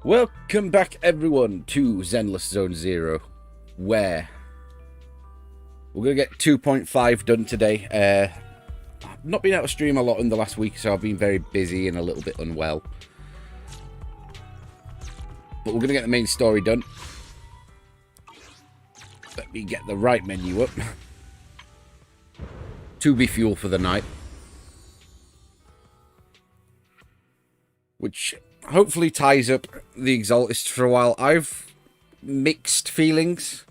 Welcome back everyone to Zenless Zone Zero, where we're going to get 2.5 done today. I've not been able to stream a lot in the last week, so I've been very busy and a little bit unwell. But we're going to get the main story done. Let me get the right menu up. To be fuel for the night. Which hopefully ties up the Exaltists for a while. I've mixed feelings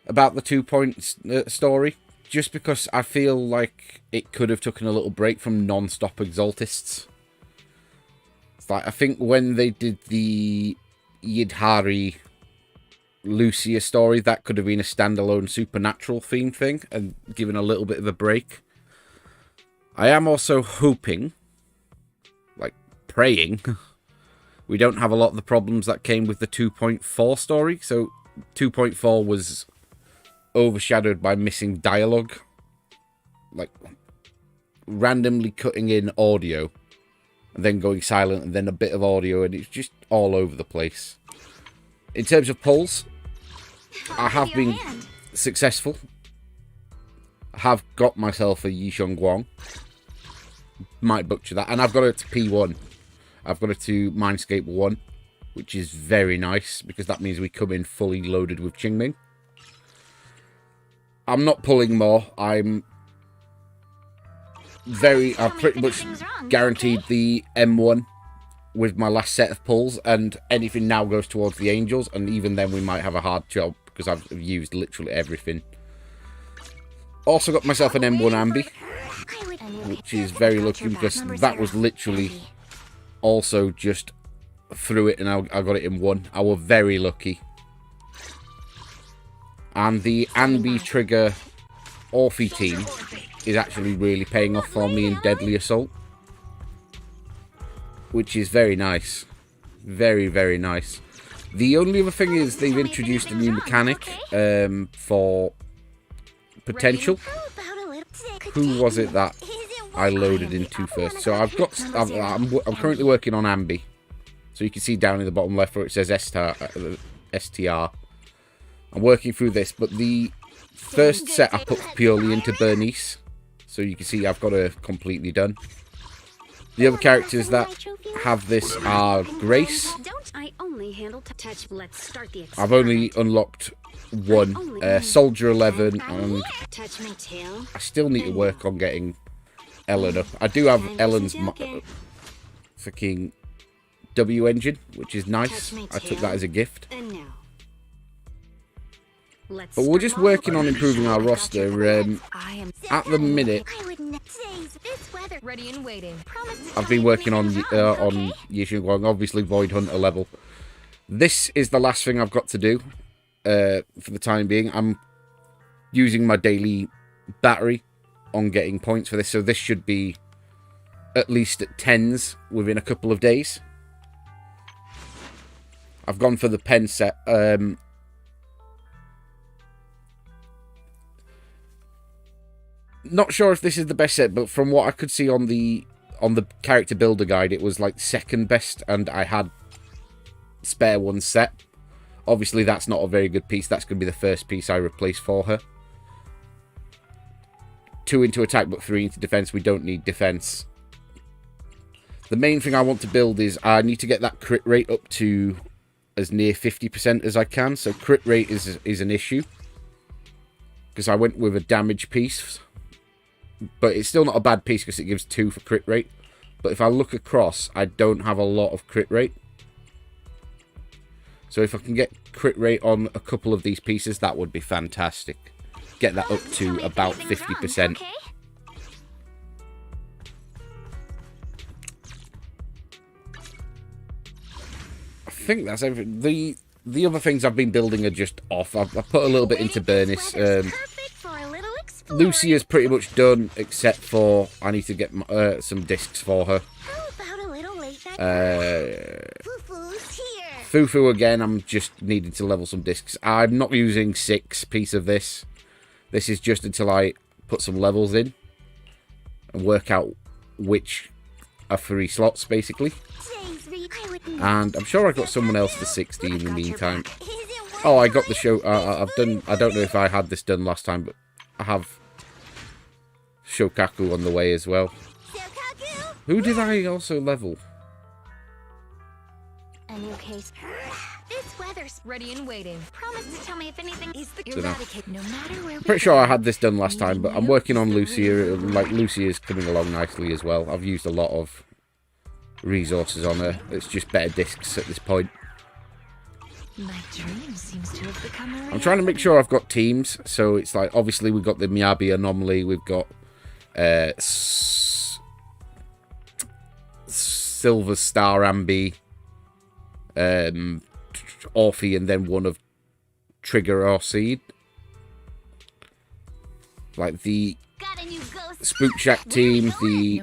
about the 2-point story, just because I feel like it could have taken a little break from non-stop Exaltists. It's like, I think when they did the Yidhari Lucia story, that could have been a standalone supernatural theme thing and given a little bit of a break. I am also hoping, like praying, we don't have a lot of the problems that came with the 2.4 story. So 2.4 was overshadowed by missing dialogue, like randomly cutting in audio and then going silent and then a bit of audio, and it's just all over the place. In terms of polls, I have been successful. I have got myself a Yisheng Guang. Might butcher that. And I've got it to P1. I've got it to Mindscape 1, which is very nice, because that means we come in fully loaded with Qingming. I'm not pulling more. I've pretty much guaranteed the M1 with my last set of pulls, and anything now goes towards the Angels, and even then we might have a hard job, because I've used literally everything. Also got myself an M1 Ambi, which is very lucky, because that was literally also just through it and I got it in one. I was very lucky. And the Ambi trigger Orphe team is actually really paying off for me in Deadly Assault, which is very nice. Very, very nice. The only other thing is they've introduced a new mechanic for potential. Who was it that I loaded into first? So I'm currently working on Ambi. So you can see down in the bottom left where it says STR. I'm working through this, but the first set I put purely into Bernice. So you can see I've got her completely done. The other characters that have this are Grace. I've only unlocked one, Soldier 11, and I still need to work on getting Ellen up. I do have Ellen's fucking W engine, which is nice. I took that as a gift. But we're just working on improving our roster. At the minute, I've been working on Yisheng Guang, obviously Void Hunter level. This is the last thing I've got to do for the time being. I'm using my daily battery on getting points for this, so this should be at least at 10s within a couple of days. I've gone for the pen set. Not sure if this is the best set, but from what I could see on the character builder guide, it was like second best, and I had spare one set. Obviously, that's not a very good piece. That's going to be the first piece I replace for her. 2 into attack, but 3 into defense. We don't need defense. The main thing I want to build is I need to get that crit rate up to as near 50% as I can. So crit rate is an issue, because I went with a damage piece. But it's still not a bad piece because it gives 2 for crit rate. But if I look across, I don't have a lot of crit rate. So if I can get crit rate on a couple of these pieces, that would be fantastic. Get that up to about 50%. I think that's everything. The other things I've been building are just off. I've put a little bit into Bernice. Lucia's pretty much done, except for I need to get some discs for her. Fufu again, I'm just needing to level some discs. I'm not using 6 piece of this. This is just until I put some levels in and work out which are free slots, basically. And I'm sure I got someone else to 60 in the meantime. Oh, I got the show. I've done. I don't know if I had this done last time, but I have Shokaku on the way as well. Who did I also level? A new case. This weather's ready and waiting. Promise to tell me if anything is the eradicate. No matter where. Pretty sure I had this done last time, but I'm working on Lucia. Like, Lucia is coming along nicely as well. I've used a lot of resources on her. It's just better discs at this point. My dream seems to have become a reality. I'm trying to make sure I've got teams. So it's like, obviously we've got the Miyabi anomaly. We've got Silver Star Ambi, Orphe, and then one of Trigger or Seed. Like the Spook Shack team, the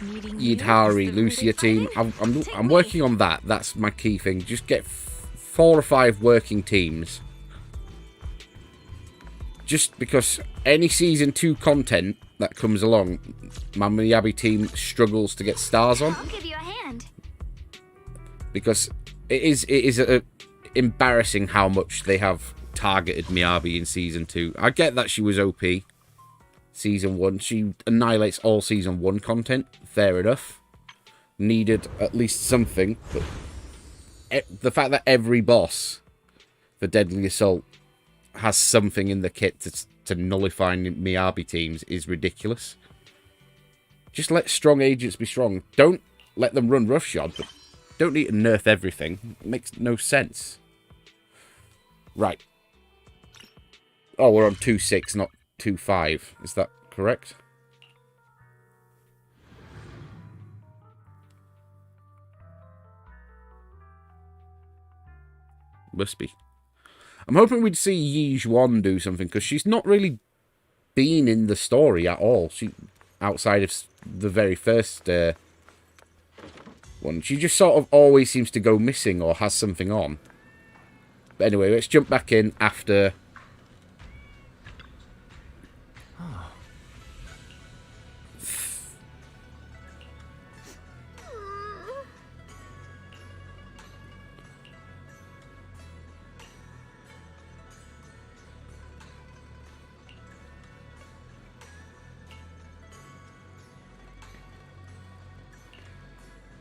Yidhari Lucia team. I'm working on that. That's my key thing. Just get 4 or 5 working teams. Just because any Season 2 content that comes along, my Miyabi team struggles to get stars on. I'll give you a hand. Because it is embarrassing how much they have targeted Miyabi in Season 2. I get that she was OP Season 1. She annihilates all Season 1 content. Fair enough. Needed at least something. But the fact that every boss for Deadly Assault has something in the kit to nullify Miyabi teams is ridiculous. Just let strong agents be strong. Don't let them run roughshod, but don't need to nerf everything. It makes no sense. Right. Oh, we're on 2.6, not 2.5. Is that correct? Must be. I'm hoping we'd see Yi Zhuan do something, because she's not really been in the story at all. She, outside of the very first one. She just sort of always seems to go missing or has something on. But anyway, let's jump back in after...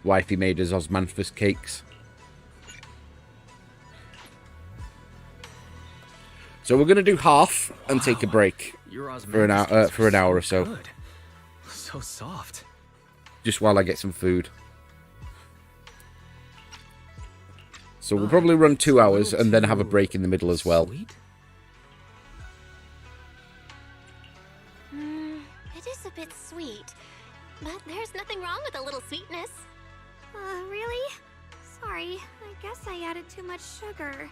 Wifey made us osmanthus cakes. So we're going to do half and take a break for an hour or so. Good. So soft. Just while I get some food. So we'll probably run 2 hours and then have a break in the middle as well. It is a bit sweet, but there's nothing wrong with a little sweetness. Really? Sorry, I guess I added too much sugar.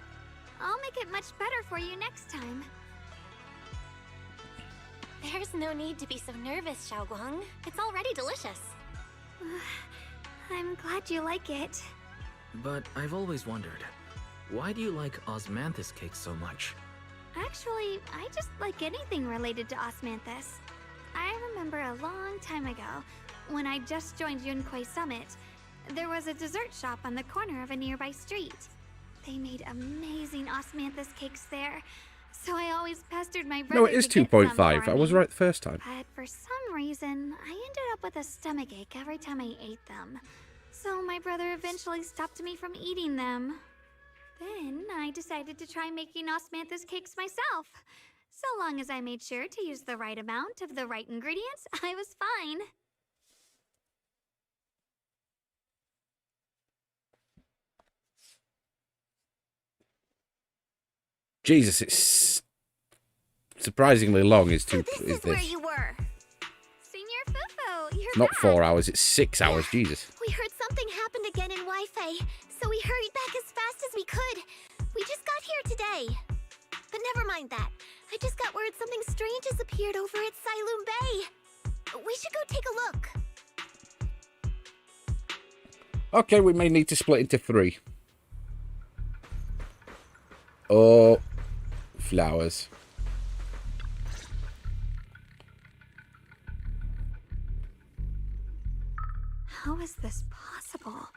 I'll make it much better for you next time. There's no need to be so nervous, Xiaoguang. It's already delicious. I'm glad you like it. But I've always wondered, why do you like osmanthus cake so much? Actually, I just like anything related to osmanthus. I remember a long time ago, when I just joined Yunquai Summit, there was a dessert shop on the corner of a nearby street. They made amazing osmanthus cakes there, so I always pestered my brother. No, it is 2.5. I was right the first time. But for some reason, I ended up with a stomachache every time I ate them. So my brother eventually stopped me from eating them. Then I decided to try making osmanthus cakes myself. So long as I made sure to use the right amount of the right ingredients, I was fine. Jesus, it's surprisingly long. Is Where you were. Senior Fufu, you're not back. 4 hours, it's 6 hours. Jesus. We heard something happened again in Wi-Fi, so we hurried back as fast as we could. We just got here today. But never mind that. I just got word something strange has appeared over at Sailoon Bay. We should go take a look. Okay, we may need to split into 3. Oh, flowers. How is this possible?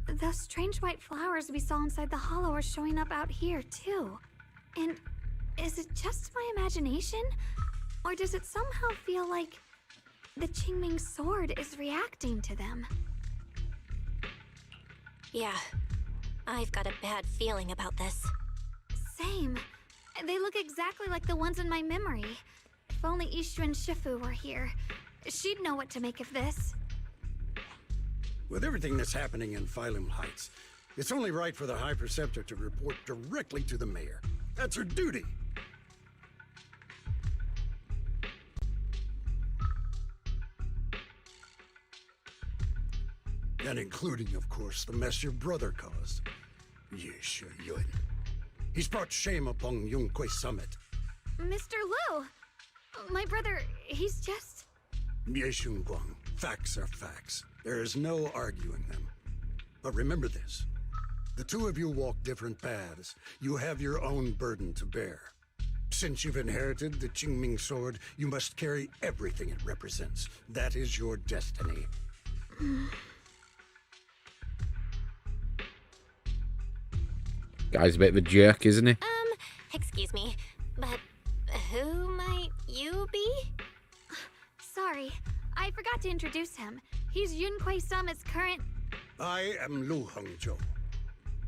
Those strange white flowers we saw inside the hollow are showing up out here, too. And is it just my imagination? Or does it somehow feel like the Qingming sword is reacting to them? Yeah, I've got a bad feeling about this. Same. They look exactly like the ones in my memory. If only Ishu and Shifu were here, she'd know what to make of this. With everything that's happening in Phylum Heights, it's only right for the High Preceptor to report directly to the mayor. That's her duty. And including, of course, the mess your brother caused. Yesha Yun. He's brought shame upon Yunquay Summit. Mr. Liu! My brother, he's just... Yeshun Guang, facts are facts. There is no arguing them. But remember this. The two of you walk different paths. You have your own burden to bear. Since you've inherited the Qingming sword, you must carry everything it represents. That is your destiny. Guy's a bit of a jerk, isn't he? Excuse me, but who might you be? Sorry, I forgot to introduce him. He's Yunquay Summit's current... I am Lu Hengzhou.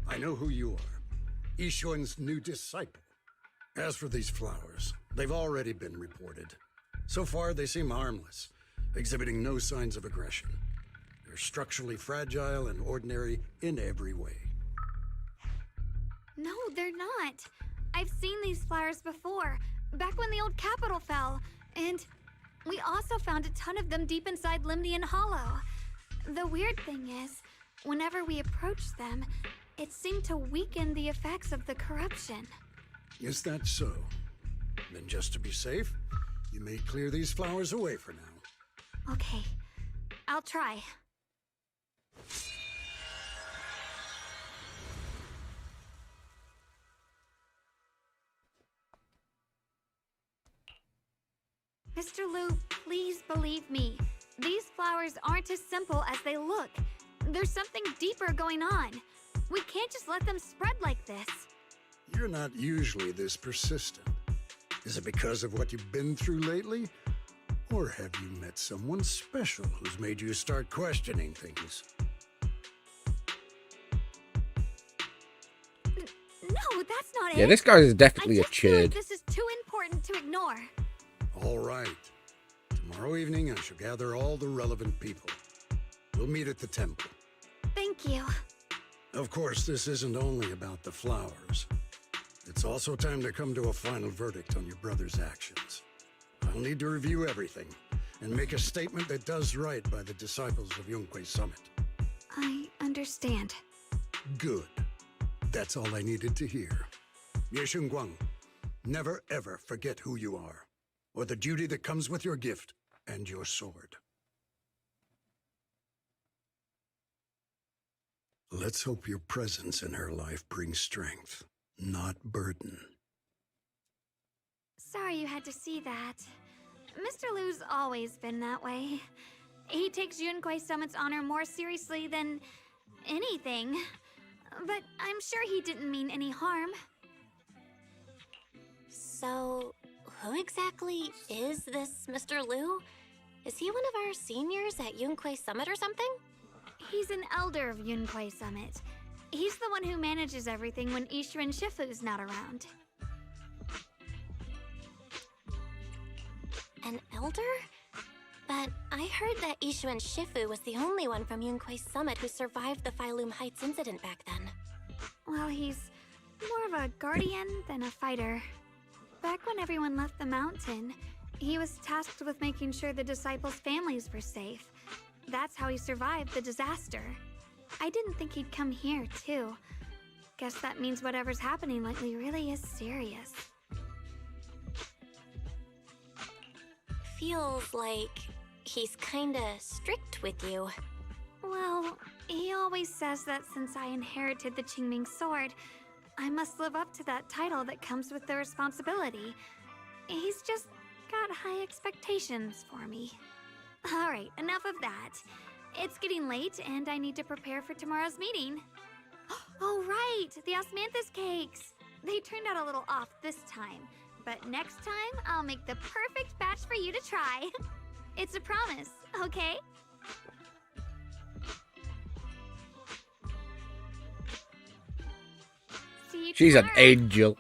I know who you are. Yishuan's new disciple. As for these flowers, they've already been reported. So far, they seem harmless, exhibiting no signs of aggression. They're structurally fragile and ordinary in every way. No, they're not. I've seen these flowers before, back when the old capital fell, and we also found a ton of them deep inside Limnian Hollow. The weird thing is, whenever we approached them, it seemed to weaken the effects of the corruption. Is that so? Then just to be safe, you may clear these flowers away for now. Okay, I'll try. Mr. Liu, please believe me. These flowers aren't as simple as they look. There's something deeper going on. We can't just let them spread like this. You're not usually this persistent. Is it because of what you've been through lately? Or have you met someone special who's made you start questioning things? No, that's not it. Yeah, this guy is I definitely a just feel like churd. this is too important to ignore. All right. Tomorrow evening, I shall gather all the relevant people. We'll meet at the temple. Thank you. Of course, this isn't only about the flowers. It's also time to come to a final verdict on your brother's actions. I'll need to review everything and make a statement that does right by the disciples of Yunquay Summit. I understand. Good. That's all I needed to hear. Yeshun Guang, never ever forget who you are, or the duty that comes with your gift and your sword. Let's hope your presence in her life brings strength, not burden. Sorry you had to see that. Mr. Liu's always been that way. He takes Yunquay Summit's honor more seriously than anything. But I'm sure he didn't mean any harm. So, who exactly is this Mr. Liu? Is he one of our seniors at Yunquay Summit or something? He's an elder of Yunquay Summit. He's the one who manages everything when Ishu and Shifu's not around. An elder? But I heard that Ishu and Shifu was the only one from Yunquay Summit who survived the Phylum Heights incident back then. Well, he's more of a guardian than a fighter. Back when everyone left the mountain, he was tasked with making sure the disciples' families were safe. That's how he survived the disaster. I didn't think he'd come here, too. Guess that means whatever's happening lately really is serious. Feels like he's kinda strict with you. Well, he always says that since I inherited the Qingming sword, I must live up to that title that comes with the responsibility. He's just got high expectations for me. Alright, enough of that. It's getting late, and I need to prepare for tomorrow's meeting. Oh, right! The osmanthus cakes! They turned out a little off this time, but next time, I'll make the perfect batch for you to try. It's a promise, okay? See you She's an tomorrow. angel.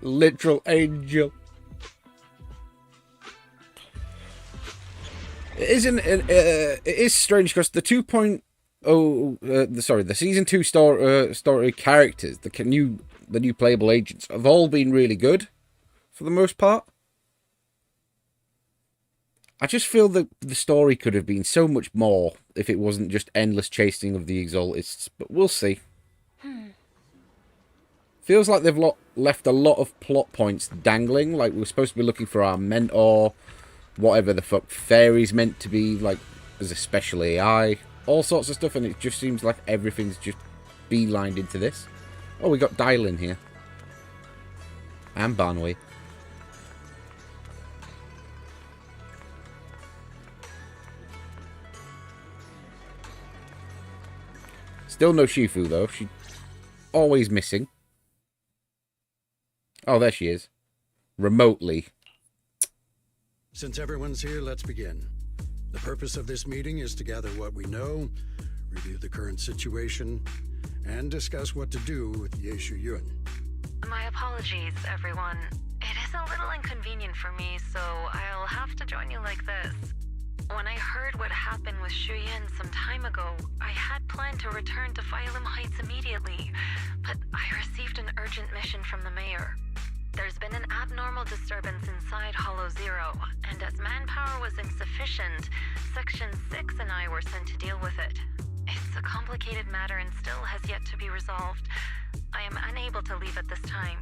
Literal angel. It is strange because the 2.0, the season 2 story characters, the new playable agents, have all been really good for the most part. I just feel that the story could have been so much more if it wasn't just endless chasing of the Exaltists, but we'll see. Feels like they've left a lot of plot points dangling, like we're supposed to be looking for our mentor, whatever the fuck Fairy's meant to be, like, as a special AI, all sorts of stuff, and it just seems like everything's just beelined into this. Oh, we got Dylan here. And Barnway. Still no Shifu, though. She's always missing. Oh, there she is. Remotely. Since everyone's here, let's begin. The purpose of this meeting is to gather what we know, review the current situation, and discuss what to do with Yeshu Yun. My apologies, everyone. It is a little inconvenient for me, so I'll have to join you like this. When I heard what happened with Shuyin some time ago, I had planned to return to Phylum Heights immediately, but I received an urgent mission from the mayor. There's been an abnormal disturbance inside Hollow Zero, and as manpower was insufficient, Section 6 and I were sent to deal with it. It's a complicated matter and still has yet to be resolved. I am unable to leave at this time.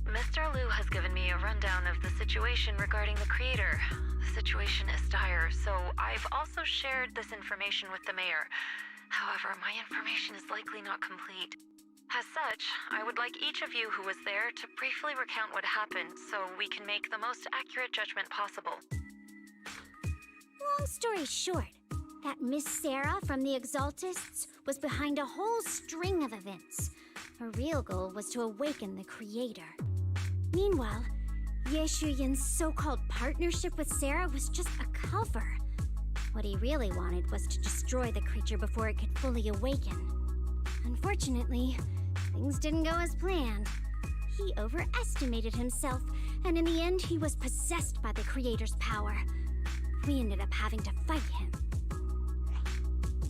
Mr. Liu has given me a rundown of the situation regarding the creator. The situation is dire, so I've also shared this information with the mayor. However, my information is likely not complete. As such, I would like each of you who was there to briefly recount what happened so we can make the most accurate judgment possible. Long story short, that Miss Sarah from the Exaltists was behind a whole string of events. Her real goal was to awaken the creator. Meanwhile, Yeshu Yun's so-called partnership with Sarah was just a cover. What he really wanted was to destroy the creature before it could fully awaken. Unfortunately, things didn't go as planned. He overestimated himself, and in the end, he was possessed by the creator's power. We ended up having to fight him.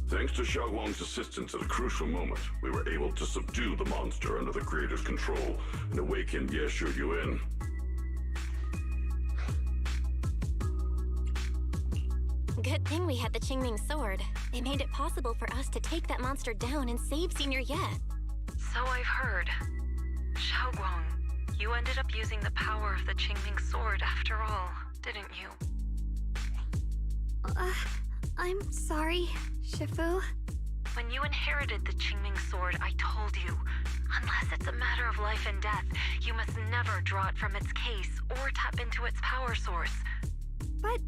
Thanks to Xiaoguang's assistance at a crucial moment, we were able to subdue the monster under the creator's control and awaken Yeshu Yun. Good thing we had the Qingming sword. It made it possible for us to take that monster down and save Senior Ye. So I've heard. Xiaoguang, you ended up using the power of the Qingming sword after all, didn't you? I'm sorry, Shifu. When you inherited the Qingming sword, I told you, unless it's a matter of life and death, you must never draw it from its case or tap into its power source. But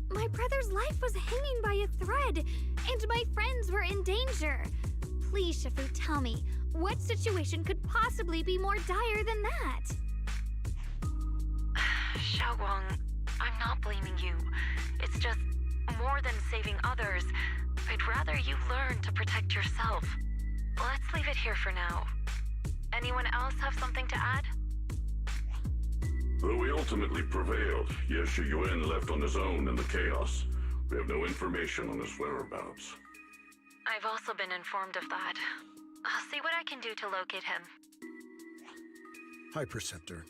my brother's life was hanging by a thread, and my friends were in danger. Please, Shifu, tell me, what situation could possibly be more dire than that? Xiaoguang, I'm not blaming you. It's just, more than saving others, I'd rather you learn to protect yourself. Let's leave it here for now. Anyone else have something to add? Though we ultimately prevailed, Yeshu Yun left on his own in the chaos. We have no information on his whereabouts. I've also been informed of that. I'll see what I can do to locate him. High Preceptor,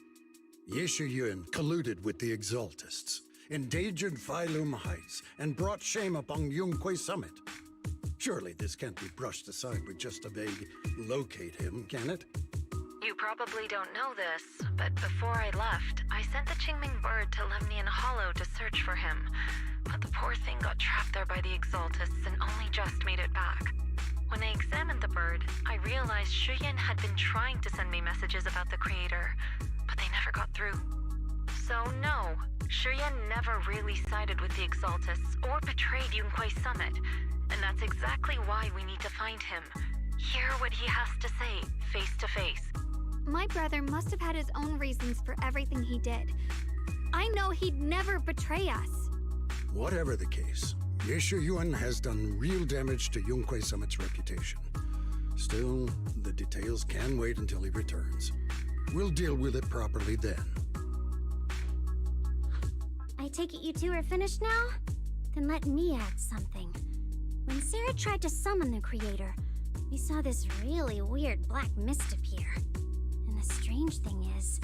Yeshu Yun colluded with the Exaltists, endangered Phylum Heights, and brought shame upon Yunquay Summit. Surely this can't be brushed aside with just a vague locate him, can it? You probably don't know this, but before I left, I sent the Qingming bird to Lemnian Hollow to search for him. But the poor thing got trapped there by the Exaltists and only just made it back. When I examined the bird, I realized Shuyin had been trying to send me messages about the creator, but they never got through. So no, Shuyin never really sided with the Exaltists or betrayed Yunquay Summit. And that's exactly why we need to find him. Hear what he has to say, face to face. My brother must have had his own reasons for everything he did. I know he'd never betray us. Whatever the case, Yeshu Yuan has done real damage to Yunkwei Summit's reputation. Still, the details can wait until he returns. We'll deal with it properly then. I take it you two are finished now? Then let me add something. When Sarah tried to summon the creator, we saw this really weird black mist appear. And the strange thing is,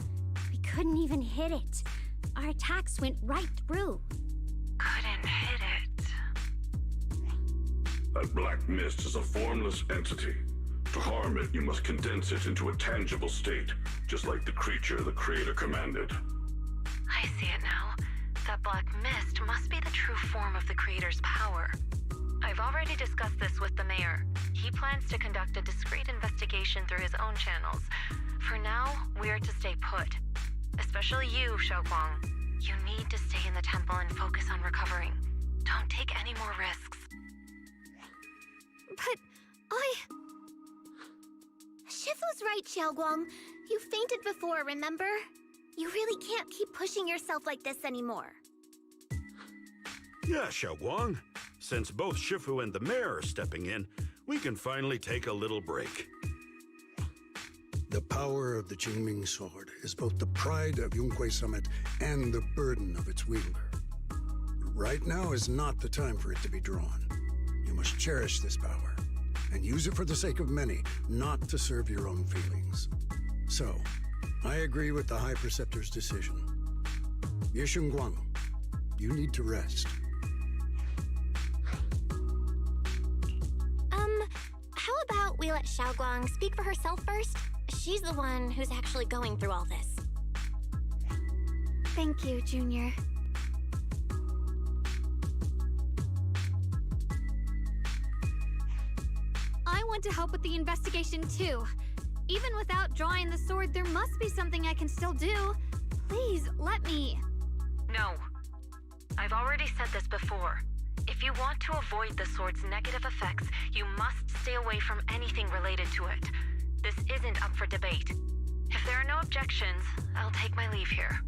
we couldn't even hit it. Our attacks went right through. Couldn't hit it. That black mist is a formless entity. To harm it, you must condense it into a tangible state, just like the creature the Creator commanded. I see it now. That black mist must be the true form of the Creator's power. I've already discussed this with the mayor. He plans to conduct a discreet investigation through his own channels. For now, we're to stay put. Especially you, Xiaoguang. You need to stay in the temple and focus on recovering. Don't take any more risks. But Shifu's right, Xiaoguang. You fainted before, remember? You really can't keep pushing yourself like this anymore. Yeah, Xiaoguang. Since both Shifu and the mayor are stepping in, we can finally take a little break. The power of the Qingming sword is both the pride of Yunkwei Summit and the burden of its wielder. Right now is not the time for it to be drawn. You must cherish this power and use it for the sake of many, not to serve your own feelings. So, I agree with the High Preceptor's decision. Yeshunguang, you need to rest. How about we let Xiaoguang speak for herself first? She's the one who's actually going through all this. thank you, Junior. I want to help with the investigation too. Even without drawing the sword, there must be something I can still do. Please, let me. No. I've already said this before. If you want to avoid the sword's negative effects, you must stay away from anything related to it. This isn't up for debate. If there are no objections, I'll take my leave here.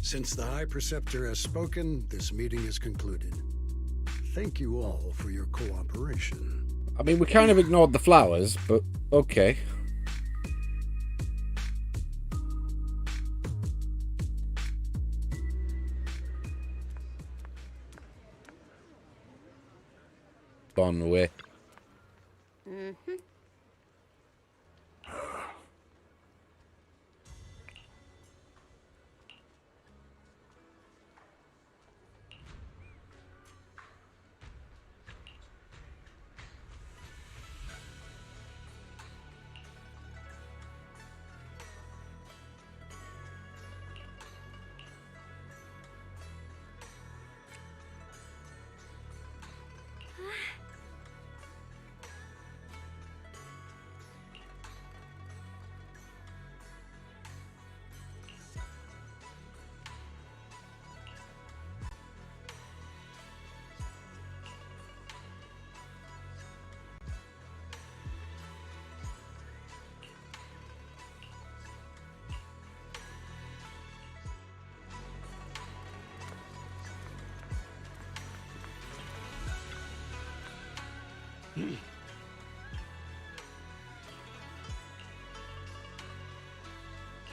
Since the High Preceptor has spoken, this meeting is concluded. Thank you all for your cooperation. I mean, we kind of ignored the flowers, but okay. Gone away.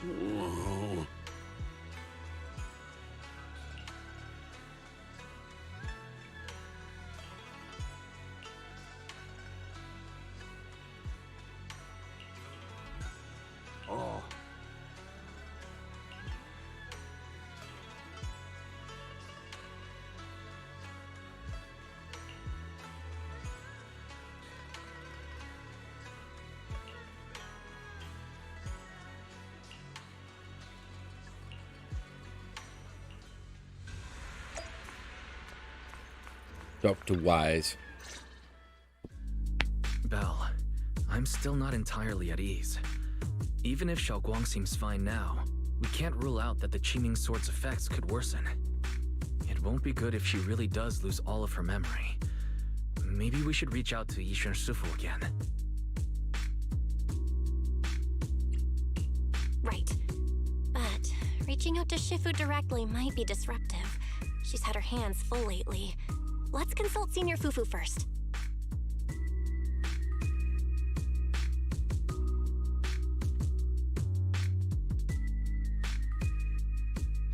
Whoa. Oh. Dr. Wise. Belle, I'm still not entirely at ease. Even if Xiaoguang seems fine now, we can't rule out that the Qingming Sword's effects could worsen. It won't be good if she really does lose all of her memory. Maybe we should reach out to Yishuan Shifu again. Right. But reaching out to Shifu directly might be disruptive. She's had her hands full lately. Let's consult Senior Fufu first.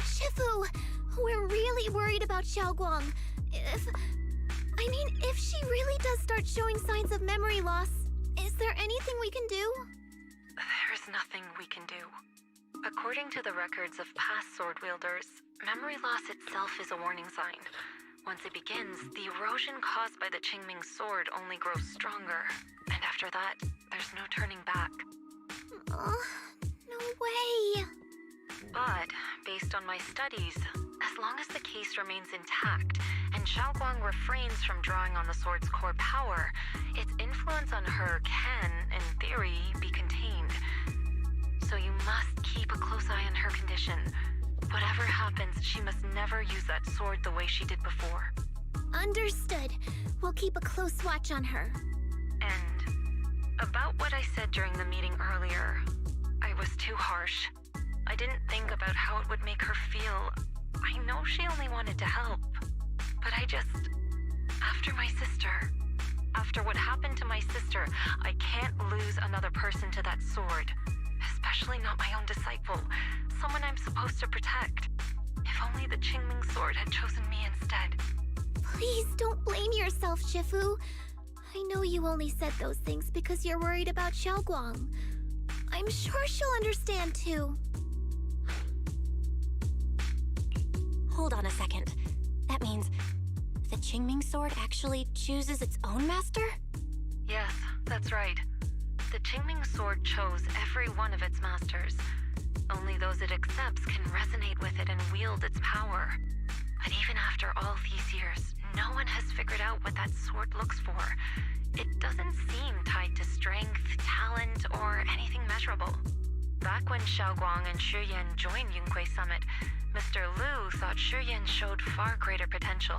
Shifu, we're really worried about Xiaoguang. If she really does start showing signs of memory loss, is there anything we can do? There's nothing we can do. According to the records of past sword wielders, memory loss itself is a warning sign. Once it begins, the erosion caused by the Qingming sword only grows stronger. And after that, there's no turning back. No way. But, based on my studies, as long as the case remains intact, and Xiaoguang refrains from drawing on the sword's core power, its influence on her can, in theory, be contained. So you must keep a close eye on her condition. Whatever happens, she must never use that sword the way she did before. Understood. We'll keep a close watch on her. And about what I said during the meeting earlier, I was too harsh. I didn't think about how it would make her feel. I know she only wanted to help, but after what happened to my sister, I can't lose another person to that sword. Especially not my own disciple, someone I'm supposed to protect. If only the Qingming sword had chosen me instead. Please don't blame yourself, Shifu. I know you only said those things because you're worried about Xiaoguang. I'm sure she'll understand too. Hold on a second. That means the Qingming sword actually chooses its own master? Yes, that's right. The Qingming sword chose every one of its masters. Only those it accepts can resonate with it and wield its power. But even after all these years, no one has figured out what that sword looks for. It doesn't seem tied to strength, talent, or anything measurable. Back when Xiaoguang and Shi Yan joined Yunque Summit, Mr. Liu thought Shi Yan showed far greater potential.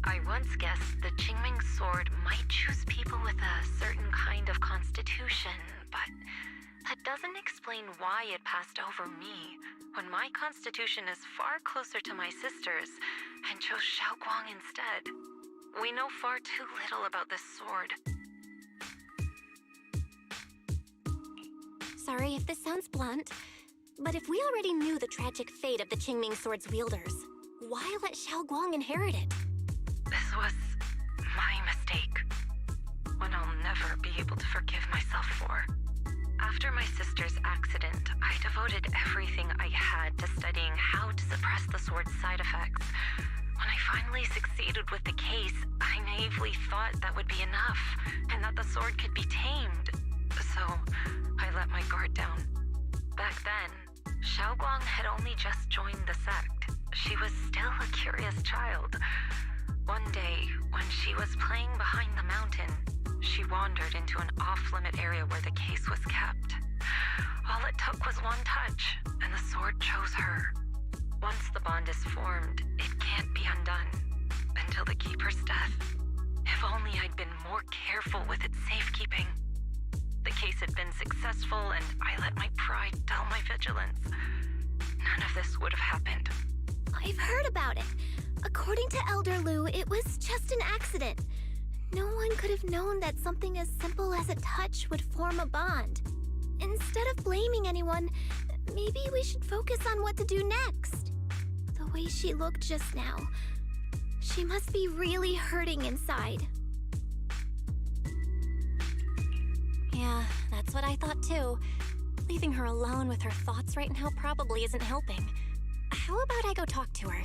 I once guessed the Qingming sword might choose people with a certain kind of constitution, but that doesn't explain why it passed over me, when my constitution is far closer to my sister's, and chose Xiaoguang instead. We know far too little about this sword. Sorry if this sounds blunt, but if we already knew the tragic fate of the Qingming sword's wielders, why let Xiaoguang inherit it? This was my mistake. One I'll never be able to forgive myself for. After my sister's accident, I devoted everything I had to studying how to suppress the sword's side effects. When I finally succeeded with the case, I naively thought that would be enough, and that the sword could be tamed. So, I let my guard down. Back then, Xiaoguang had only just joined the sect. She was still a curious child. One day, when she was playing behind the mountain, she wandered into an off-limit area where the case was kept. All it took was one touch, and the sword chose her. Once the bond is formed, it can't be undone, until the keeper's death. If only I'd been more careful with its safekeeping. The case had been successful, and I let my pride dull my vigilance. None of this would have happened. I've heard about it. According to Elder Liu, it was just an accident. No one could have known that something as simple as a touch would form a bond. Instead of blaming anyone, maybe we should focus on what to do next. The way she looked just now, she must be really hurting inside. Yeah, that's what I thought too. Leaving her alone with her thoughts right now probably isn't helping. How about I go talk to her?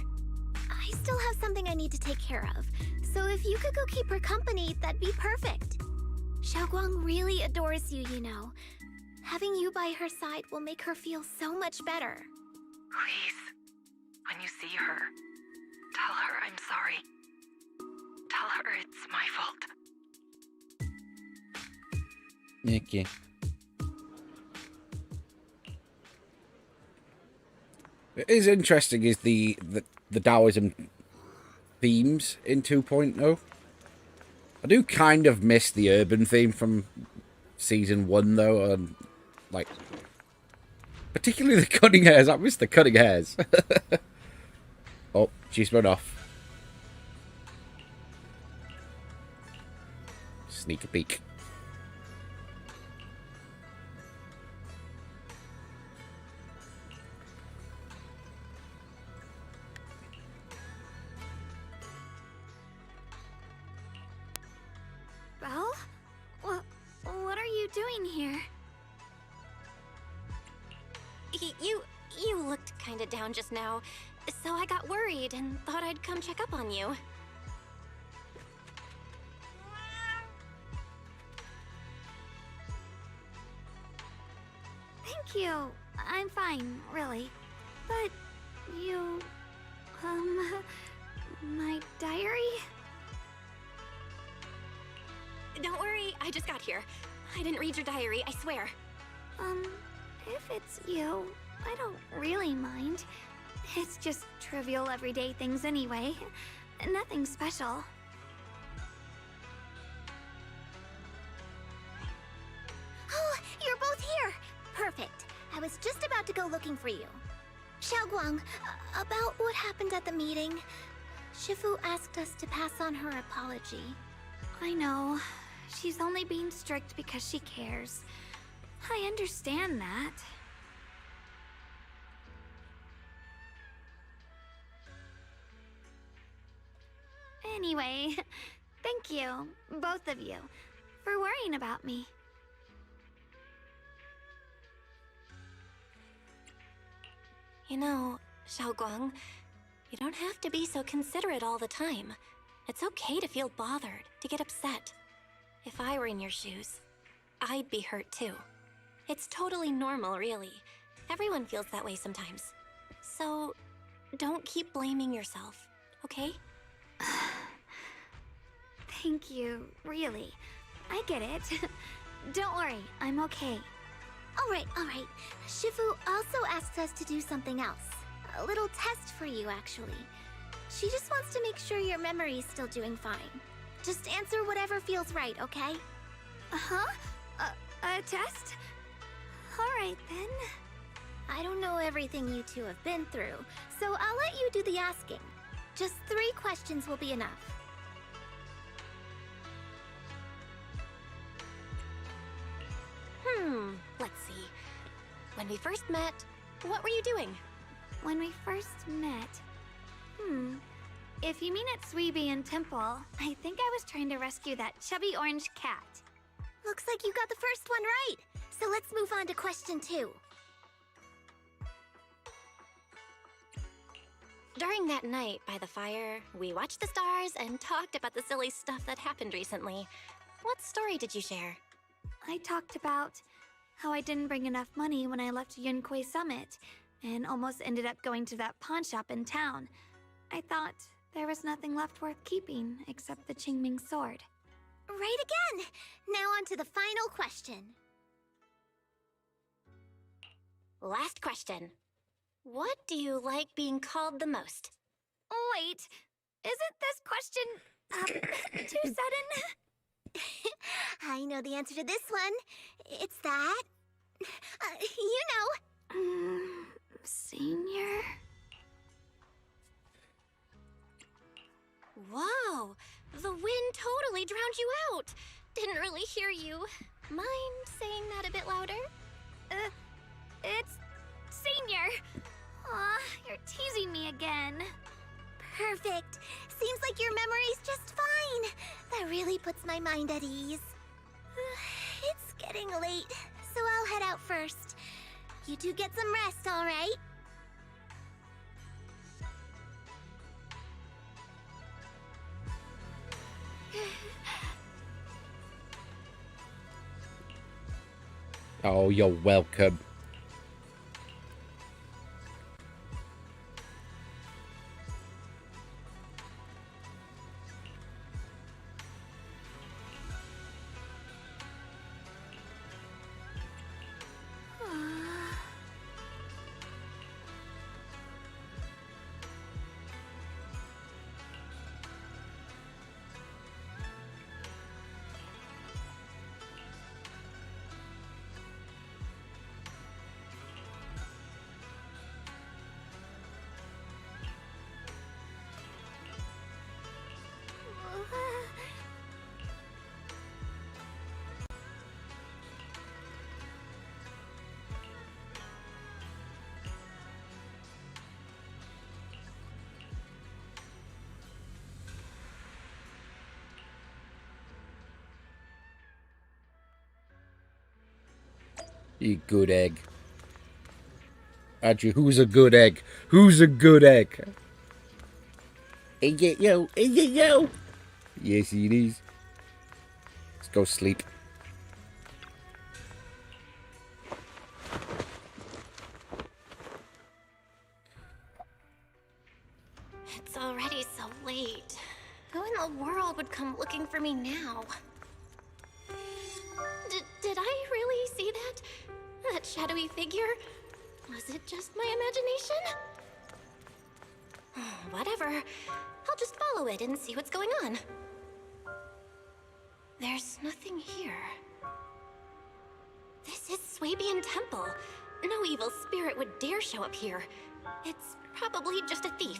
I still have something I need to take care of, so if you could go keep her company, that'd be perfect. Xiaoguang really adores you, you know. Having you by her side will make her feel so much better. Please, when you see her, tell her I'm sorry. Tell her it's my fault. Okay. It is interesting is the Taoism themes in 2.0. I do kind of miss the urban theme from Season 1, though, and, like, particularly the cutting hairs. I miss the cutting hairs. Oh, she's run off. Sneak a peek. Belle? What are you doing here? You looked kinda down just now, so I got worried and thought I'd come check up on you. Thank you. I'm fine, really. But you... my diary? Don't worry, I just got here. I didn't read your diary, I swear. If it's you, I don't really mind. It's just trivial everyday things anyway. Nothing special. Oh, you're both here! Perfect. I was just about to go looking for you. Xiaoguang, about what happened at the meeting. Shifu asked us to pass on her apology. I know. She's only being strict because she cares. I understand that. Anyway, thank you, both of you, for worrying about me. You know, Xiaoguang, you don't have to be so considerate all the time. It's okay to feel bothered, to get upset. If I were in your shoes, I'd be hurt too. It's totally normal, really. Everyone feels that way sometimes. So, don't keep blaming yourself, okay? Thank you, really. I get it. Don't worry, I'm okay. Alright. Shifu also asked us to do something else. A little test for you, actually. She just wants to make sure your memory's still doing fine. Just answer whatever feels right, okay? Uh-huh? A test? Alright then. I don't know everything you two have been through, so I'll let you do the asking. Just 3 questions will be enough. Let's see. When we first met, what were you doing? When we first met... If you mean at Suibian Temple, I think I was trying to rescue that chubby orange cat. Looks like you got the first one right. So let's move on to question 2. During that night by the fire, we watched the stars and talked about the silly stuff that happened recently. What story did you share? I talked about how I didn't bring enough money when I left Yunquei Summit, and almost ended up going to that pawn shop in town. I thought there was nothing left worth keeping except the Qingming sword. Right again! Now on to the final question. Last question. What do you like being called the most? Wait, isn't this question too sudden? I know the answer to this one. It's that... you know. Senior? Whoa! The wind totally drowned you out! Didn't really hear you. Mind saying that a bit louder? It's... Senior! Aw, you're teasing me again. Perfect. Seems like your memory's just fine. That really puts my mind at ease. It's getting late, so I'll head out first. You two get some rest, all right? Oh, you're welcome. You good egg. Actually, who's a good egg? Who's a good egg? Is it you? Is it you? Yes, it is. Let's go sleep. It's already so late. Who in the world would come looking for me now? Did I really see that? That shadowy figure? Was it just my imagination? Whatever. I'll just follow it and see what's going on. There's nothing here. This is Swabian Temple. No evil spirit would dare show up here. It's probably just a thief.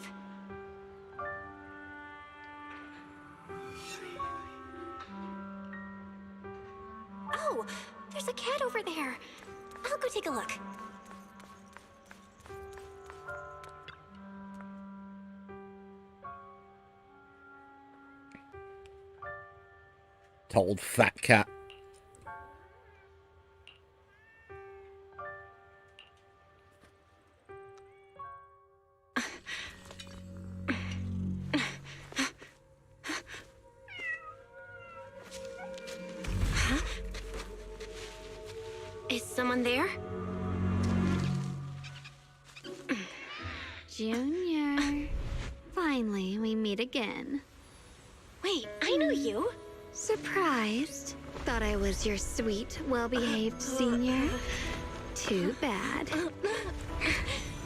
Oh, there's a cat over there. I'll go take a look. Old fat cat. Is someone there? Junior. Finally, we meet again. Wait, I know you. Surprised? Thought I was your sweet, well-behaved senior? Too bad.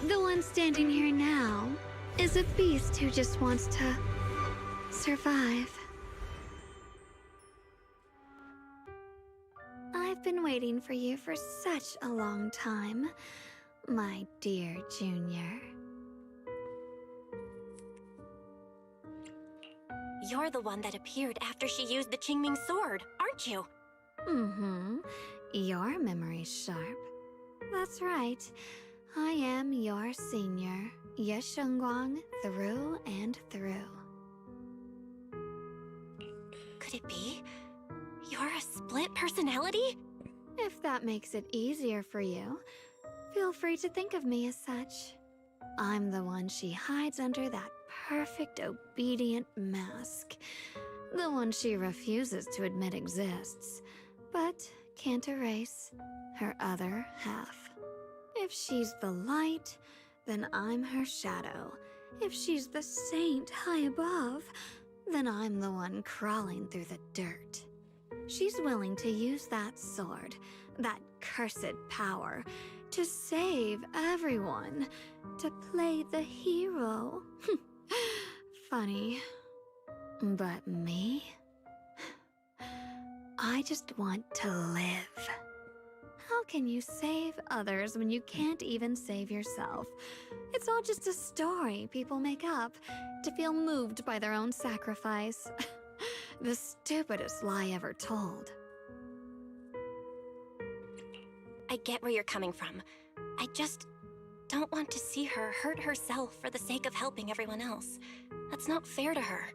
The one standing here now is a beast who just wants to survive. I've been waiting for you for such a long time, my dear Junior. You're the one that appeared after she used the Qingming sword, aren't you? Mm-hmm. Your memory's sharp. That's right. I am your senior, Ye Shengguang, through and through. Could it be? You're a split personality? If that makes it easier for you, feel free to think of me as such. I'm the one she hides under that perfect obedient mask. The one she refuses to admit exists, but can't erase her other half. If she's the light, then I'm her shadow. If she's the saint high above, then I'm the one crawling through the dirt. She's willing to use that sword, that cursed power, to save everyone, to play the hero. Funny. But me? I just want to live. How can you save others when you can't even save yourself? It's all just a story people make up to feel moved by their own sacrifice. The stupidest lie ever told. I get where you're coming from. I just don't want to see her hurt herself for the sake of helping everyone else. That's not fair to her.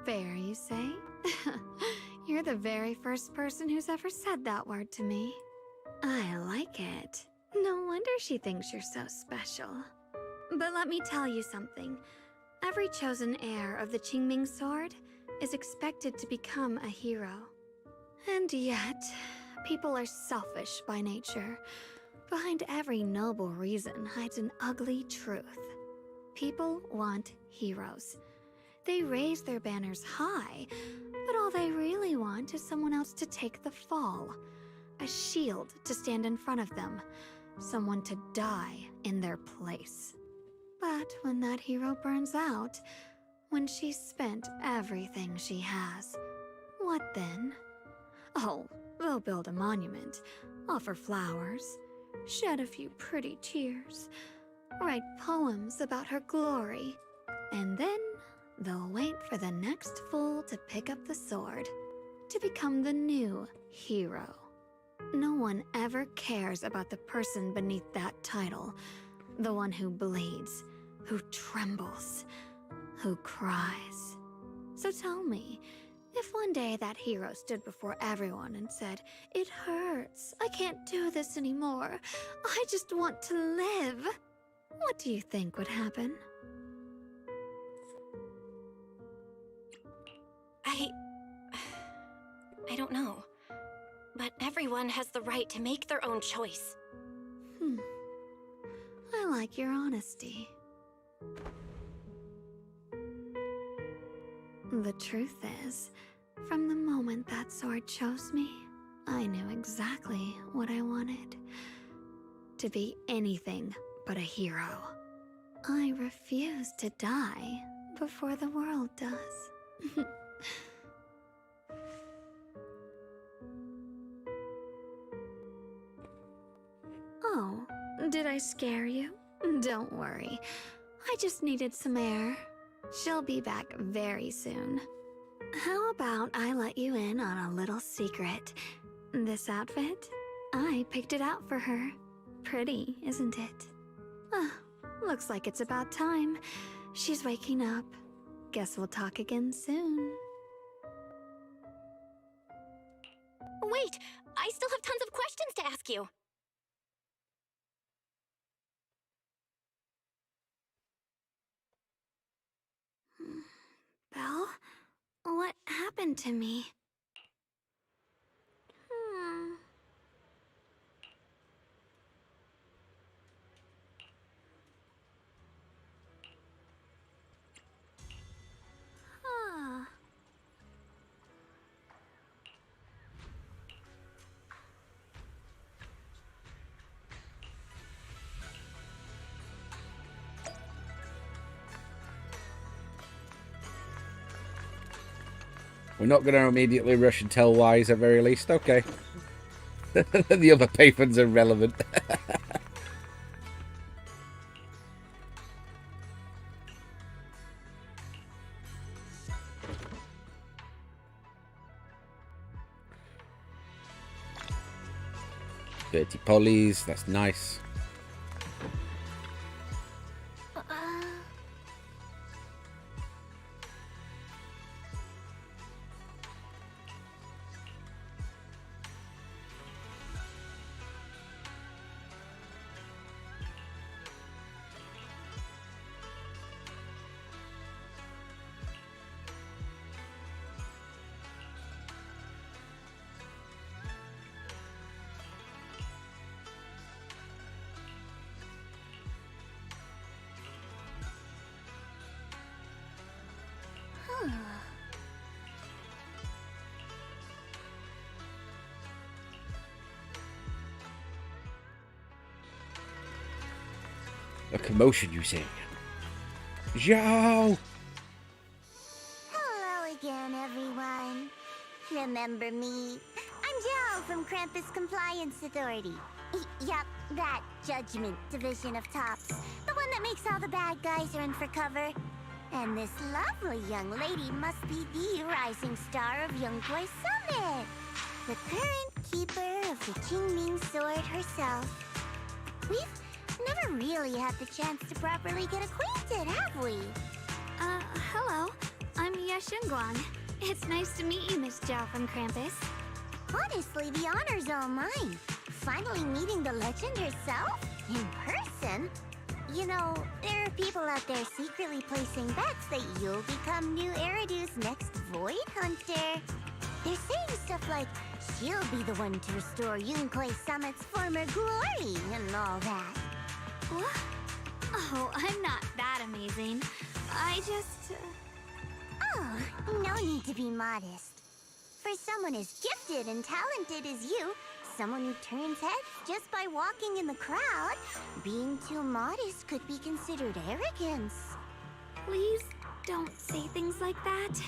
Fair, you say? You're the very first person who's ever said that word to me. I like it. No wonder she thinks you're so special. But let me tell you something. Every chosen heir of the Qingming sword is expected to become a hero. And yet, people are selfish by nature. Behind every noble reason hides an ugly truth. People want heroes. They raise their banners high, but all they really want is someone else to take the fall. A shield to stand in front of them. Someone to die in their place. But when that hero burns out, when she's spent everything she has, what then? Oh, they'll build a monument, offer flowers, shed a few pretty tears, write poems about her glory, and then they'll wait for the next fool to pick up the sword, to become the new hero. No one ever cares about the person beneath that title, the one who bleeds, who trembles, who cries. So tell me, If one day that hero stood before everyone and said, "It hurts, I can't do this anymore, I just want to live," what do you think would happen? I don't know. But everyone has the right to make their own choice. I like your honesty. The truth is, from the moment that sword chose me, I knew exactly what I wanted. To be anything but a hero. I refuse to die before the world does. Oh, did I scare you? Don't worry. I just needed some air. She'll be back very soon. How about I let you in on a little secret? This outfit? I picked it out for her. Pretty, isn't it? Looks like it's about time. She's waking up. Guess we'll talk again soon. Wait! I still have tons of questions to ask you! Belle? What happened to me? We're not going to immediately rush and tell lies at very least. Okay. The other patrons are relevant. Dirty polys, that's nice. A commotion, you say? Zhao! Hello again, everyone. Remember me? I'm Jill from Krampus Compliance Authority. Yup, that Judgment Division of Tops. The one that makes all the bad guys run for cover. And this lovely young lady must be the rising star of Yunkwai Summit. The current keeper of the Qingming Sword herself. We've never really had the chance to properly get acquainted, have we? Hello. I'm Yashunguang. It's nice to meet you, Miss Zhao from Krampus. Honestly, the honor's all mine. Finally meeting the legend herself? In person? You know, there are people out there secretly placing bets that you'll become new Eridu's next Void Hunter. They're saying stuff like, she'll be the one to restore Yunkwei Summit's former glory and all that. What? Oh, I'm not that amazing. I just... Oh, no need to be modest. For someone as gifted and talented as you, someone who turns heads just by walking in the crowd, being too modest could be considered arrogance. Please don't say things like that.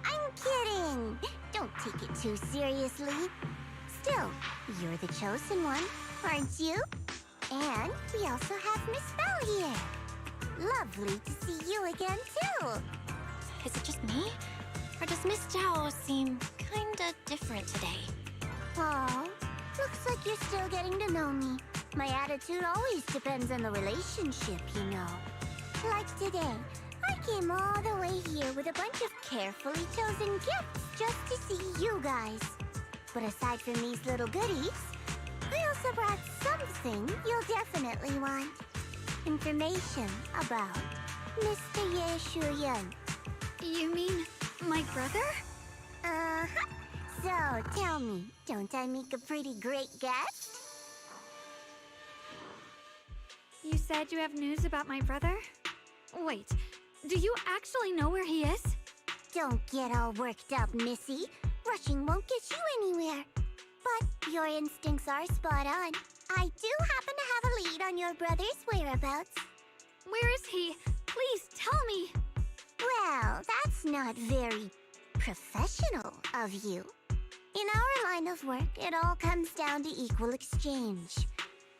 I'm kidding. Don't take it too seriously. Still, you're the chosen one, aren't you? And we also have Miss Belle here. Lovely to see you again, too. Is it just me? Or does Miss Zhao seem kinda different today? Aw, looks like you're still getting to know me. My attitude always depends on the relationship, you know. Like today, I came all the way here with a bunch of carefully chosen gifts just to see you guys. But aside from these little goodies, I also brought something you'll definitely want. Information about Mr. Ye Shuyan. You mean my brother? Uh-huh. So, tell me, don't I make a pretty great guest? You said you have news about my brother? Wait, do you actually know where he is? Don't get all worked up, Missy. Rushing won't get you anywhere. But your instincts are spot on. I do happen to have a lead on your brother's whereabouts. Where is he? Please tell me. Well, that's not very professional of you. In our line of work, it all comes down to equal exchange.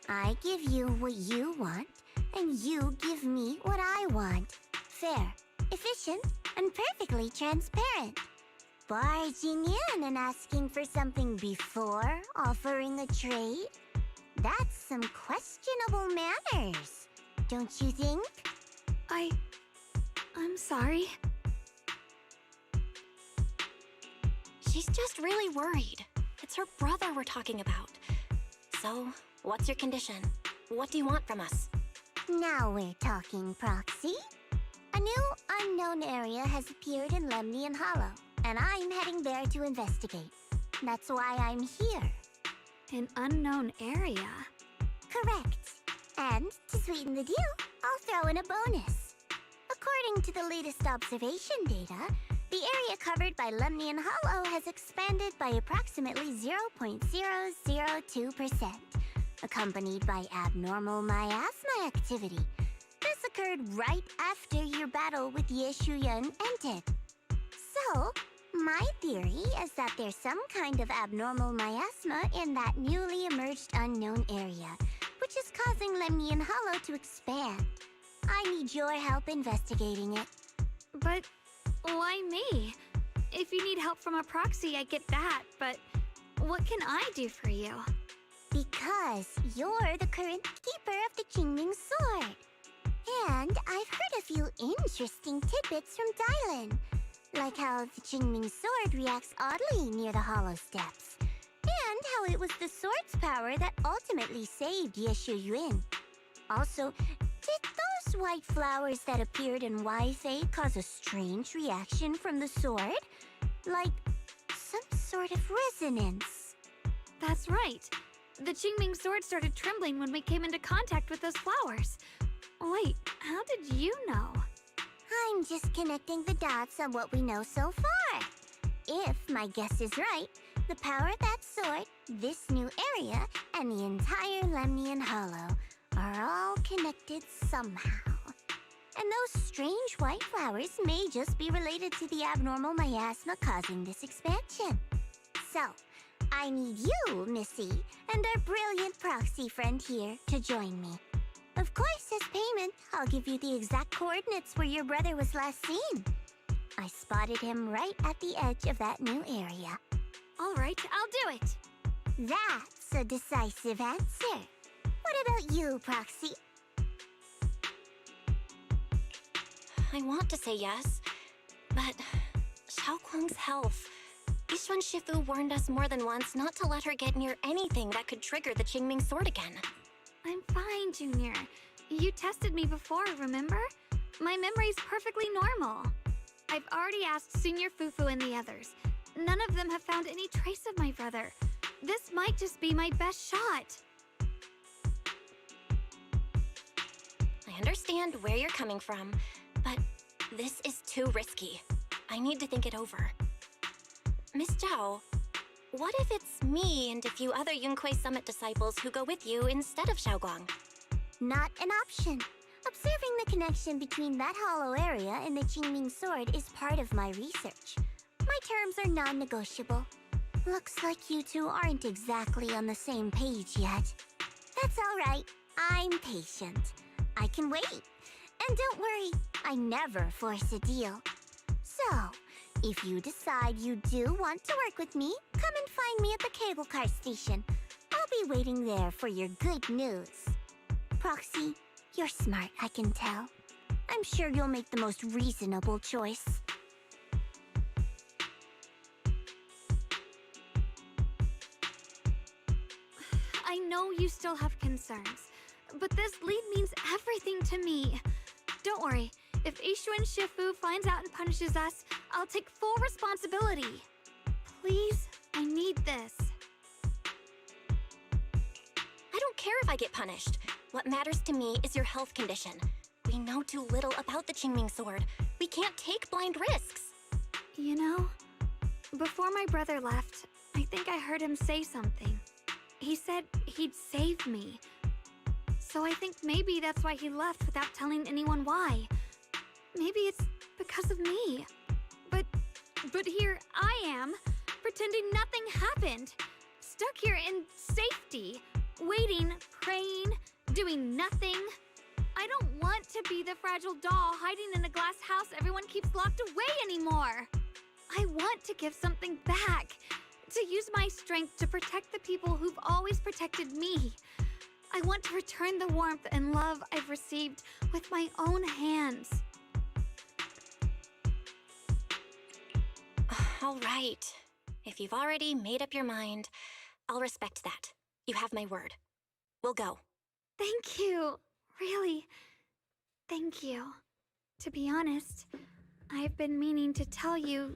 I give you what you want, and you give me what I want. Fair, efficient, and perfectly transparent. Barging in and asking for something before offering a trade? That's some questionable manners, don't you think? I'm sorry. She's just really worried. It's her brother we're talking about. So, what's your condition? What do you want from us? Now we're talking, Proxy. A new unknown area has appeared in Lemnian Hollow, and I'm heading there to investigate. That's why I'm here. An unknown area? Correct. And to sweeten the deal, I'll throw in a bonus. According to the latest observation data, the area covered by Lemnian Hollow has expanded by approximately 0.002%, accompanied by abnormal miasma activity. This occurred right after your battle with Ye Shuyan ended. So, my theory is that there's some kind of abnormal miasma in that newly emerged unknown area, which is causing Lemnian Hollow to expand. I need your help investigating it. But why me? If you need help from a proxy, I get that, but what can I do for you? Because you're the current keeper of the Qingming Sword. And I've heard a few interesting tidbits from Dylan, like how the Qingming Sword reacts oddly near the Hollow Steps, and how it was the sword's power that ultimately saved Ye Shuyan. Also, did those white flowers that appeared in Weifei cause a strange reaction from the sword? Like some sort of resonance. That's right. The Qingming sword started trembling when we came into contact with those flowers. Wait, how did you know? I'm just connecting the dots on what we know so far. If my guess is right, the power of that sword, this new area, and the entire Lemnian Hollow are all connected somehow. And those strange white flowers may just be related to the abnormal miasma causing this expansion. So, I need you, Missy, and our brilliant proxy friend here to join me. Of course, as payment, I'll give you the exact coordinates where your brother was last seen. I spotted him right at the edge of that new area. All right, I'll do it. That's a decisive answer. What about you, Proxy? I want to say yes, but Xiaoguang's health. Yishuan Shifu warned us more than once not to let her get near anything that could trigger the Qingming sword again. I'm fine, Junior. You tested me before, remember? My memory's perfectly normal. I've already asked Senior Fufu and the others. None of them have found any trace of my brother. This might just be my best shot. I understand where you're coming from, but this is too risky. I need to think it over. Miss Zhao, what if it's me and a few other Yunquei Summit disciples who go with you instead of Xiaoguang? Not an option. Observing the connection between that hollow area and the Qingming sword is part of my research. My terms are non-negotiable. Looks like you two aren't exactly on the same page yet. That's all right. I'm patient. I can wait. And don't worry, I never force a deal. So, if you decide you do want to work with me, come and find me at the cable car station. I'll be waiting there for your good news. Proxy, you're smart, I can tell. I'm sure you'll make the most reasonable choice. I know you still have concerns, but this lead means everything to me. Don't worry, if Ishu and Shifu finds out and punishes us, I'll take full responsibility. Please, I need this. I don't care if I get punished. What matters to me is your health condition. We know too little about the Qingming sword. We can't take blind risks. You know, before my brother left, I think I heard him say something. He said he'd save me. So I think maybe that's why he left without telling anyone why. Maybe it's because of me. But here I am, pretending nothing happened. Stuck here in safety, waiting, praying, doing nothing. I don't want to be the fragile doll hiding in a glass house everyone keeps locked away anymore. I want to give something back, to use my strength to protect the people who've always protected me. I want to return the warmth and love I've received with my own hands. All right. If you've already made up your mind, I'll respect that. You have my word. We'll go. Thank you. Really, thank you. To be honest, I've been meaning to tell you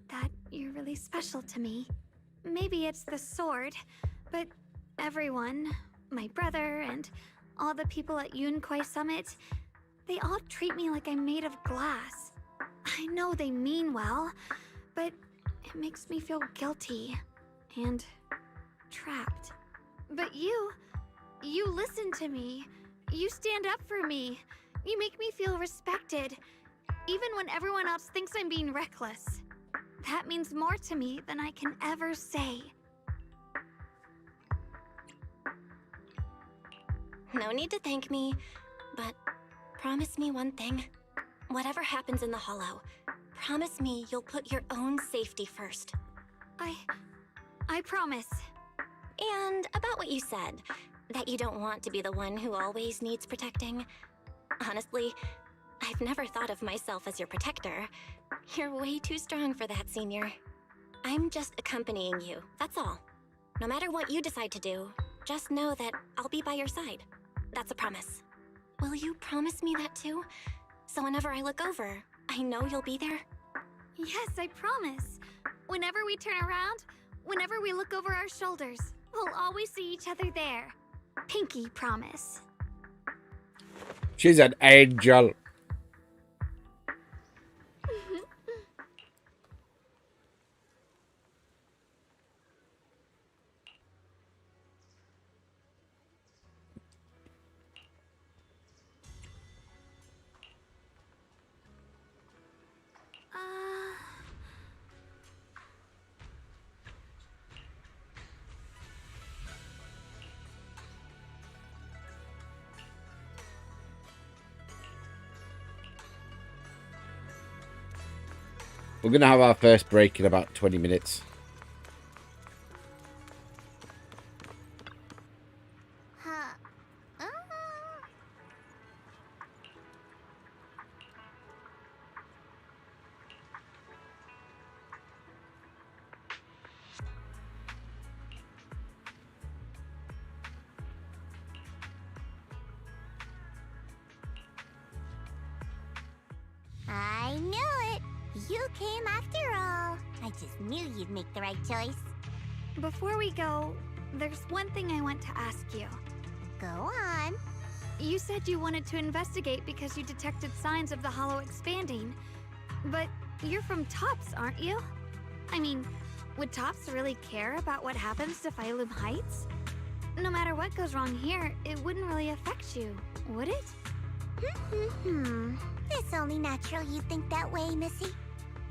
that you're really special to me. Maybe it's the sword, but everyone, my brother and all the people at Yunquai Summit, they all treat me like I'm made of glass. I know they mean well, but it makes me feel guilty and trapped. But you listen to me. You stand up for me. You make me feel respected, even when everyone else thinks I'm being reckless. That means more to me than I can ever say. No need to thank me, but promise me one thing. Whatever happens in the Hollow, promise me you'll put your own safety first. I promise. And about what you said, that you don't want to be the one who always needs protecting. Honestly, I've never thought of myself as your protector. You're way too strong for that, Senior. I'm just accompanying you, that's all. No matter what you decide to do, just know that I'll be by your side. That's a promise. Will you promise me that too? So whenever I look over, I know you'll be there? Yes, I promise. Whenever we turn around, whenever we look over our shoulders, we'll always see each other there. Pinky promise. She's an angel. We're going to have our first break in about 20 minutes. I knew it! You came after all. I just knew you'd make the right choice. Before we go, there's one thing I want to ask you. Go on. You said you wanted to investigate because you detected signs of the Hollow expanding. But you're from Tops, aren't you? I mean, would Tops really care about what happens to Phylum Heights? No matter what goes wrong here, it wouldn't really affect you, would it? It's only natural you think that way, Missy.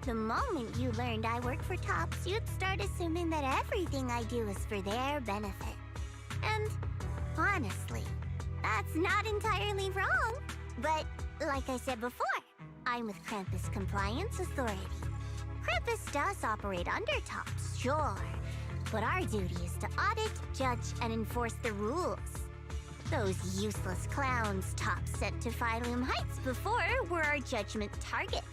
The moment you learned I work for Tops, you'd start assuming that everything I do is for their benefit. And honestly, that's not entirely wrong. But like I said before, I'm with Krampus Compliance Authority. Krampus does operate under Tops, sure. But our duty is to audit, judge, and enforce the rules. Those useless clowns top sent to Phylum Heights before were our judgment targets.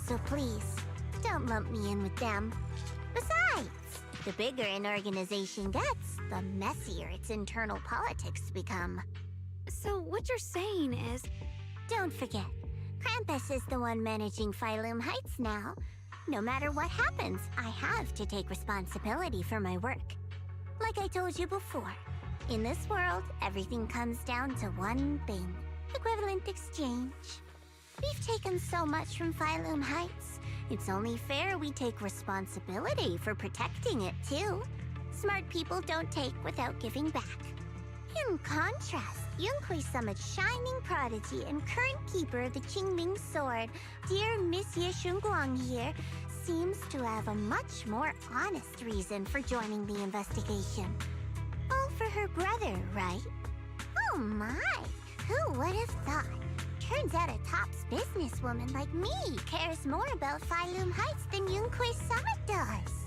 So please, don't lump me in with them. Besides, the bigger an organization gets, the messier its internal politics become. So what you're saying is... Don't forget, Krampus is the one managing Phylum Heights now. No matter what happens, I have to take responsibility for my work. Like I told you before, in this world, everything comes down to one thing: equivalent exchange. We've taken so much from Phylum Heights. It's only fair we take responsibility for protecting it, too. Smart people don't take without giving back. In contrast, Yunhui Summit's shining prodigy and current keeper of the Qingming Sword, dear Miss Ye Shunguang here, seems to have a much more honest reason for joining the investigation. All for her brother, right? Oh my! Who would have thought? Turns out a tops businesswoman like me cares more about Phylum Heights than Yunhui Summit does.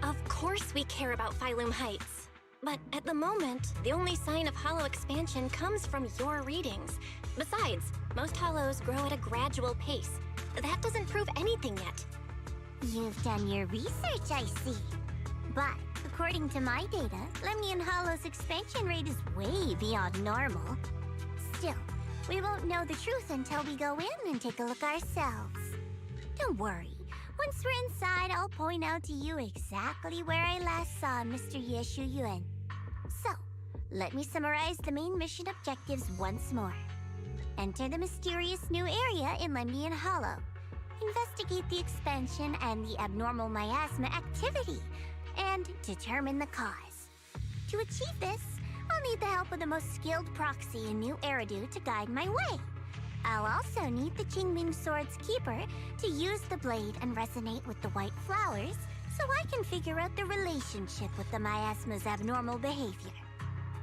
Of course we care about Phylum Heights. But at the moment, the only sign of hollow expansion comes from your readings. Besides, most hollows grow at a gradual pace. That doesn't prove anything yet. You've done your research, I see. But according to my data, Lemnian Hollow's expansion rate is way beyond normal. Still, we won't know the truth until we go in and take a look ourselves. Don't worry. Once we're inside, I'll point out to you exactly where I last saw Mr. Ye Shuyuan. So, let me summarize the main mission objectives once more. Enter the mysterious new area in Lemnian Hollow. Investigate the expansion and the abnormal miasma activity, and determine the cause. To achieve this, I'll need the help of the most skilled proxy in New Eridu to guide my way. I'll also need the Qingming Sword's keeper to use the blade and resonate with the white flowers so I can figure out the relationship with the miasma's abnormal behavior.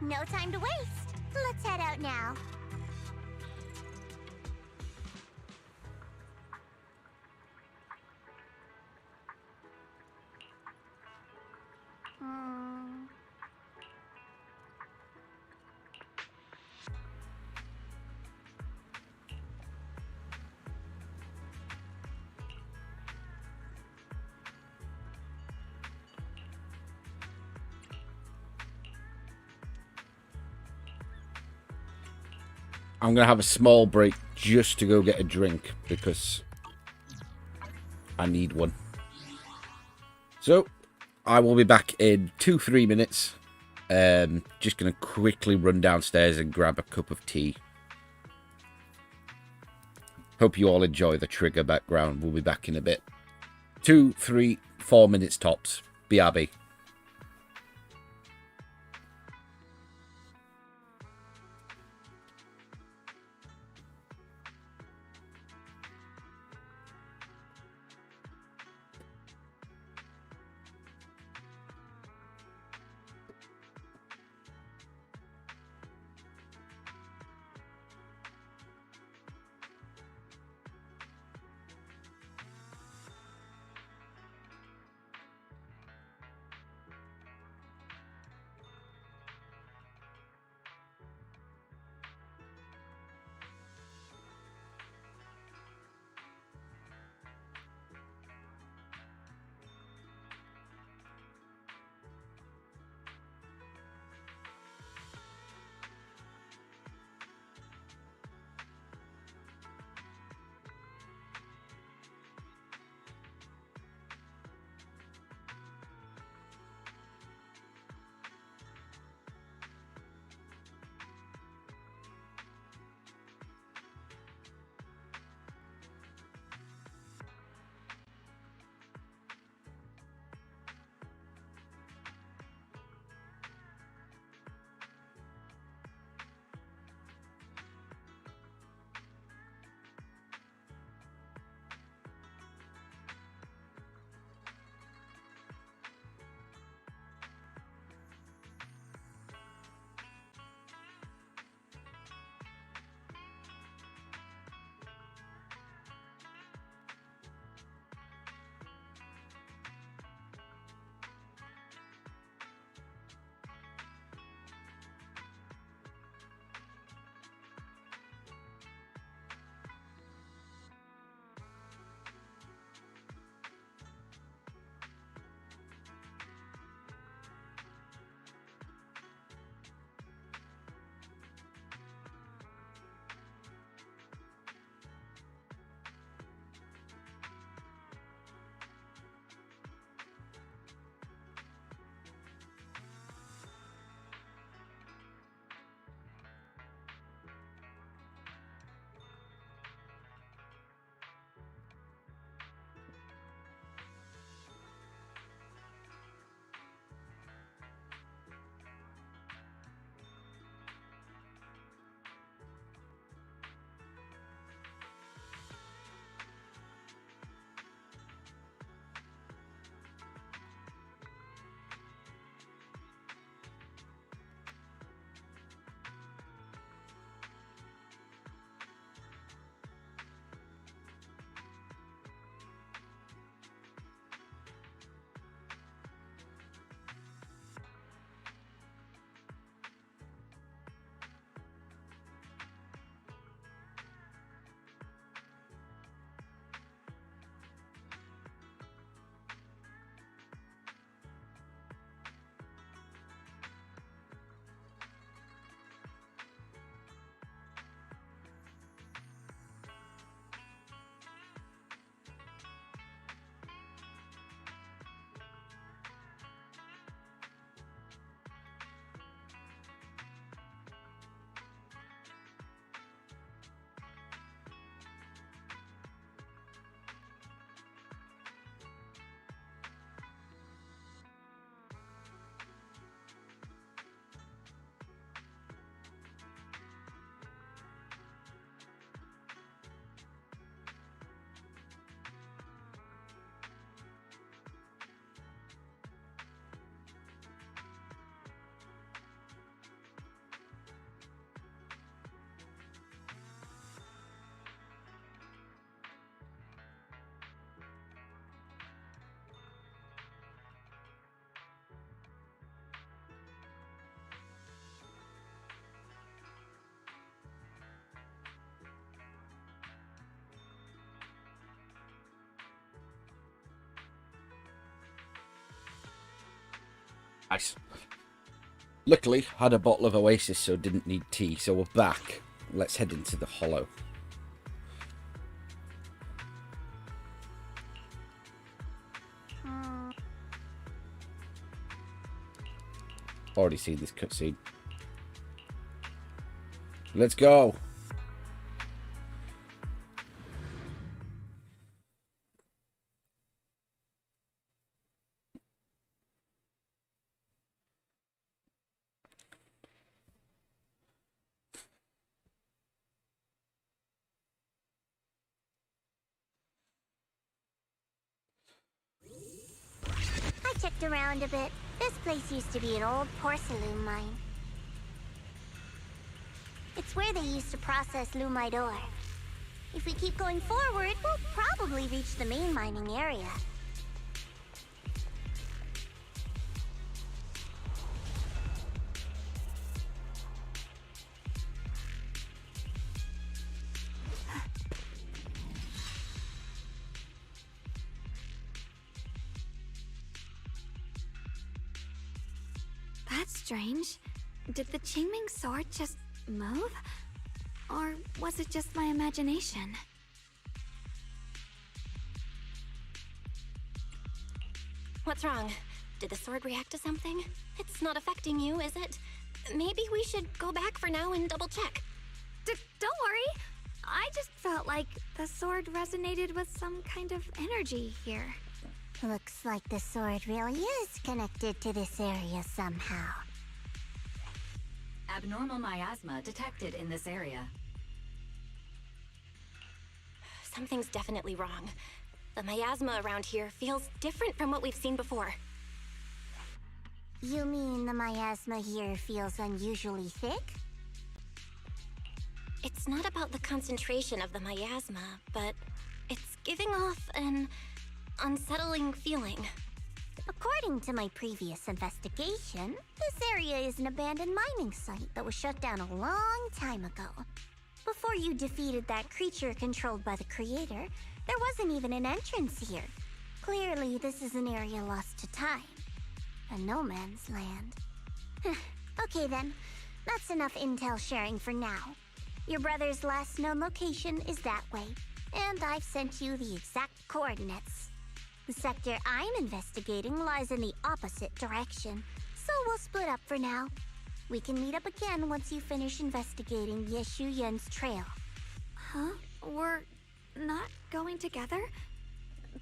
No time to waste. Let's head out now. I'm going to have a small break just to go get a drink because I need one. So, I will be back in 2-3 minutes. Just going to quickly run downstairs and grab a cup of tea. Hope you all enjoy the trigger background. We'll be back in a bit. 2, 3, 4 minutes tops. BRB. Nice. Luckily, had a bottle of Oasis, so didn't need tea. So we're back. Let's head into the Hollow. Already seen this cutscene. Let's go. I checked around a bit. This place used to be an old porcelain mine. It's where they used to process lumite ore. If we keep going forward, we'll probably reach the main mining area. That's strange. Did the Qingming sword just move? Or was it just my imagination? What's wrong? Did the sword react to something? It's not affecting you, is it? Maybe we should go back for now and double check. Don't worry. I just felt like the sword resonated with some kind of energy here. Looks like the sword really is connected to this area somehow. Abnormal miasma detected in this area. Something's definitely wrong. The miasma around here feels different from what we've seen before. You mean the miasma here feels unusually thick? It's not about the concentration of the miasma, but it's giving off an unsettling feeling. According to my previous investigation, this area is an abandoned mining site that was shut down a long time ago. Before you defeated that creature controlled by the Creator, there wasn't even an entrance here. Clearly, this is an area lost to time. A no man's land. Okay then, that's enough intel sharing for now. Your brother's last known location is that way, and I've sent you the exact coordinates. The sector I'm investigating lies in the opposite direction, so we'll split up for now. We can meet up again once you finish investigating Yeshu Yen's trail. Huh? We're not going together?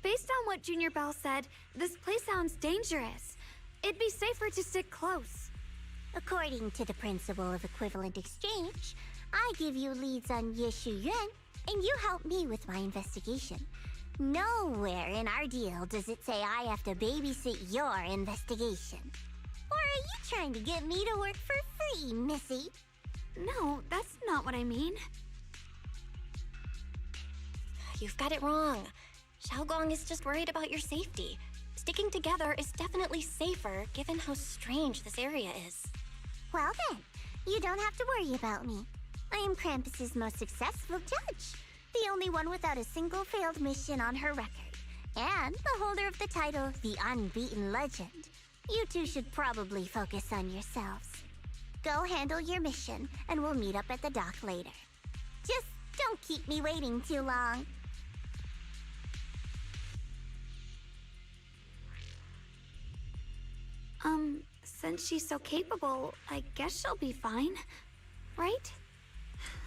Based on what Junior Bell said, this place sounds dangerous. It'd be safer to stick close. According to the principle of equivalent exchange, I give you leads on Yeshu Yuan, and you help me with my investigation. Nowhere in our deal does it say I have to babysit your investigation. Or are you trying to get me to work for free, Missy? No, that's not what I mean. You've got it wrong. Xiaogong is just worried about your safety. Sticking together is definitely safer given how strange this area is. Well then, you don't have to worry about me. I am Krampus's most successful judge. The only one without a single failed mission on her record. And the holder of the title, the Unbeaten Legend. You two should probably focus on yourselves. Go handle your mission, and we'll meet up at the dock later. Just don't keep me waiting too long. Since she's so capable, I guess she'll be fine. Right?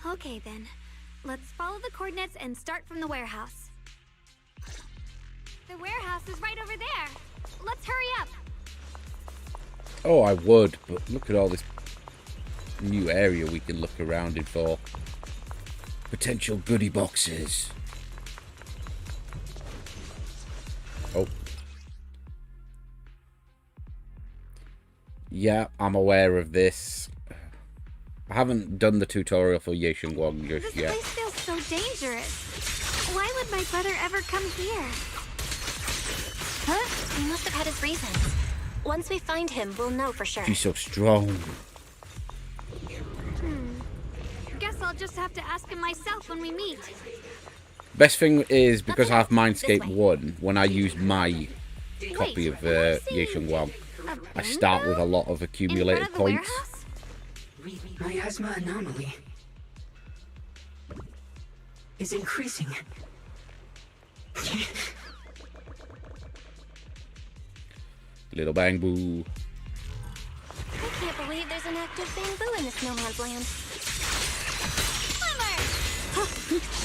Okay then. Let's follow the coordinates and start from the warehouse. The warehouse is right over there. Let's hurry up. Oh, I would, but look at all this new area we can look around in for. Potential goodie boxes. Oh. Yeah, I'm aware of this. I haven't done the tutorial for Ye Shengguang just yet. This place feels so dangerous. Why would my brother ever come here? Huh? He must have had his reasons. Once we find him, we'll know for sure. She's so strong. Guess I'll just have to ask him myself when we meet. Best thing is, because I have Mindscape 1, when I use my copy of Ye Shengguang, I start with a lot of accumulated points. Miasma anomaly is increasing. Little bang boo. I can't believe there's an active bamboo in this no man's land.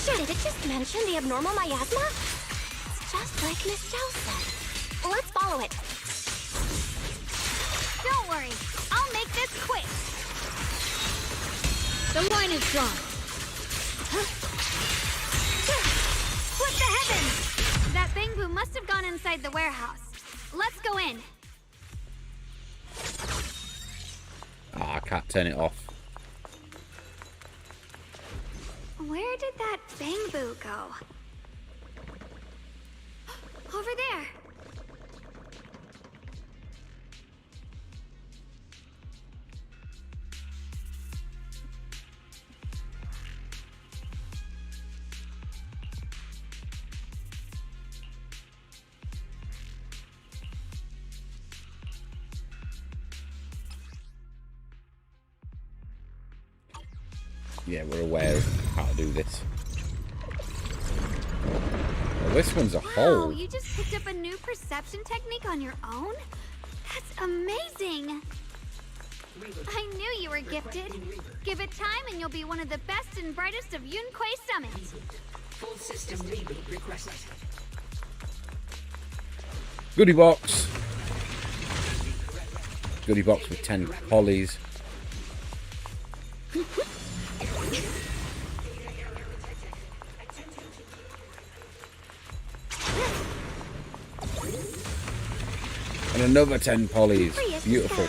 Did it just mention the abnormal miasma? It's just like Miss Zhao said. Let's follow it. Don't worry, I'll make this quick. The line is drawn. What the heavens? That bamboo must have gone inside the warehouse. Let's go in. Ah, I can't turn it off. Where did that bamboo go? Over there. Yeah, we're aware of how to do this. Well, this one's a hole. Wow, you just picked up a new perception technique on your own? That's amazing! I knew you were gifted. Give it time and you'll be one of the best and brightest of Yunquei Summit. Full system reboot requested. Goodie box. Goodie box with 10 polys. And another 10 polys. Beautiful.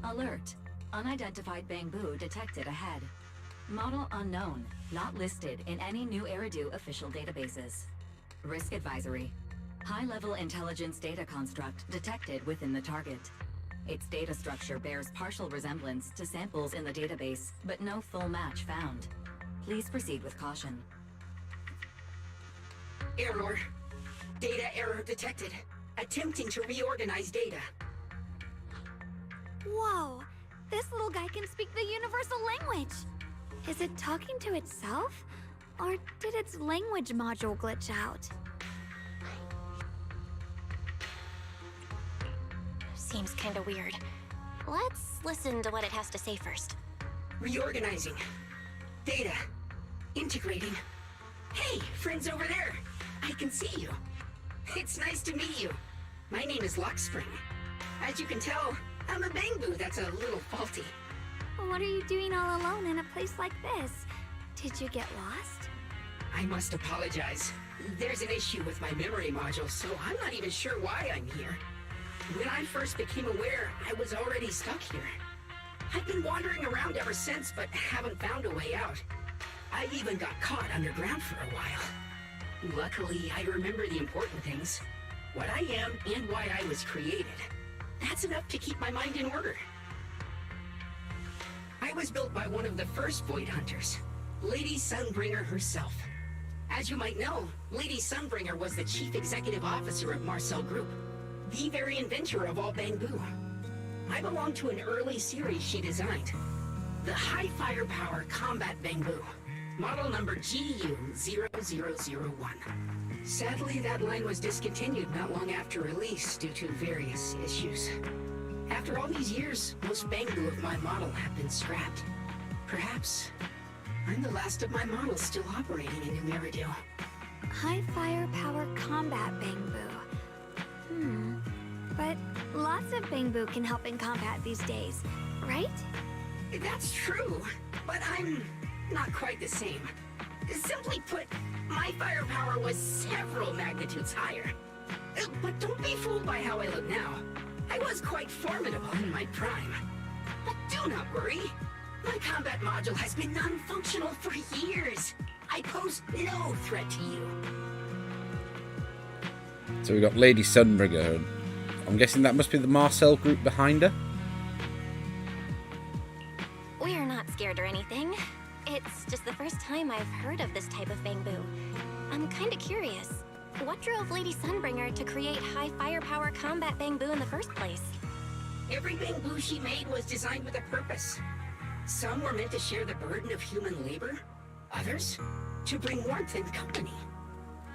Alert. Unidentified bamboo detected ahead. Model unknown. Not listed in any new Eridu official databases. Risk advisory. High-level intelligence data construct detected within the target. Its data structure bears partial resemblance to samples in the database, but no full match found. Please proceed with caution. Error. Data error detected. Attempting to reorganize data. Whoa, this little guy can speak the universal language. Is it talking to itself? Or did its language module glitch out? Seems kinda weird. Let's listen to what it has to say first. Reorganizing. Data. Integrating. Hey, friends over there. I can see you. It's nice to meet you. My name is Lockspring. As you can tell, I'm a bamboo that's a little faulty. What are you doing all alone in a place like this? Did you get lost? I must apologize. There's an issue with my memory module, so I'm not even sure why I'm here. When I first became aware, I was already stuck here. I've been wandering around ever since, but haven't found a way out. I even got caught underground for a while. Luckily, I remember the important things. What I am and why I was created. That's enough to keep my mind in order. I was built by one of the first Void Hunters, Lady Sunbringer herself. As you might know, Lady Sunbringer was the chief executive officer of Marcel Group, the very inventor of all bamboo. I belong to an early series she designed, the High Firepower Combat Bamboo, model number GU0001. Sadly, that line was discontinued not long after release due to various issues. After all these years, most bamboo of my model have been scrapped. Perhaps I'm the last of my models still operating in New Eridu. High firepower combat bamboo. But lots of bamboo can help in combat these days, right? That's true, but I'm not quite the same. Simply put, my firepower was several magnitudes higher. But don't be fooled by how I look now. I was quite formidable in my prime. But do not worry. My combat module has been non-functional for years. I pose no threat to you. So we got Lady Sunbringer. I'm guessing that must be the Marcel group behind her. We're not scared or anything. It's just the first time I've heard of this type of bamboo. I'm kinda curious. What drove Lady Sunbringer to create high firepower combat bamboo in the first place? Every bamboo she made was designed with a purpose. Some were meant to share the burden of human labor, others to bring warmth and company.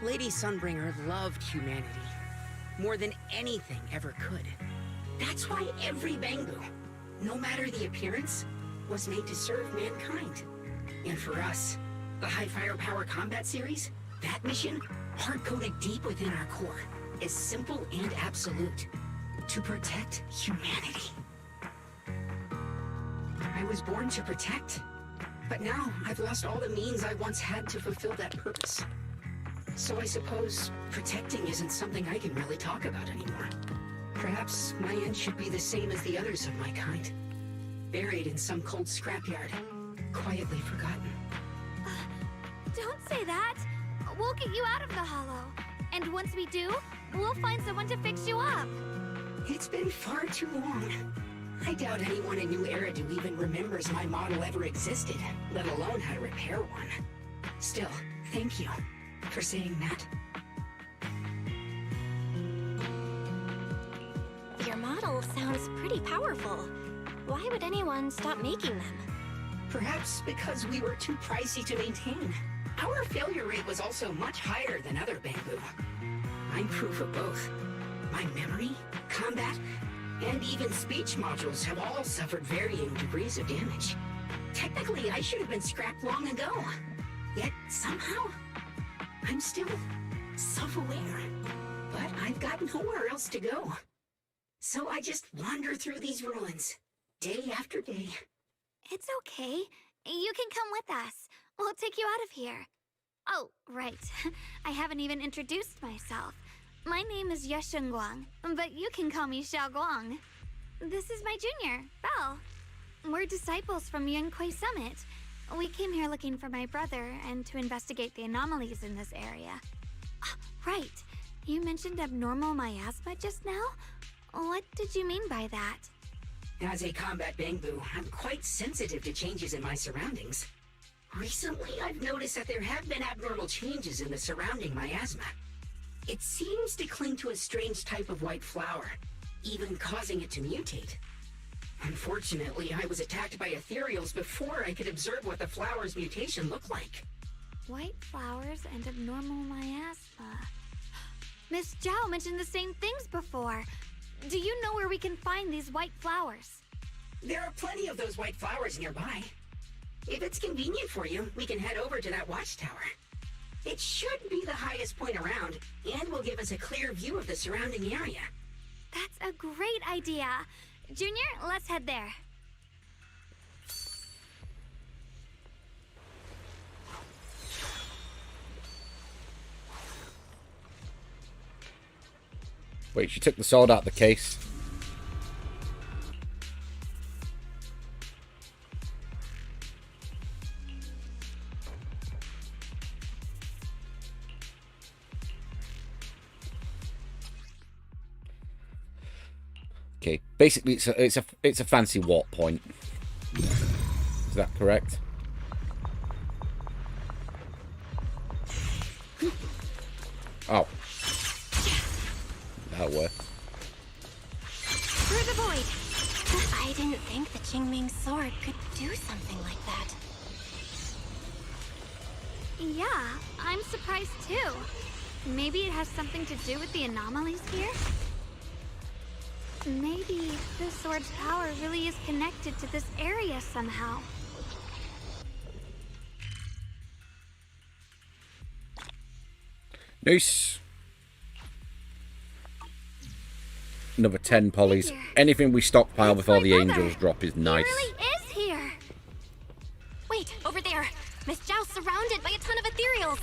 Lady Sunbringer loved humanity more than anything ever could. That's why every bamboo, no matter the appearance, was made to serve mankind. And for us, the High Firepower Combat Series, that mission, hard-coded deep within our core, is simple and absolute. To protect humanity. I was born to protect, but now I've lost all the means I once had to fulfill that purpose. So I suppose protecting isn't something I can really talk about anymore. Perhaps my end should be the same as the others of my kind. Buried in some cold scrapyard, quietly forgotten. Don't say that! We'll get you out of the hollow. And once we do, we'll find someone to fix you up. It's been far too long. I doubt anyone in New Eridu even remembers my model ever existed, let alone how to repair one. Still, thank you for saying that. Your model sounds pretty powerful. Why would anyone stop making them? Perhaps because we were too pricey to maintain. Our failure rate was also much higher than other bamboo. I'm proof of both. My memory, combat, and even speech modules have all suffered varying degrees of damage. Technically, I should have been scrapped long ago. Yet, somehow, I'm still self-aware. But I've got nowhere else to go. So I just wander through these ruins, day after day. It's okay. You can come with us. We'll take you out of here. Oh, right. I haven't even introduced myself. My name is Guang, but you can call me Xiaoguang. This is my junior, Belle. We're disciples from Yunquei Summit. We came here looking for my brother and to investigate the anomalies in this area. Right. You mentioned abnormal miasma just now? What did you mean by that? As a combat bamboo, I'm quite sensitive to changes in my surroundings. Recently, I've noticed that there have been abnormal changes in the surrounding miasma. It seems to cling to a strange type of white flower, even causing it to mutate. Unfortunately, I was attacked by ethereals before I could observe what the flower's mutation looked like. White flowers and abnormal miasma. Miss Zhao mentioned the same things before. Do you know where we can find these white flowers? There are plenty of those white flowers nearby. If it's convenient for you, we can head over to that watchtower. It should be the highest point around, and will give us a clear view of the surrounding area. That's a great idea. Junior, let's head there. Wait, she took the sword out of the case. Okay, basically it's a fancy warp point. Is that correct? Oh. That'll work. Through the void! I didn't think the Qingming sword could do something like that. Yeah, I'm surprised too. Maybe it has something to do with the anomalies here? Maybe the sword's power really is connected to this area somehow. Nice. Another 10 polys. Anything we stockpile before the angels drop is nice. He really is here. Wait, over there. Miss Zhao's surrounded by a ton of ethereals.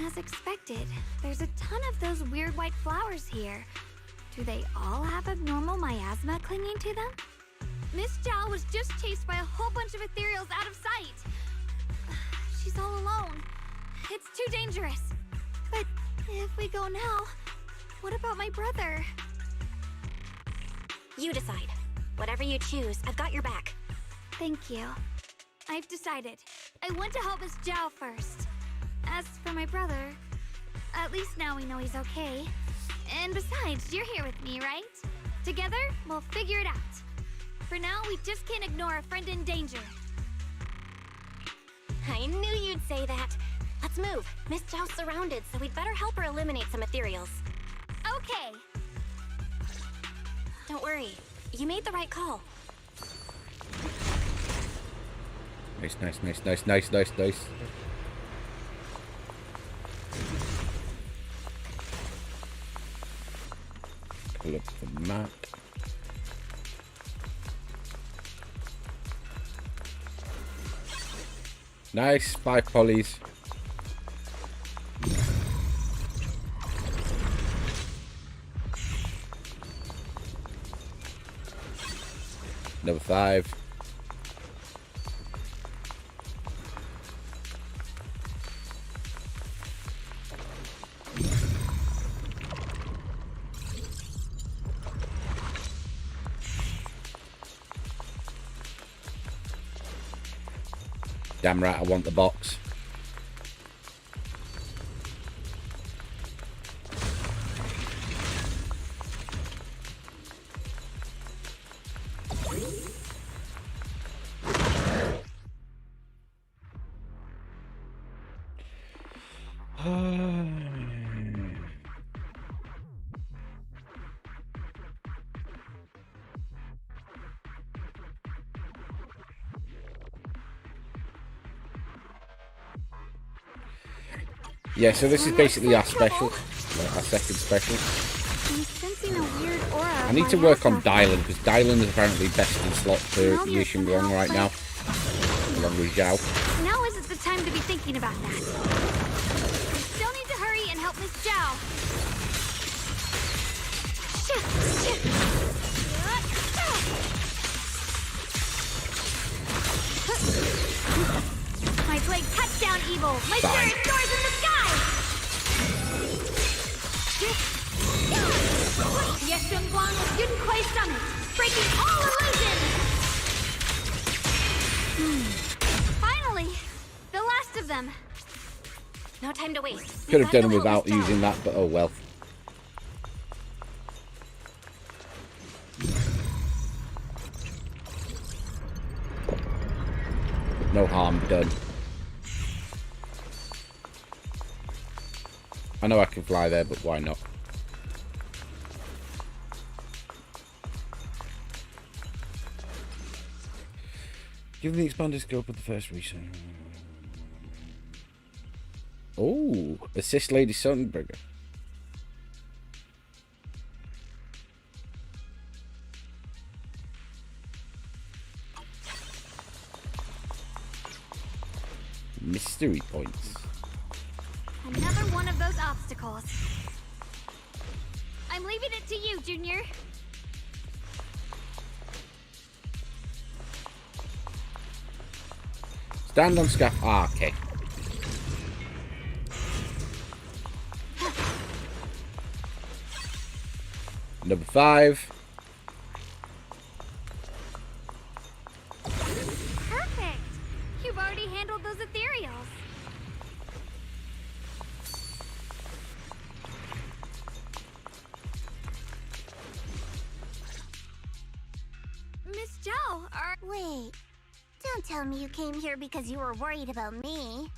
As expected, there's a ton of those weird white flowers here. Do they all have abnormal miasma clinging to them? Miss Zhao was just chased by a whole bunch of ethereals out of sight. She's all alone. It's too dangerous. But if we go now, what about my brother? You decide. Whatever you choose, I've got your back. Thank you. I've decided. I want to help Miss Zhao first. As for my brother, at least now we know he's okay. And besides, you're here with me, right? Together, we'll figure it out. For now, we just can't ignore a friend in danger. I knew you'd say that. Let's move. Miss Zhao's surrounded, so we'd better help her eliminate some ethereals. Okay. Don't worry. You made the right call. Nice, nice, nice, nice, nice, nice, nice. Pull up the map. Nice, 5 polys. Number 5. Damn right, I want the box. Yeah, so this is basically our special, our second special. I'm sensing a weird aura. I need to work on Dylan, because Dylan is apparently best in slot for Li Shenglong right now, along with Zhao. Now isn't the time to be thinking about that. We still need to hurry and help Miss Zhao. My blade touchdown, evil! My spirit soars in the sky! Yes, Zhenguang with Yun Kuei Summit, breaking all illusions! Finally! The last of them! No time to waste. Could have done it without using that, but oh well. No harm done. I know I can fly there, but why not? Given the expanded scope of the first research. Oh, assist Lady Sunburger. Mystery points. Another one of those obstacles. I'm leaving it to you, Junior. Stand on scaff. Ah, okay. Number 5. Perfect. You've already handled those ethereals. Miss Zhao, Wait. Don't tell me you came here because you were worried about me.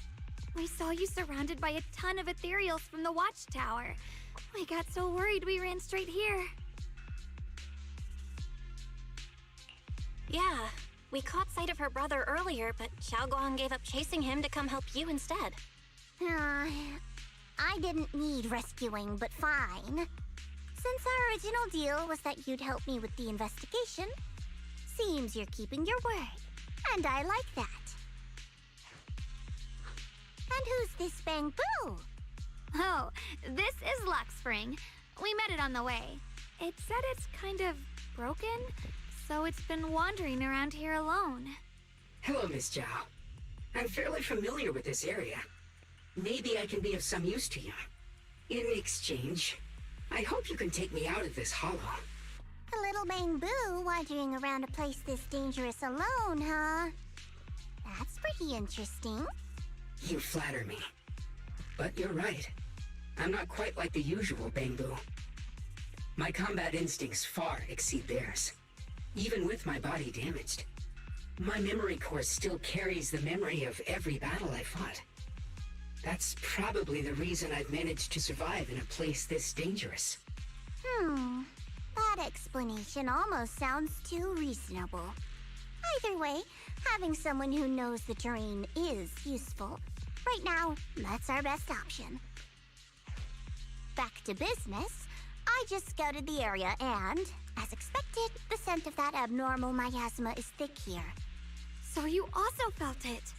We saw you surrounded by a ton of ethereals from the watchtower. We got so worried we ran straight here. Yeah, we caught sight of her brother earlier, but Xiaoguang gave up chasing him to come help you instead. I didn't need rescuing, but fine. Since our original deal was that you'd help me with the investigation, seems you're keeping your word. And I like that. And who's this Bangbu? Oh, this is Luxspring. We met it on the way. It said it's kind of broken, so it's been wandering around here alone. Hello, Miss Zhao. I'm fairly familiar with this area. Maybe I can be of some use to you. In exchange, I hope you can take me out of this hollow. A little little Bamboo wandering around a place this dangerous alone, huh? That's pretty interesting. You flatter me. But you're right. I'm not quite like the usual Bamboo. My combat instincts far exceed theirs. Even with my body damaged, my memory core still carries the memory of every battle I fought. That's probably the reason I've managed to survive in a place this dangerous. That explanation almost sounds too reasonable. Either way, having someone who knows the terrain is useful. Right now, that's our best option. Back to business, I just scouted the area and, as expected, the scent of that abnormal miasma is thick here. So you also felt it.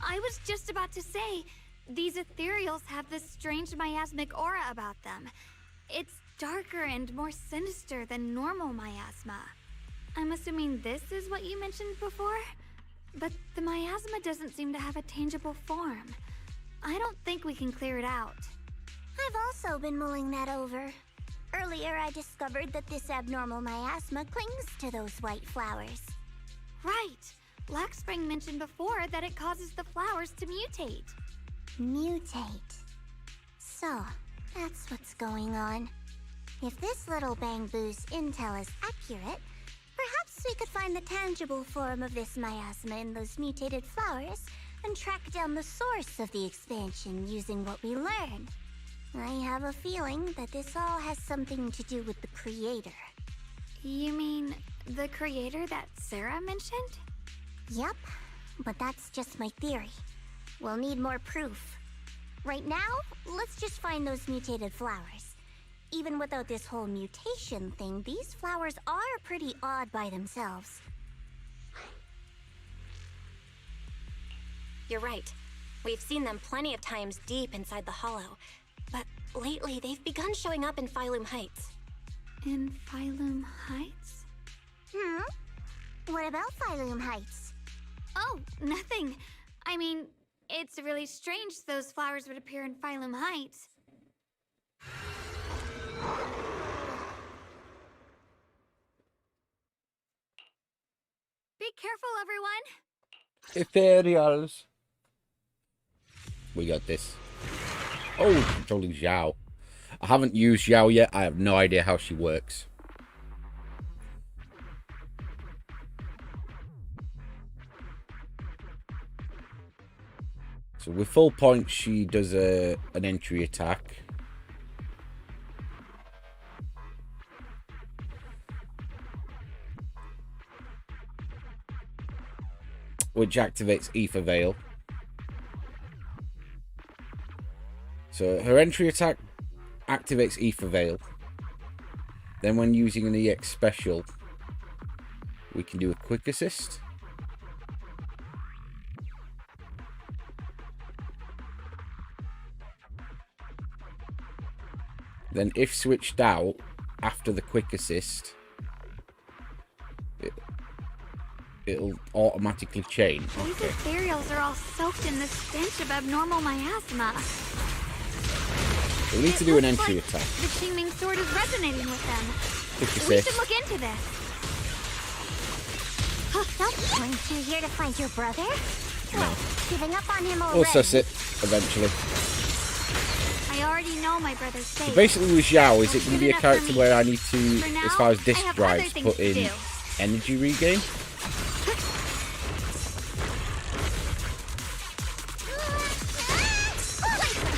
I was just about to say, these ethereals have this strange miasmic aura about them. It's darker and more sinister than normal miasma. I'm assuming this is what you mentioned before? But the miasma doesn't seem to have a tangible form. I don't think we can clear it out. I've also been mulling that over. Earlier, I discovered that this abnormal miasma clings to those white flowers. Right. Blackspring mentioned before that it causes the flowers to mutate. Mutate. So, that's what's going on. If this little Bamboo's intel is accurate, perhaps we could find the tangible form of this miasma in those mutated flowers and track down the source of the expansion using what we learned. I have a feeling that this all has something to do with the creator. You mean the creator that Sarah mentioned? Yep, but that's just my theory. We'll need more proof. Right now, let's just find those mutated flowers. Even without this whole mutation thing, these flowers are pretty odd by themselves. You're right. We've seen them plenty of times deep inside the hollow. But lately, they've begun showing up in Phylum Heights. In Phylum Heights? What about Phylum Heights? Oh, nothing. I mean, it's really strange those flowers would appear in Phylum Heights. Be careful, everyone! Ethereals. We got this. Oh, controlling Xiao. I haven't used Xiao yet. I have no idea how she works. So with full points, she does an entry attack. Which activates Ether Veil. So her entry attack activates Ether Veil. Then when using an EX special, we can do a quick assist. Then if switched out after the quick assist, it'll automatically chain. These ethereals are all soaked in the stench of abnormal miasma. We'll need to do an entry attack. The Qingming sword is resonating with them. Quick We assist. should look into this. Weren't you here to find your brother? No. Giving up on him already? We'll suss it eventually. I already know my brother's fate. So basically with Xiao, is it going to be a Good enough character for me. where I need to, For now, as far as I disk have drives, other things put to in do. energy regain?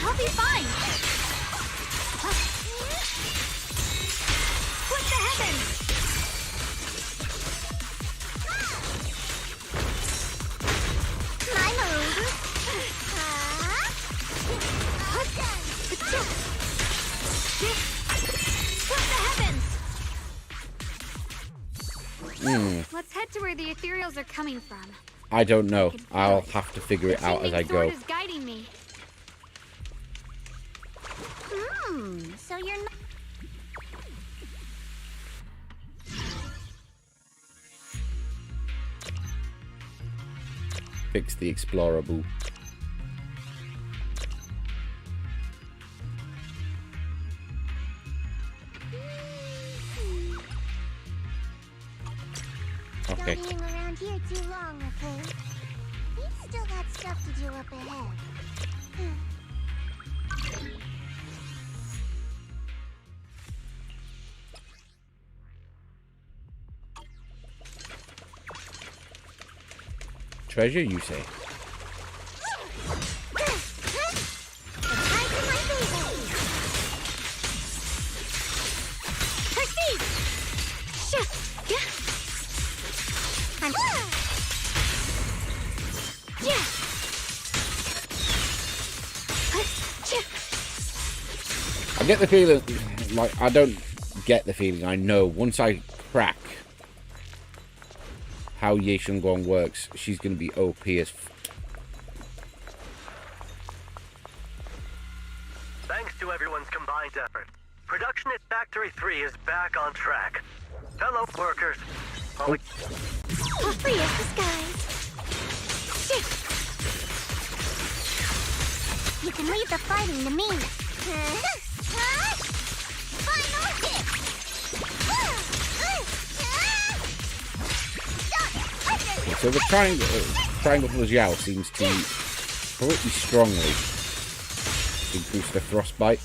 I'll be fine. What the heavens? My move. What the heavens? Let's head to where the ethereals are coming from. I don't know. I'll have to figure it out as I Qingming go. sword is guiding me. So you're not... Fix the Explorer boo. Okay. hang around here too long, okay? We've still got stuff to do up ahead. Treasure, you say? I get the feeling, like, I don't get the feeling, I know, once I crack how Ye Shengguang works, she's going to be OP as Thanks to everyone's combined effort, production at Factory 3 is back on track. Fellow workers, How free is the skies? You can leave the fighting to me. Final hit! So the triangle for Xiao seems to pretty strongly increase the frostbite.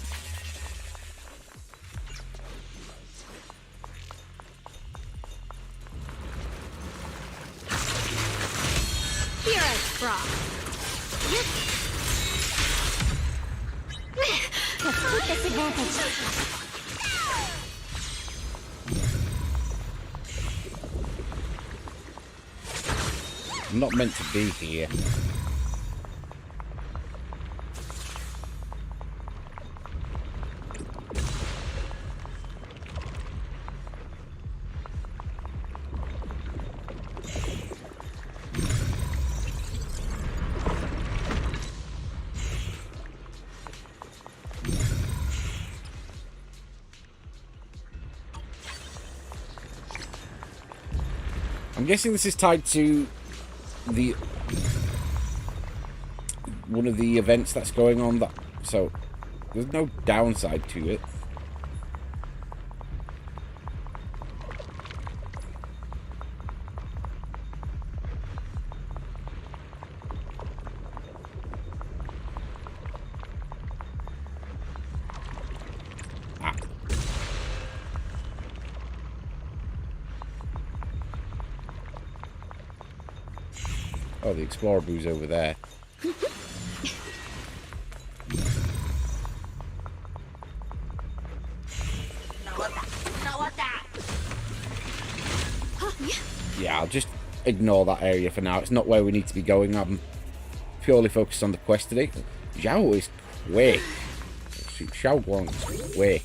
Hero's Frost. Let's take this advantage. I'm not meant to be here. I'm guessing this is tied to the one of the events that's going on, that so there's no downside to it. Oh, the Explorer Boo's over there. Yeah, I'll just ignore that area for now. It's not where we need to be going. I'm purely focused on the quest today. Zhao is quick. Xiao Guang is quick.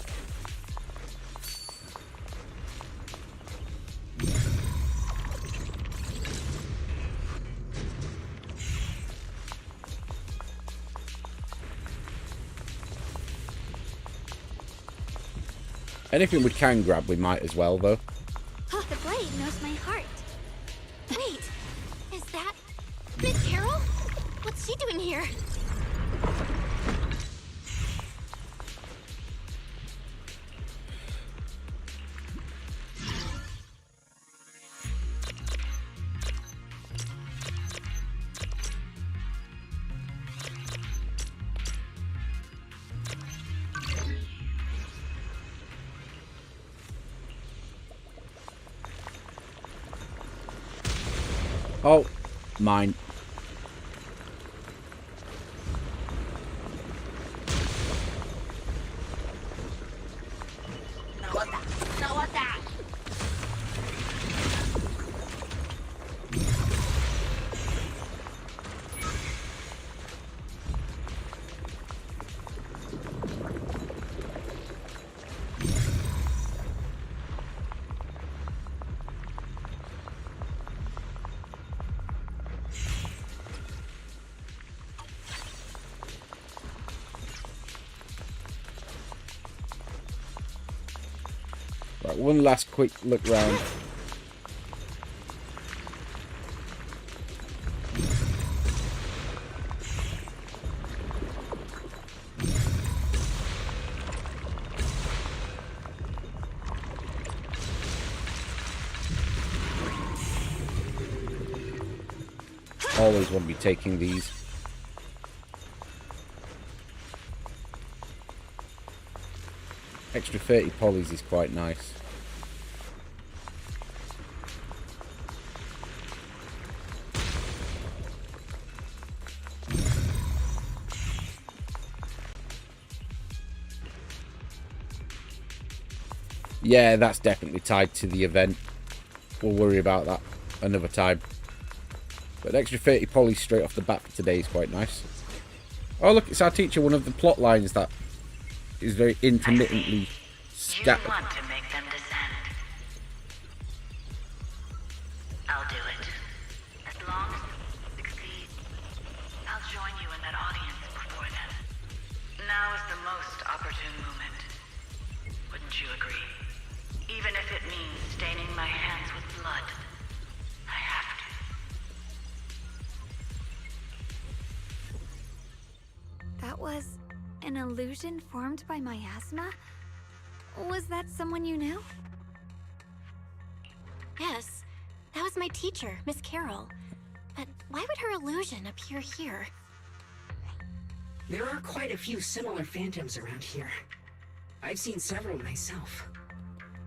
Anything we can grab, we might as well, though. Oh, the blade knows my heart. Wait, is that Miss Carol? What's she doing here? Oh, mine. Right, one last quick look round. always want to be taking these. Extra 30 polys is quite nice. Yeah, that's definitely tied to the event. We'll worry about that another time. But an extra 30 poly straight off the bat for today is quite nice. Oh look, it's our teacher, one of the plot lines that is very intermittently scattered. You want to make them descend. I'll do it. As long as you succeed, I'll join you in that audience before then. Now is the most opportune moment. Wouldn't you agree? Even if it means staining my hands with blood, I have to. That was an illusion formed by miasma? Was that someone you knew? Yes, that was my teacher, Miss Carroll. But why would her illusion appear here? There are quite a few similar phantoms around here. I've seen several myself.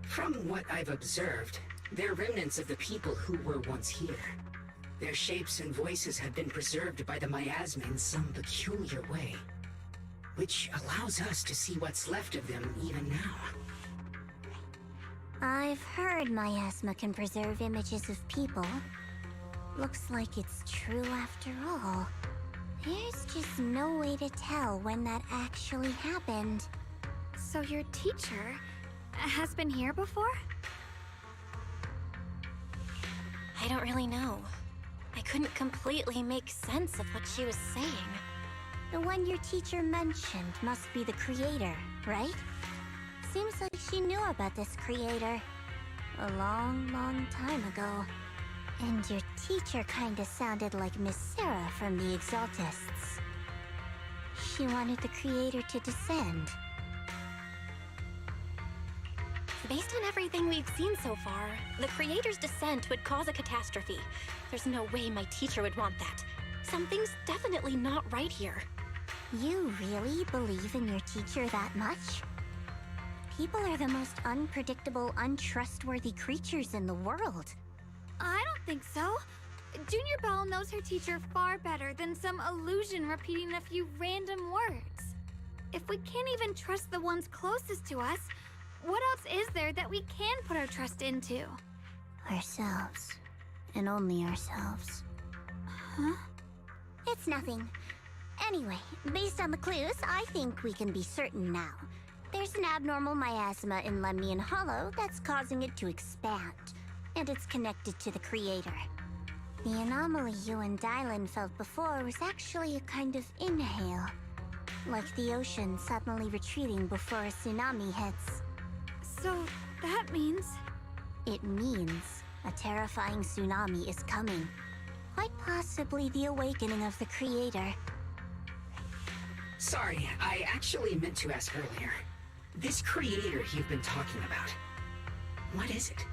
From what I've observed, they're remnants of the people who were once here. Their shapes and voices have been preserved by the miasma in some peculiar way, which allows us to see what's left of them even now. I've heard miasma can preserve images of people. Looks like it's true after all. There's just no way to tell when that actually happened. So your teacher has been here before? I don't really know. I couldn't completely make sense of what she was saying. The one your teacher mentioned must be the creator, right? Seems like she knew about this creator a long, long time ago. And your teacher kinda sounded like Miss Sarah from the Exaltists. She wanted the creator to descend. Based on everything we've seen so far, the creator's descent would cause a catastrophe. There's no way my teacher would want that. Something's definitely not right here. You really believe in your teacher that much? People are the most unpredictable, untrustworthy creatures in the world. I don't think so. Junior Belle knows her teacher far better than some illusion repeating a few random words. If we can't even trust the ones closest to us, what else is there that we can put our trust into? Ourselves. And only ourselves. Huh? It's nothing. Anyway, based on the clues, I think we can be certain now. There's an abnormal miasma in Lemnian Hollow that's causing it to expand, and it's connected to the creator. The anomaly you and Dylan felt before was actually a kind of inhale, like the ocean suddenly retreating before a tsunami hits. So that means... It means a terrifying tsunami is coming. Quite possibly the awakening of the creator. Sorry, I actually meant to ask earlier. This creator you've been talking about, what is it?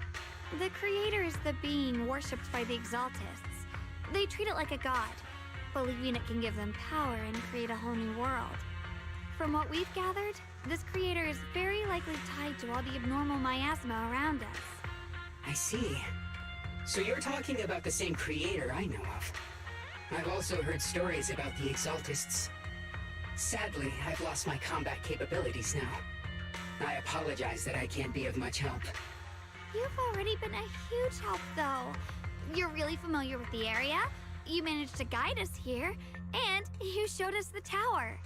The creator is the being worshipped by the Exaltists. They treat it like a god, believing it can give them power and create a whole new world. From what we've gathered, this creator is very likely tied to all the abnormal miasma around us. I see. So you're talking about the same creator I know of. I've also heard stories about the Exaltists. Sadly, I've lost my combat capabilities now. I apologize that I can't be of much help. You've already been a huge help, though. You're really familiar with the area, you managed to guide us here, and you showed us the tower.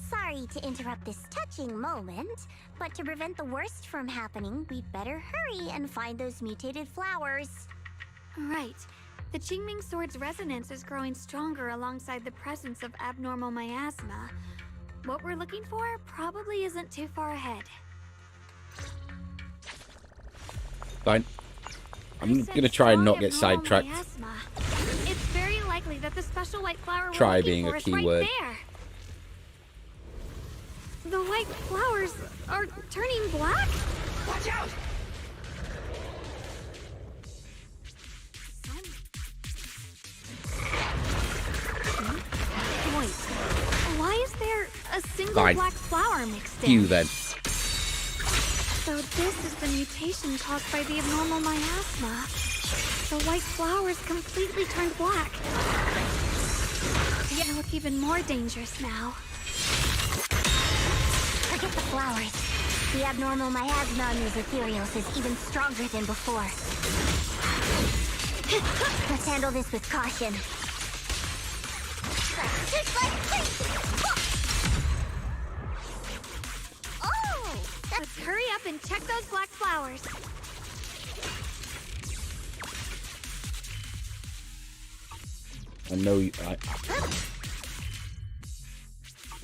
Sorry to interrupt this touching moment, but to prevent the worst from happening, we'd better hurry and find those mutated flowers. Right. The Qingming Sword's resonance is growing stronger alongside the presence of abnormal miasma. What we're looking for probably isn't too far ahead. Fine. I'm gonna try and not get sidetracked. Miasma. It's very likely that the special white flower we're Try looking being for a is key right word. there. The white flowers are turning black? Watch out! Fine. black flower mixed in. You then. So this is the mutation caused by the abnormal miasma. The white flowers completely turned black. They look even more dangerous now. Forget the flowers. The abnormal miasma on these ethereals is even stronger than before. Let's handle this with caution. Oh! Let's hurry up and check those black flowers.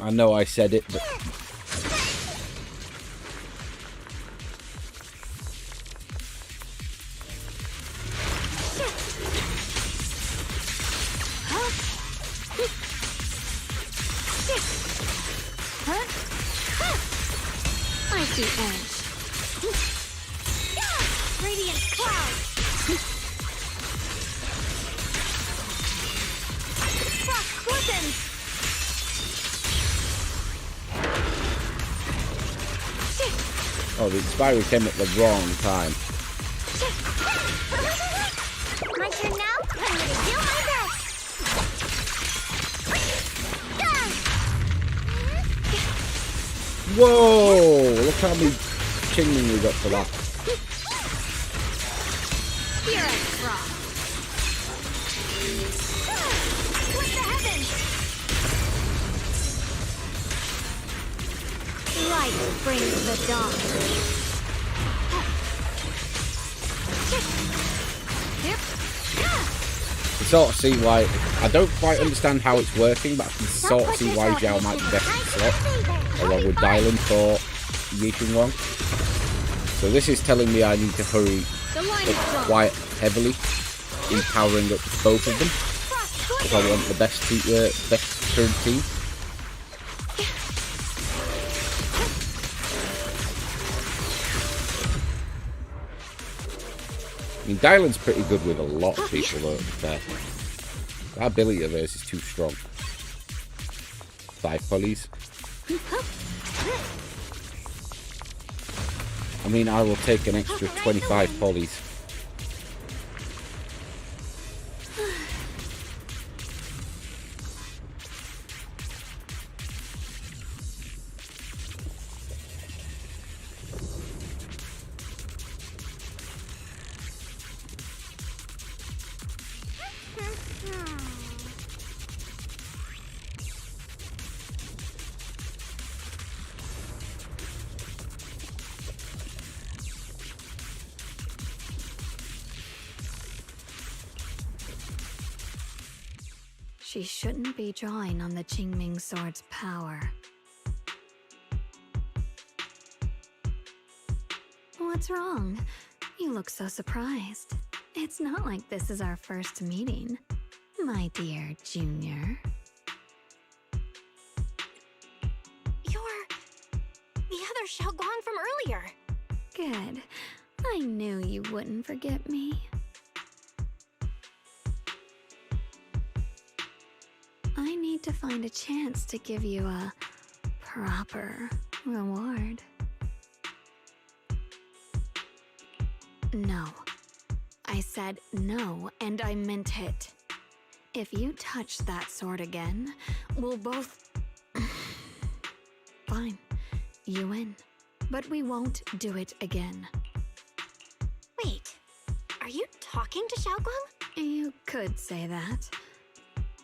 I know I said it, but... I see orange. Radiant cloud. Frost glistens. Oh, the expiry came at the wrong time. My turn now? I'm gonna do my best. Whoa! Look how many chinging we got for that. Here I frost. Split the heavens. Light brings the dawn. I sort of see why... I don't quite understand how it's working, but I can sort of see why Zhao might be best in slot, along with Dylan for Yixing Wang. So this is telling me I need to hurry up quite heavily in powering up both of them, if I want the best current team. I mean, Dylan's pretty good with a lot of people, though, to be fair. That ability of hers is too strong. 5 pulleys. I mean, I will take an extra 25 pulleys. She shouldn't be drawing on the Qingming sword's power. What's wrong? You look so surprised. It's not like this is our first meeting, my dear Junior. You're the other Xiaoguang from earlier. Good. I knew you wouldn't forget me. I need to find a chance to give you a proper reward. No. I said no, and I meant it. If you touch that sword again, we'll both... Fine. You win. But we won't do it again. Wait, are you talking to Xiaoguang? You could say that.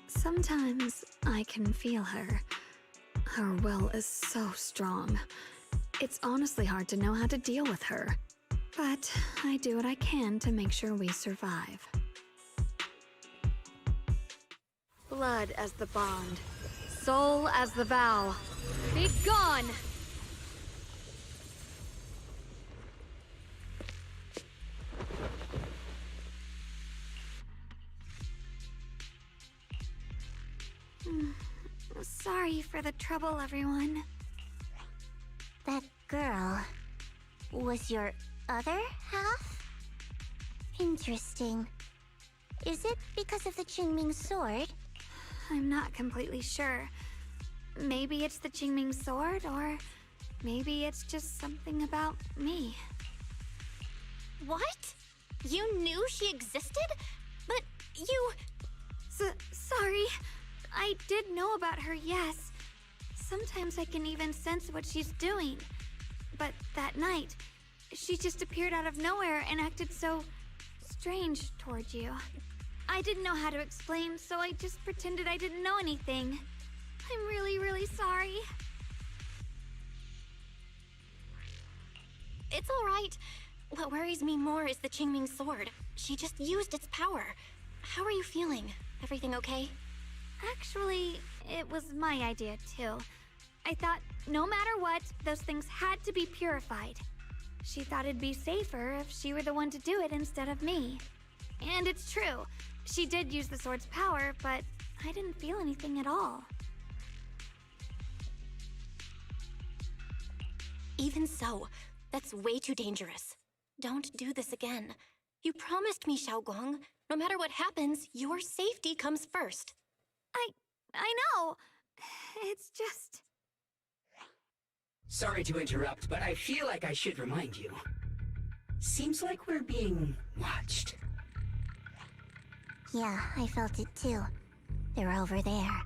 Sometimes I can feel her. Her will is so strong. It's honestly hard to know how to deal with her. But I do what I can to make sure we survive. Blood as the bond. Soul as the vow. Be gone! Sorry for the trouble, everyone. That girl was your other half? Interesting. Is it because of the Qingming sword? I'm not completely sure. Maybe it's the Qingming sword, or maybe it's just something about me. What? You knew she existed? But you... Sorry. I did know about her, yes. Sometimes I can even sense what she's doing. But that night, she just appeared out of nowhere and acted so strange towards you. I didn't know how to explain, so I just pretended I didn't know anything. I'm really, really sorry. It's alright. What worries me more is the Qingming sword. She just used its power. How are you feeling? Everything okay? Actually, it was my idea too. I thought no matter what, those things had to be purified. She thought it'd be safer if she were the one to do it instead of me. And it's true. She did use the sword's power, but I didn't feel anything at all. Even so, that's way too dangerous. Don't do this again. You promised me, Xiaoguang. No matter what happens, your safety comes first. I know. It's just... Sorry to interrupt, but I feel like I should remind you. Seems like we're being watched. Yeah, I felt it too. They're over there.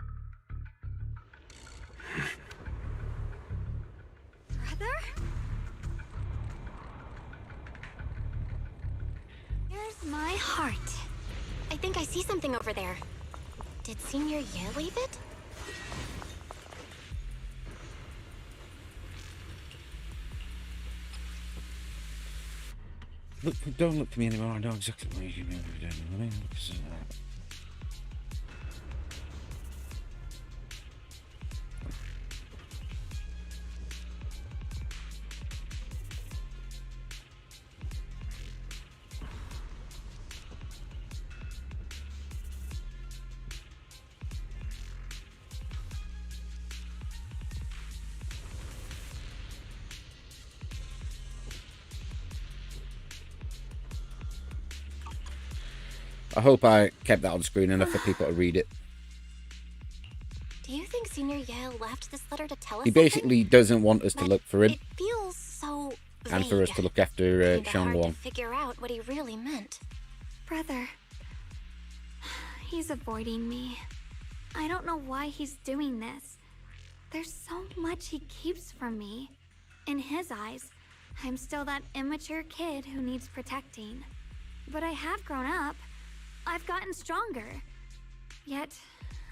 Brother? Here's my heart. I think I see something over there. Did Senior Ye leave it? Look, don't look for me anymore. I know exactly what you're doing. I mean, I hope I kept that on screen enough for people to read it. Do you think Senior Ye left this letter to tell us He basically doesn't want us to look for him. It feels so vague. And for us to look after Kinda hard to Shangguang. figure out what he really meant. Brother. He's avoiding me. I don't know why he's doing this. There's so much he keeps from me. In his eyes, I'm still that immature kid who needs protecting. But I have grown up. I've gotten stronger. Yet,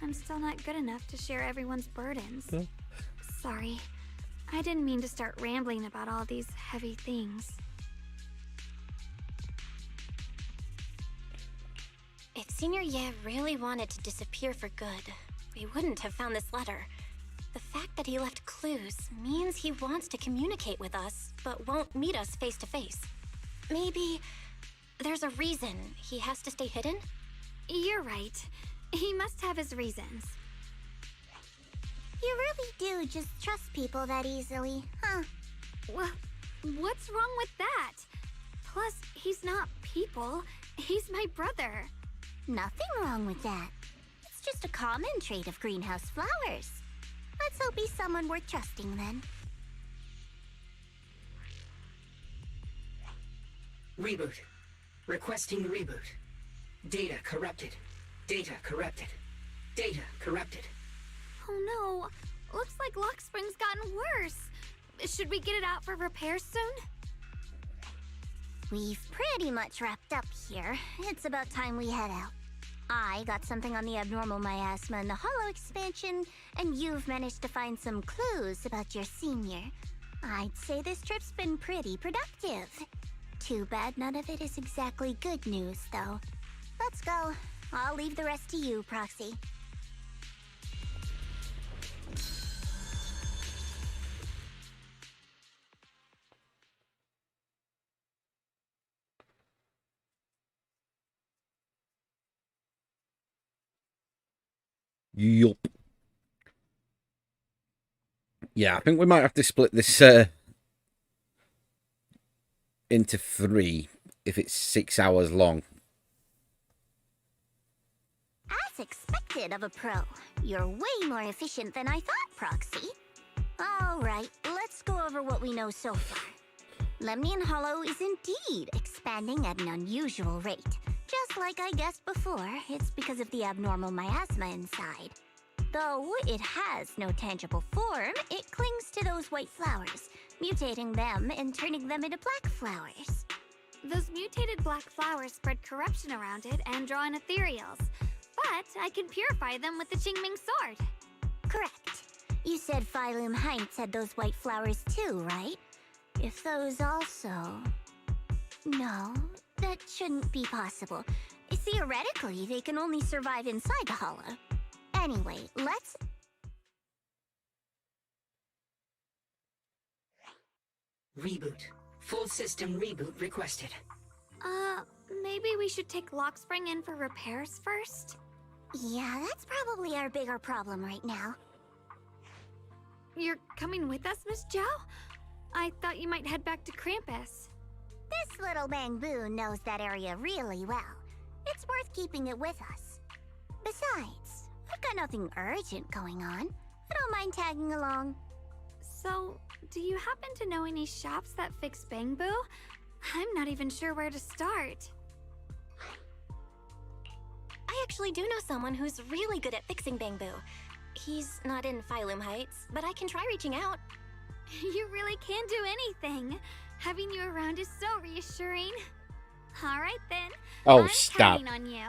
I'm still not good enough to share everyone's burdens. Huh? Sorry. I didn't mean to start rambling about all these heavy things. If Senior Ye really wanted to disappear for good, we wouldn't have found this letter. The fact that he left clues means he wants to communicate with us, but won't meet us face to face. Maybe there's a reason he has to stay hidden? You're right. He must have his reasons. You really do just trust people that easily, huh? Well, what's wrong with that? Plus, he's not people. He's my brother. Nothing wrong with that. It's just a common trait of greenhouse flowers. Let's hope he's someone worth trusting then. Reboot. Requesting reboot. Data corrupted. Data corrupted. Data corrupted. Oh no. Looks like Lock Spring's gotten worse. Should we get it out for repairs soon? We've pretty much wrapped up here. It's about time we head out. I got something on the abnormal miasma and the hollow expansion, and you've managed to find some clues about your senior. I'd say this trip's been pretty productive. Too bad none of it is exactly good news, though. Let's go. I'll leave the rest to you, Proxy. Yup. Yeah, I think we might have to split this into 3 if it's 6 hours long. As expected. expected of a pro. You're way more efficient than I thought, Proxy. Alright, let's go over what we know so far. Lemnian Hollow is indeed expanding at an unusual rate. Just like I guessed before, it's because of the abnormal miasma inside. Though it has no tangible form, it clings to those white flowers, mutating them and turning them into black flowers. Those mutated black flowers spread corruption around it and draw in ethereals. But I can purify them with the Qingming sword. Correct. You said Phylum Heights had those white flowers too, right? If those also... No, that shouldn't be possible. Theoretically, they can only survive inside the hollow. Anyway, let's... Reboot. Full system reboot requested. Maybe we should take Lockspring in for repairs first? Yeah, that's probably our bigger problem right now. You're coming with us, Miss Zhao? I thought you might head back to Krampus. This little Bangbu knows that area really well. It's worth keeping it with us. Besides, I've got nothing urgent going on. I don't mind tagging along. So, do you happen to know any shops that fix Bangbu? I'm not even sure where to start. I actually do know someone who's really good at fixing Bangbu. He's not in Phylum Heights, but I can try reaching out. You really can do anything. Having you around is so reassuring. All right then. Oh, I'm stop. counting on you.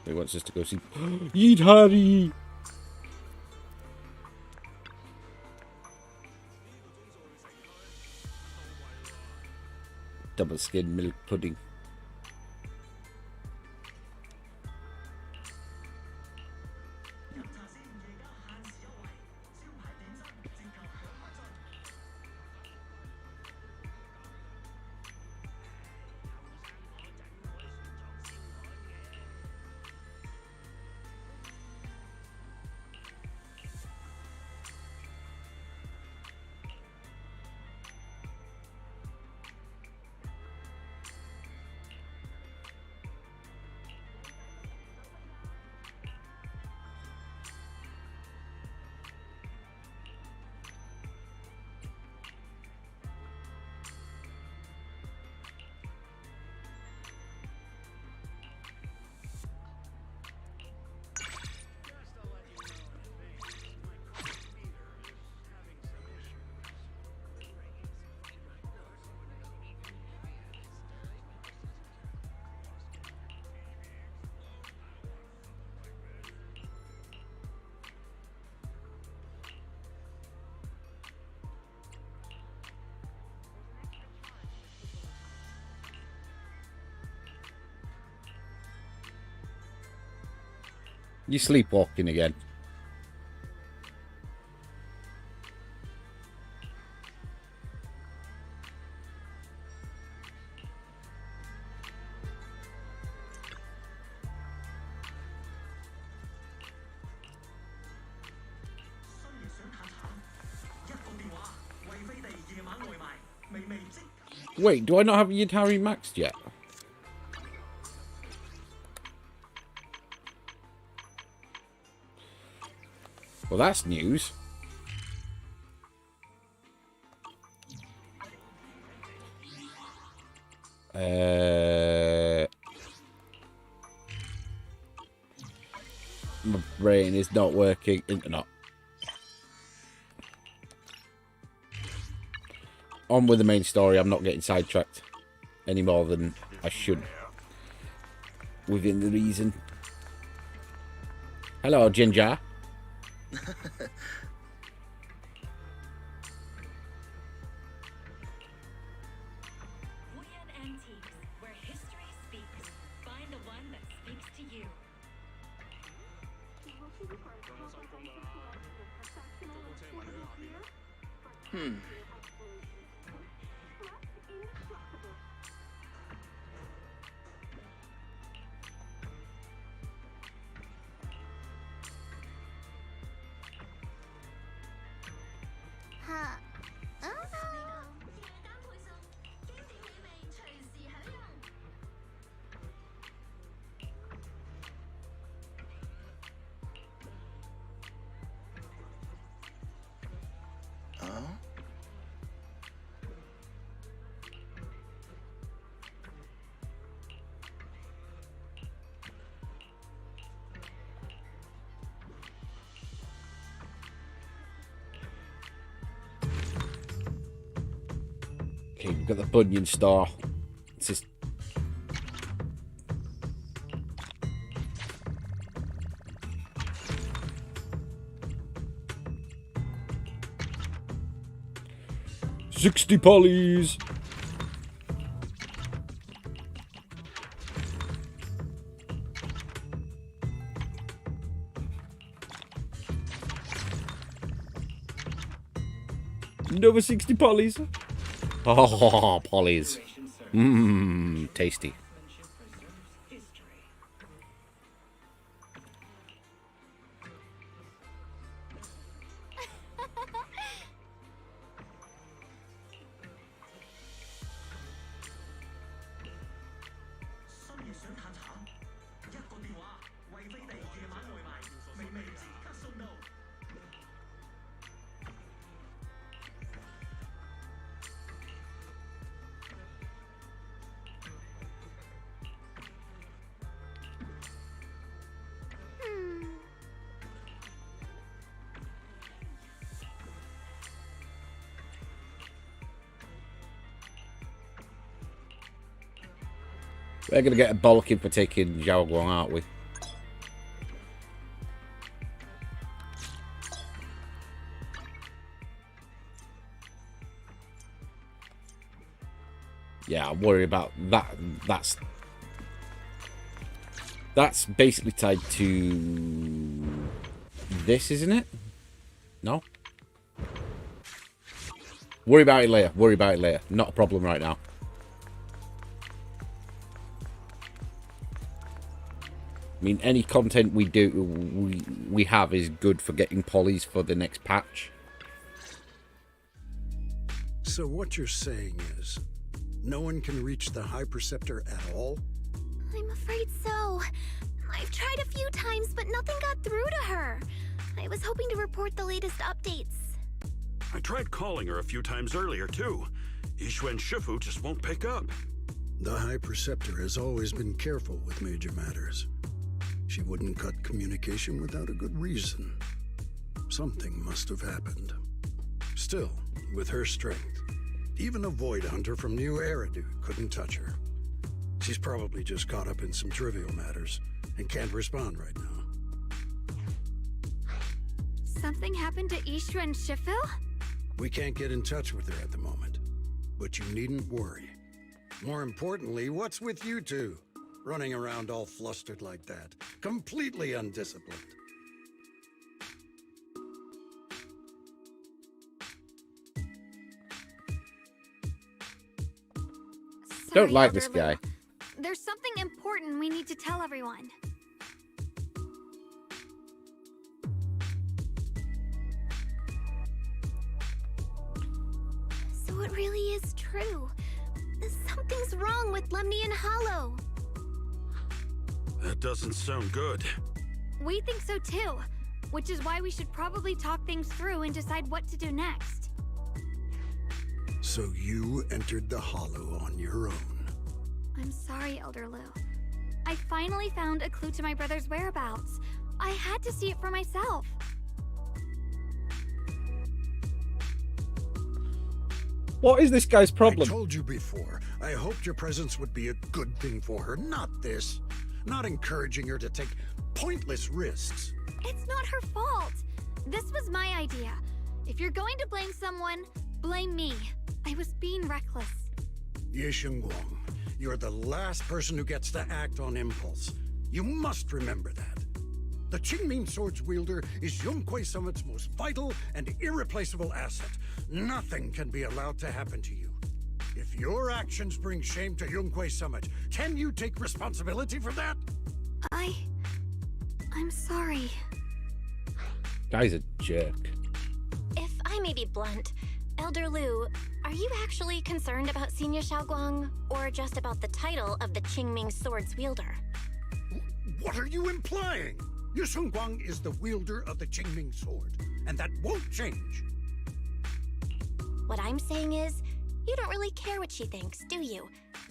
He wants us to go see Eat Harry. Double skin milk pudding. You sleepwalking again. Wait, do I not have Yatari maxed yet? Well, that's news. My brain is not working. Internet. On with the main story. I'm not getting sidetracked any more than I should. Within the reason. Hello, Ginger. Antiques, where history speaks. Find the one that speaks to you. Okay, we've got the Bunyan Star. It's just... $60 polys! Another 60 polys! Oh, polys. Mmm, tasty. We're going to get a bollocking for taking Zhao Guang, aren't we? Yeah, I'm worried about that. That's basically tied to this, isn't it? No? Worry about it later. Worry about it later. Not a problem right now. I mean, any content we do, we have is good for getting polys for the next patch. So what you're saying is, no one can reach the High Preceptor at all? I'm afraid so. I've tried a few times, but nothing got through to her. I was hoping to report the latest updates. I tried calling her a few times earlier, too. Yixuan Shifu just won't pick up. The High Preceptor has always been careful with major matters. She wouldn't cut communication without a good reason. Something must have happened. Still, with her strength, even a Void Hunter from New Eridu couldn't touch her. She's probably just caught up in some trivial matters and can't respond right now. Something happened to Yixuan Shifu? We can't get in touch with her at the moment, but you needn't worry. More importantly, what's with you two? Running around all flustered like that, completely undisciplined. Don't like Elder this guy. Lu. There's something important we need to tell everyone. So it really is true. Something's wrong with Lemnian Hollow. That doesn't sound good. We think so too, which is why we should probably talk things through and decide what to do next. So you entered the Hollow on your own. I'm sorry, Elder Lu. I finally found a clue to my brother's whereabouts. I had to see it for myself. What is this guy's problem? I told you before, I hoped your presence would be a good thing for her, not this. Not encouraging her to take pointless risks. It's not her fault. This was my idea. If you're going to blame someone, blame me. I was being reckless. Ye Guang, you're the last person who gets to act on impulse. You must remember that. The Qingming Swords wielder is Yunkwei Summit's most vital and irreplaceable asset. Nothing can be allowed to happen to you. If your actions bring shame to Yunquay Summit, can you take responsibility for that? I'm sorry. Guy's a jerk. If I may be blunt, Elder Lu, are you actually concerned about Senior Xiaoguang, or just about the title of the Qingming Sword's wielder? What are you implying? Yu Guang is the wielder of the Qingming Sword, and that won't change. What I'm saying is, you don't really care what she thinks, do you?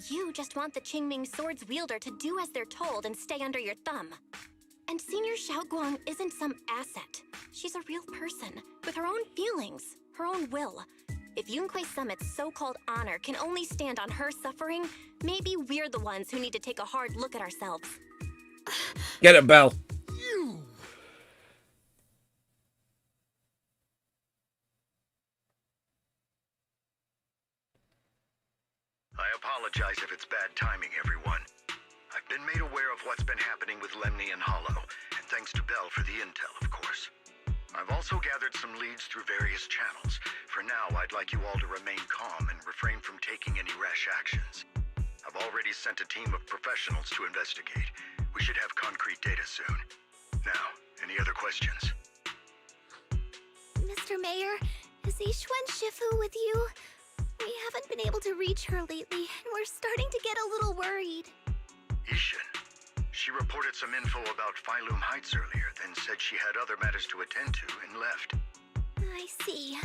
You just want the Qingming Sword's wielder to do as they're told and stay under your thumb. And Senior Xiaoguang isn't some asset. She's a real person, with her own feelings, her own will. If Yunquay Summit's so-called honor can only stand on her suffering, maybe we're the ones who need to take a hard look at ourselves. Get it, Belle. You! I apologize if it's bad timing, everyone. I've been made aware of what's been happening with Lemny and Hollow, and thanks to Belle for the intel, of course. I've also gathered some leads through various channels. For now, I'd like you all to remain calm and refrain from taking any rash actions. I've already sent a team of professionals to investigate. We should have concrete data soon. Now, any other questions? Mr. Mayor, is Yixuan Shifu with you? We haven't been able to reach her lately, and we're starting to get a little worried. Ishin. She reported some info about Phylum Heights earlier, then said she had other matters to attend to and left. I see.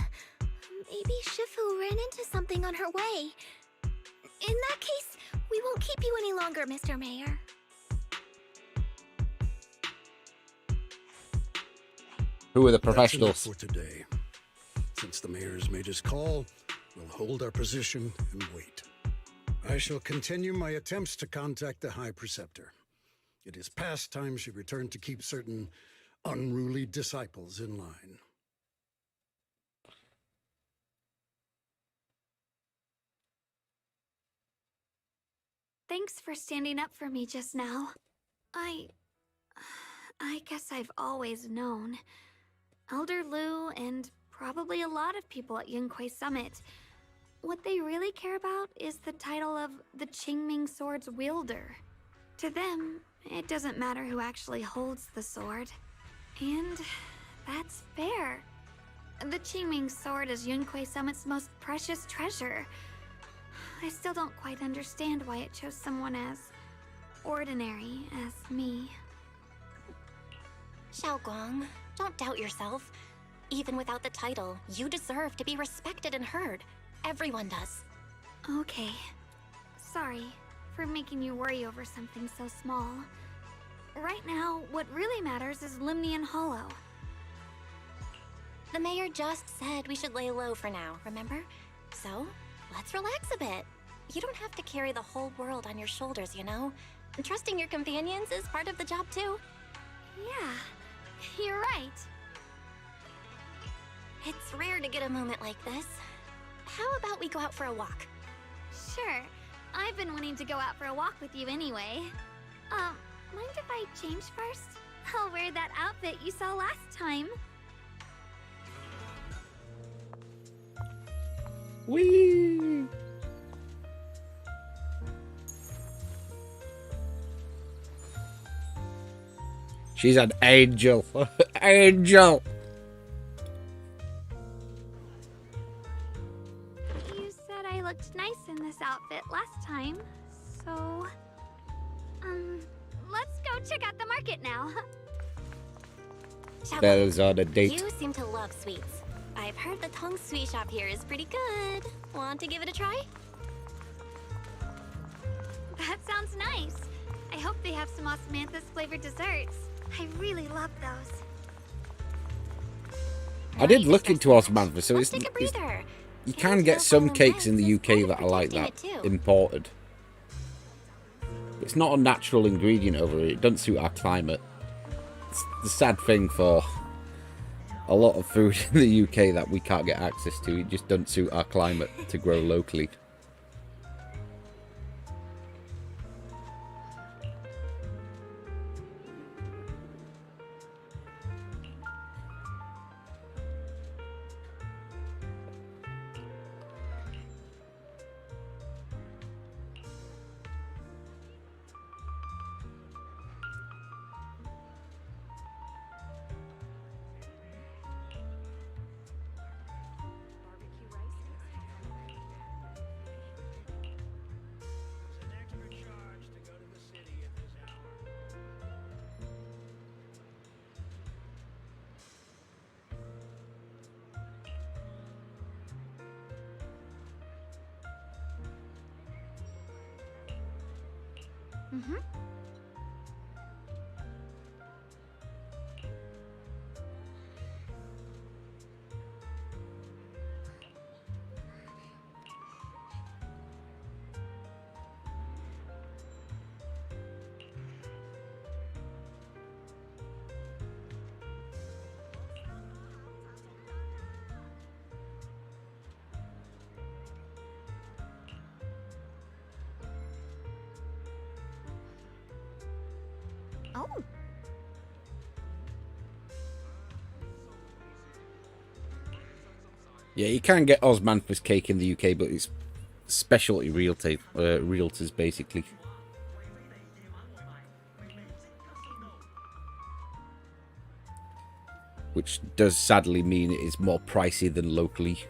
Maybe Shifu ran into something on her way. In that case, we won't keep you any longer, Mr. Mayor. Who are the That's enough professionals? for today. Since the mayor's made his call, we'll hold our position and wait. I shall continue my attempts to contact the High Preceptor. It is past time she returned to keep certain unruly disciples in line. Thanks for standing up for me just now. I guess I've always known. Elder Lu and probably a lot of people at Yunquay Summit, what they really care about is the title of the Qingming Sword's wielder. To them, it doesn't matter who actually holds the sword. And that's fair. The Qingming Sword is Yunquay Summit's most precious treasure. I still don't quite understand why it chose someone as ordinary as me. Xiaoguang, don't doubt yourself. Even without the title, you deserve to be respected and heard. Everyone does. Okay. Sorry for making you worry over something so small. Right now, what really matters is Lemny and Hollow. The mayor just said we should lay low for now, remember? So, let's relax a bit. You don't have to carry the whole world on your shoulders, you know? And trusting your companions is part of the job too. Yeah, you're right. It's rare to get a moment like this. How about we go out for a walk? Sure. I've been wanting to go out for a walk with you anyway. Mind if I change first? I'll wear that outfit you saw last time. Whee! She's an angel. Angel! You said I looked nice in this outfit last time, so... let's go check out the market now. Belle's on a date. You seem to love sweets. I've heard the Tong Sweet shop here is pretty good. Want to give it a try? That sounds nice. I hope they have some osmanthus flavored desserts. I really love those. I did look into osmanthus, so Let's it's, take a breather. you can get some cakes in the UK that are like that, imported. It's not a natural ingredient over here. It doesn't suit our climate. It's the sad thing for a lot of food in the UK that we can't get access to. It just doesn't suit our climate to grow locally. Mm-hmm. Oh. Yeah, you can get Osmanthus cake in the UK, but it's specialty realtors, basically. Which does sadly mean it is more pricey than locally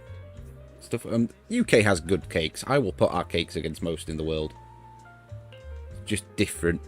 stuff. UK has good cakes. I will put our cakes against most in the world. Just different.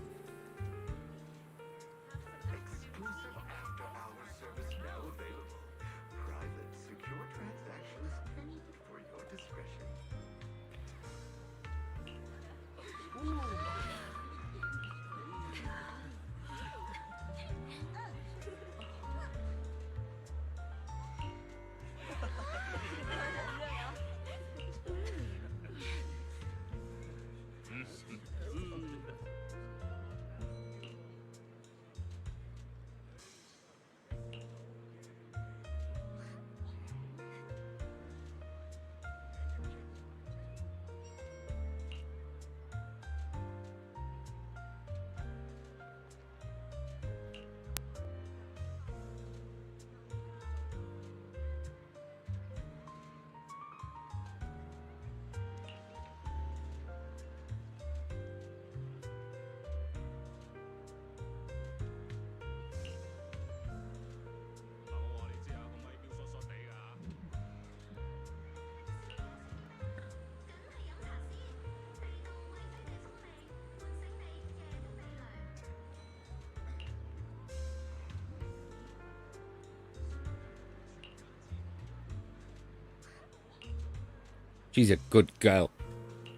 She's a good girl.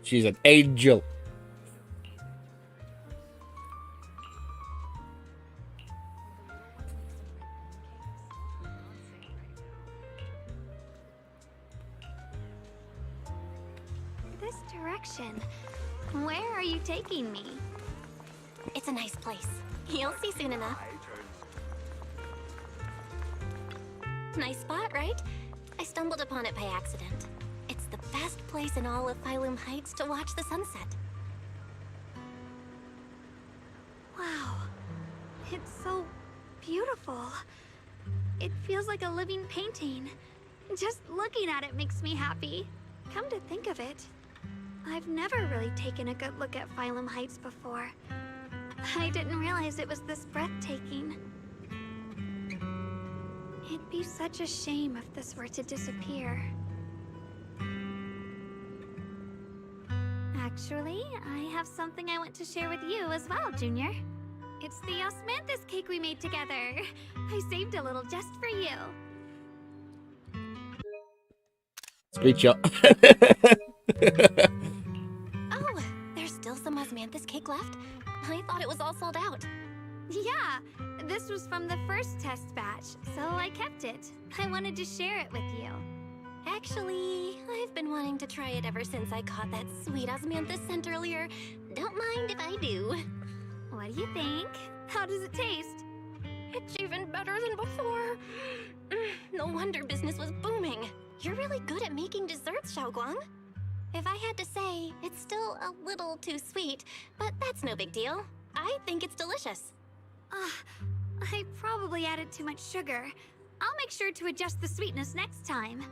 She's an angel. This direction. Where are you taking me? It's a nice place. You'll see soon enough. Nice spot, right? I stumbled upon it by accident. It's the best place in all of Phylum Heights to watch the sunset. Wow. It's so beautiful. It feels like a living painting. Just looking at it makes me happy. Come to think of it, I've never really taken a good look at Phylum Heights before. I didn't realize it was this breathtaking. It'd be such a shame if this were to disappear. Actually, I have something I want to share with you as well, Junior. It's the Osmanthus cake we made together. I saved a little just for you. Screenshot. Oh, there's still some Osmanthus cake left? I thought it was all sold out. Yeah, this was from the first test batch, so I kept it. I wanted to share it with you. Actually, I've been wanting to try it ever since I caught that sweet Osmanthus scent earlier. Don't mind if I do. What do you think? How does it taste? It's even better than before. No wonder business was booming. You're really good at making desserts, Xiaoguang. If I had to say, it's still a little too sweet, but that's no big deal. I think it's delicious. I probably added too much sugar. I'll make sure to adjust the sweetness next time.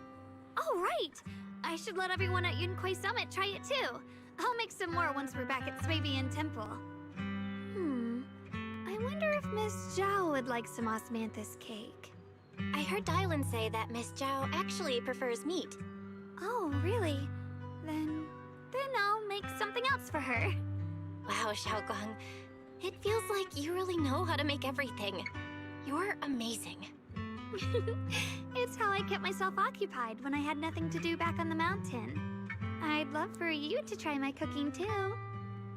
Oh, right! I should let everyone at Yunquay Summit try it too. I'll make some more once we're back at Swabian Temple. I wonder if Miss Zhao would like some Osmanthus cake. I heard Dylan say that Miss Zhao actually prefers meat. Oh, really? Then I'll make something else for her. Wow, Xiaoguang. It feels like you really know how to make everything. You're amazing. It's how I kept myself occupied when I had nothing to do back on the mountain. I'd love for you to try my cooking too.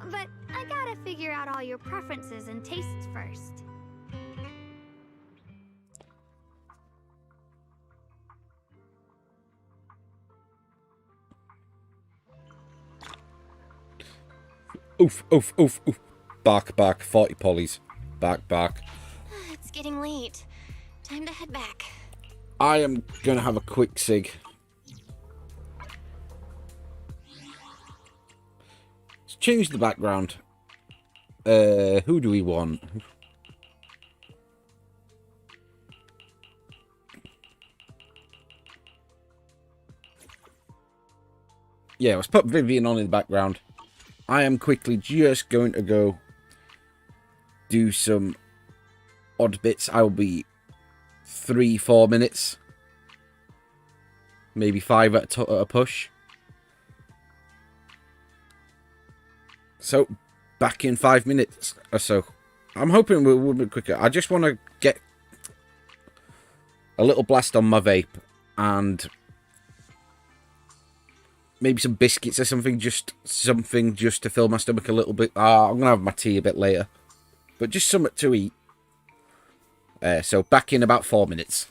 But I gotta figure out all your preferences and tastes first. Oof, oof, oof, oof. Bark, bark, 40 polys. Bark, bark. It's getting late. Time to head back. I am going to have a quick cig. Let's change the background. Who do we want? Yeah, let's put Vivian on in the background. I am quickly just going to go do some odd bits. I'll be 3-4 minutes. Maybe 5 at a push. So, back in 5 minutes or so. I'm hoping we'll be quicker. I just want to get a little blast on my vape and maybe some biscuits or something. Just something just to fill my stomach a little bit. I'm going to have my tea a bit later. But just something to eat. So, back in about 4 minutes.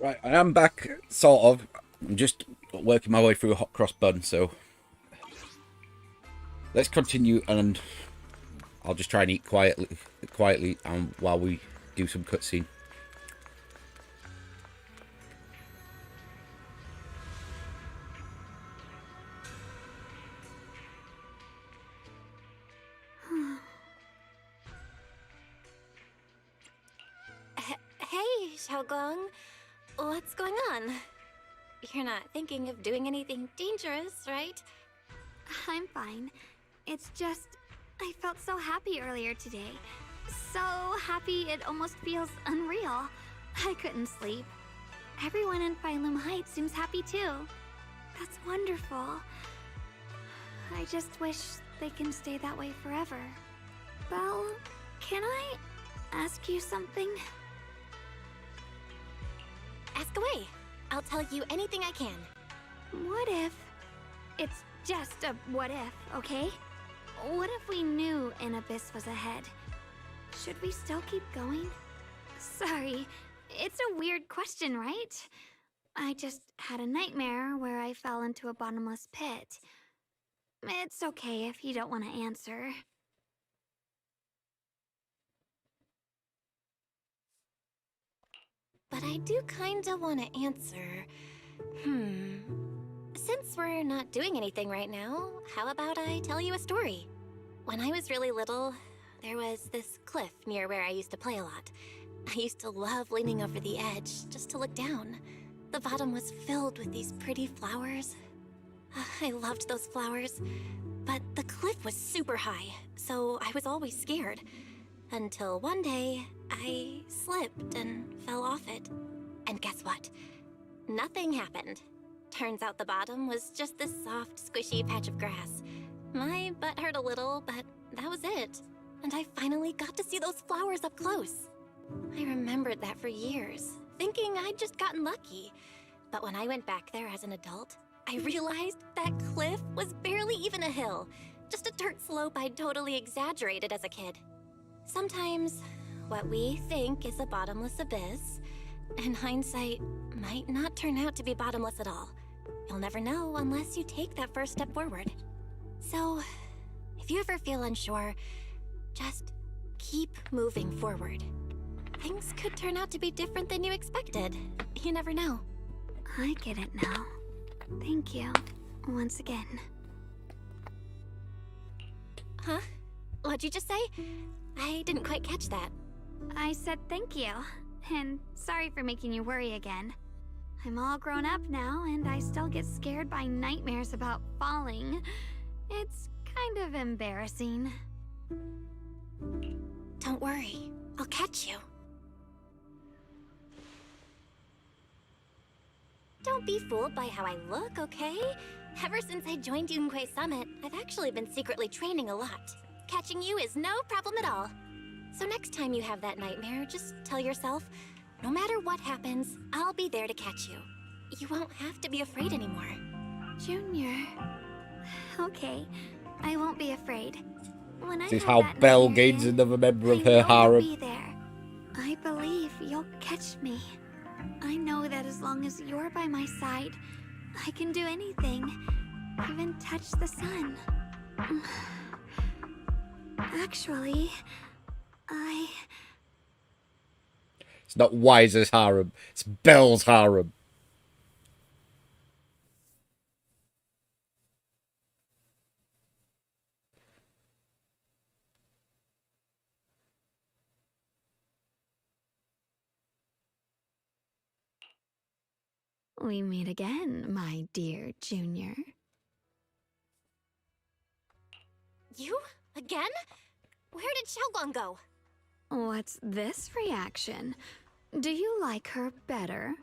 Right, I am back, sort of. I'm just working my way through a hot cross bun, so let's continue, and I'll just try and eat quietly, while we do some cutscene. Hey, Xiaogong. What's going on? You're not thinking of doing anything dangerous, right? I'm fine. It's just, I felt so happy earlier today. So happy it almost feels unreal. I couldn't sleep. Everyone in Phylum Heights seems happy too. That's wonderful. I just wish they can stay that way forever. Belle, can I ask you something? Ask away. I'll tell you anything I can. What if... It's just a what if, okay? What if we knew an abyss was ahead? Should we still keep going? Sorry, it's a weird question, right? I just had a nightmare where I fell into a bottomless pit. It's okay if you don't want to answer. But I do kinda want to answer. Since we're not doing anything right now, how about I tell you a story? When I was really little, there was this cliff near where I used to play a lot. I used to love leaning over the edge just to look down. The bottom was filled with these pretty flowers. I loved those flowers, but the cliff was super high, so I was always scared. Until one day, I slipped and fell off it. And guess what? Nothing happened. Turns out the bottom was just this soft, squishy patch of grass. My butt hurt a little, but that was it. And I finally got to see those flowers up close. I remembered that for years, thinking I'd just gotten lucky. But when I went back there as an adult, I realized that cliff was barely even a hill. Just a dirt slope I'd totally exaggerated as a kid. Sometimes, what we think is a bottomless abyss, in hindsight, might not turn out to be bottomless at all. You'll never know unless you take that first step forward. So, if you ever feel unsure, just keep moving forward. Things could turn out to be different than you expected. You never know. I get it now. Thank you, once again. Huh? What'd you just say? I didn't quite catch that. I said thank you, and sorry for making you worry again. I'm all grown up now, and I still get scared by nightmares about falling. It's kind of embarrassing. Don't worry, I'll catch you. Don't be fooled by how I look, okay? Ever since I joined Yunquei Summit, I've actually been secretly training a lot. Catching you is no problem at all. So next time you have that nightmare, just tell yourself, no matter what happens, I'll be there to catch you. You won't have to be afraid anymore. Junior. Okay, I won't be afraid. When I This is have how that Belle nightmare gains again, another member of I her know you'll harem. be there. I believe you'll catch me. I know that as long as you're by my side, I can do anything, even touch the sun. Actually, It's not Wiser's harem, it's Belle's harem. We meet again, my dear Junior. You? Again? Where did Xiaoguang go? What's this reaction? Do you like her better?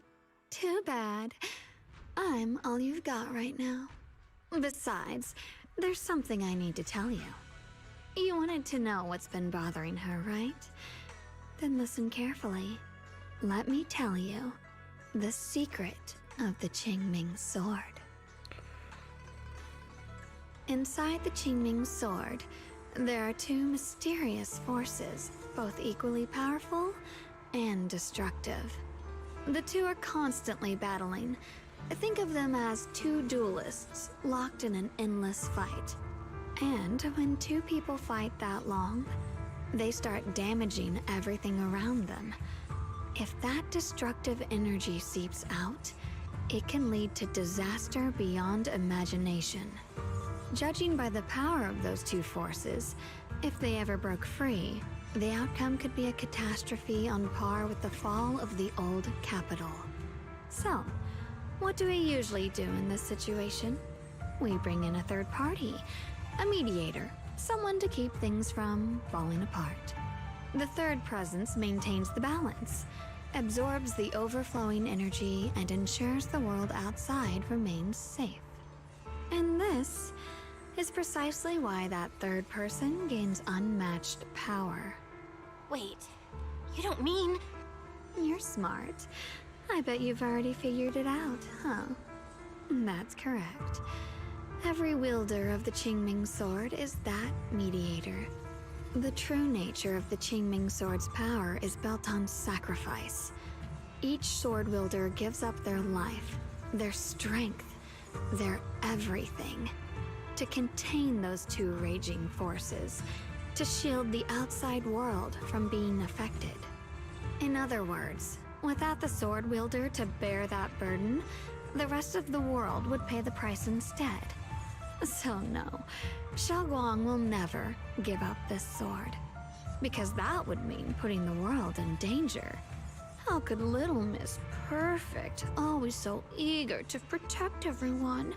Too bad. I'm all you've got right now. Besides, there's something I need to tell you. You wanted to know what's been bothering her, right? Then listen carefully. Let me tell you the secret of the Qingming sword. Inside the Qingming sword, there are two mysterious forces, both equally powerful and destructive. The two are constantly battling. Think of them as two duelists locked in an endless fight. And when two people fight that long, they start damaging everything around them. If that destructive energy seeps out, it can lead to disaster beyond imagination. Judging by the power of those two forces, if they ever broke free, the outcome could be a catastrophe on par with the fall of the old capital. So, what do we usually do in this situation? We bring in a third party, a mediator, someone to keep things from falling apart. The third presence maintains the balance, absorbs the overflowing energy, and ensures the world outside remains safe. And this is precisely why that third person gains unmatched power. Wait, you don't mean... You're smart. I bet you've already figured it out, huh? That's correct. Every wielder of the Qingming sword is that mediator. The true nature of the Qingming sword's power is built on sacrifice. Each sword wielder gives up their life, their strength, their everything, to contain those two raging forces, to shield the outside world from being affected. In other words, without the sword wielder to bear that burden, the rest of the world would pay the price instead. So no, Xiaoguang will never give up this sword, because that would mean putting the world in danger. How could little Miss Perfect, always so eager to protect everyone,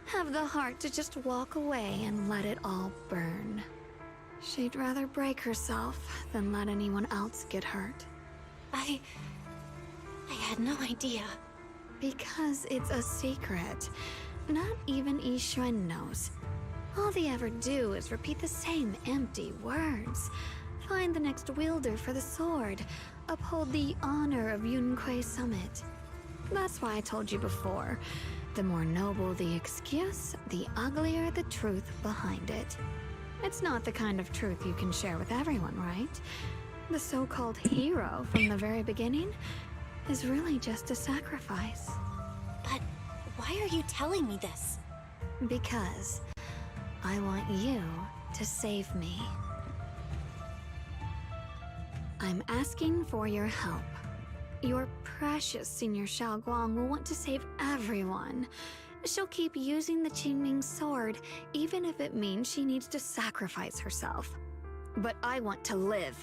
have the heart to just walk away and let it all burn? She'd rather break herself than let anyone else get hurt. I had no idea. Because it's a secret. Not even Yixuan knows. All they ever do is repeat the same empty words. Find the next wielder for the sword. Uphold the honor of Yunquei Summit. That's why I told you before. The more noble the excuse, the uglier the truth behind it. It's not the kind of truth you can share with everyone, right? The so-called hero from the very beginning is really just a sacrifice. But why are you telling me this? Because I want you to save me. I'm asking for your help. Your precious Senior Xiaoguang will want to save everyone. She'll keep using the Qingming sword, even if it means she needs to sacrifice herself. But I want to live.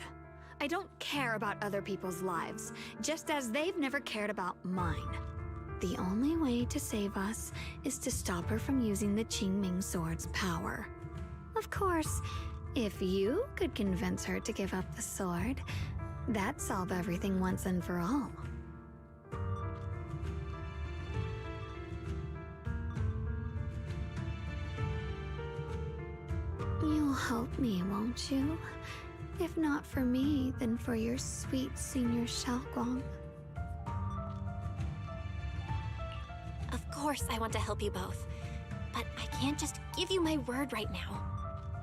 I don't care about other people's lives, just as they've never cared about mine. The only way to save us is to stop her from using the Qingming sword's power. Of course, if you could convince her to give up the sword, that'd solve everything once and for all. You'll help me, won't you? If not for me, then for your sweet Senior Xiaoguang. Of course I want to help you both, but I can't just give you my word right now.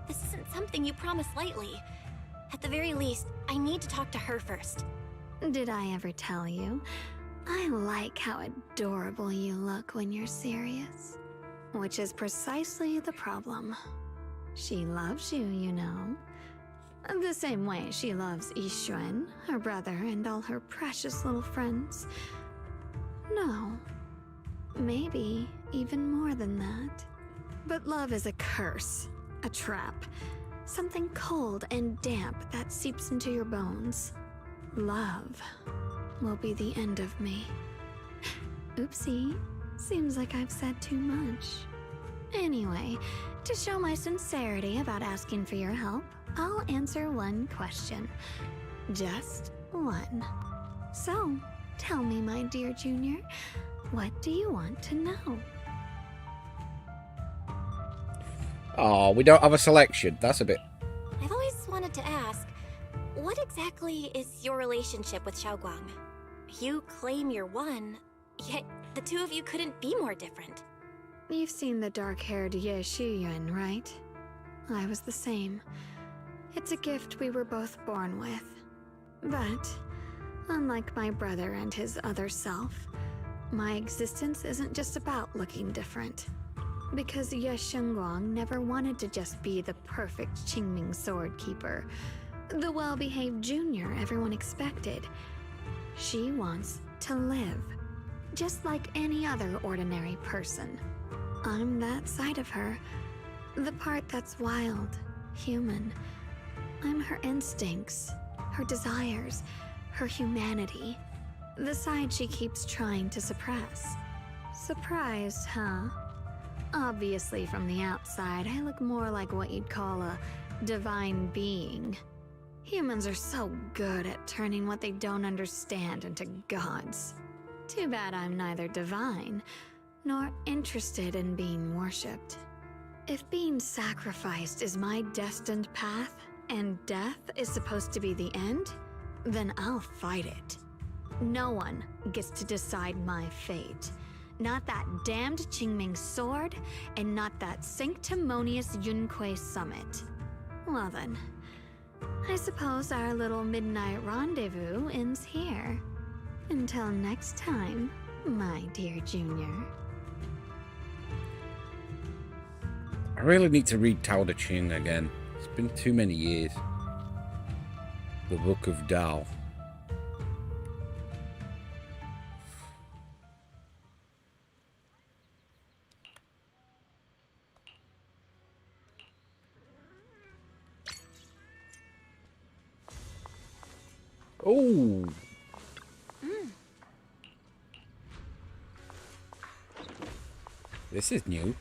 This isn't something you promise lightly. At the very least, I need to talk to her first. Did I ever tell you? I like how adorable you look when you're serious. Which is precisely the problem. She loves you, you know. The same way she loves Yixuan, her brother, and all her precious little friends. No. Maybe even more than that. But love is a curse, a trap. Something cold and damp that seeps into your bones. Love will be the end of me. Oopsie, seems like I've said too much. Anyway, to show my sincerity about asking for your help, I'll answer one question. Just one. So, tell me, my dear Junior, what do you want to know? Oh, we don't have a selection. That's a bit... I've always wanted to ask, what exactly is your relationship with Xiaoguang? You claim you're one, yet the two of you couldn't be more different. You've seen the dark-haired Ye Shiyuan, right? I was the same. It's a gift we were both born with. But Unlike my brother and his other self, my existence isn't just about looking different. Because Ye Shengguang never wanted to just be the perfect Qingming sword keeper, the well-behaved junior everyone expected. She wants to live, just like any other ordinary person. I'm that side of her, the part that's wild, human. I'm her instincts, her desires, her humanity, the side she keeps trying to suppress. Surprised, huh? Obviously, from the outside, I look more like what you'd call a divine being. Humans are so good at turning what they don't understand into gods. Too bad I'm neither divine, nor interested in being worshipped. If being sacrificed is my destined path, and death is supposed to be the end, then I'll fight it. No one gets to decide my fate. Not that damned Qingming sword, and not that sanctimonious Yunque summit. Well then, I suppose our little midnight rendezvous ends here. Until next time, my dear Junior. I really need to read Tao Te Ching again. It's been too many years. The Book of Tao. Oh. This is new.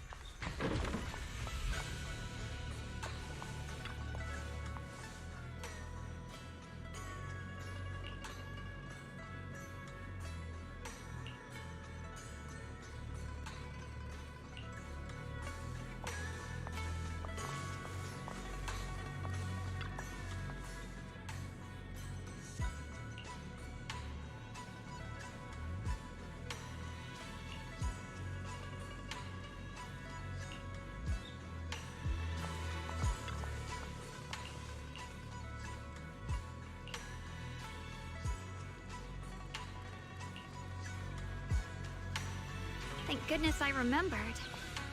Thank goodness I remembered.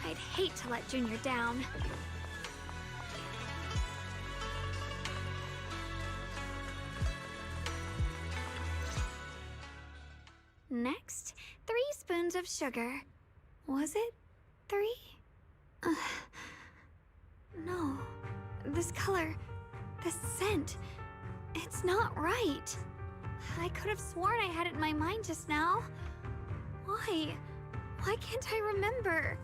I'd hate to let Junior down. Next, 3 spoons of sugar. Was it 3? No. This color, this scent, it's not right. I could have sworn I had it in my mind just now. Why? Why can't I remember?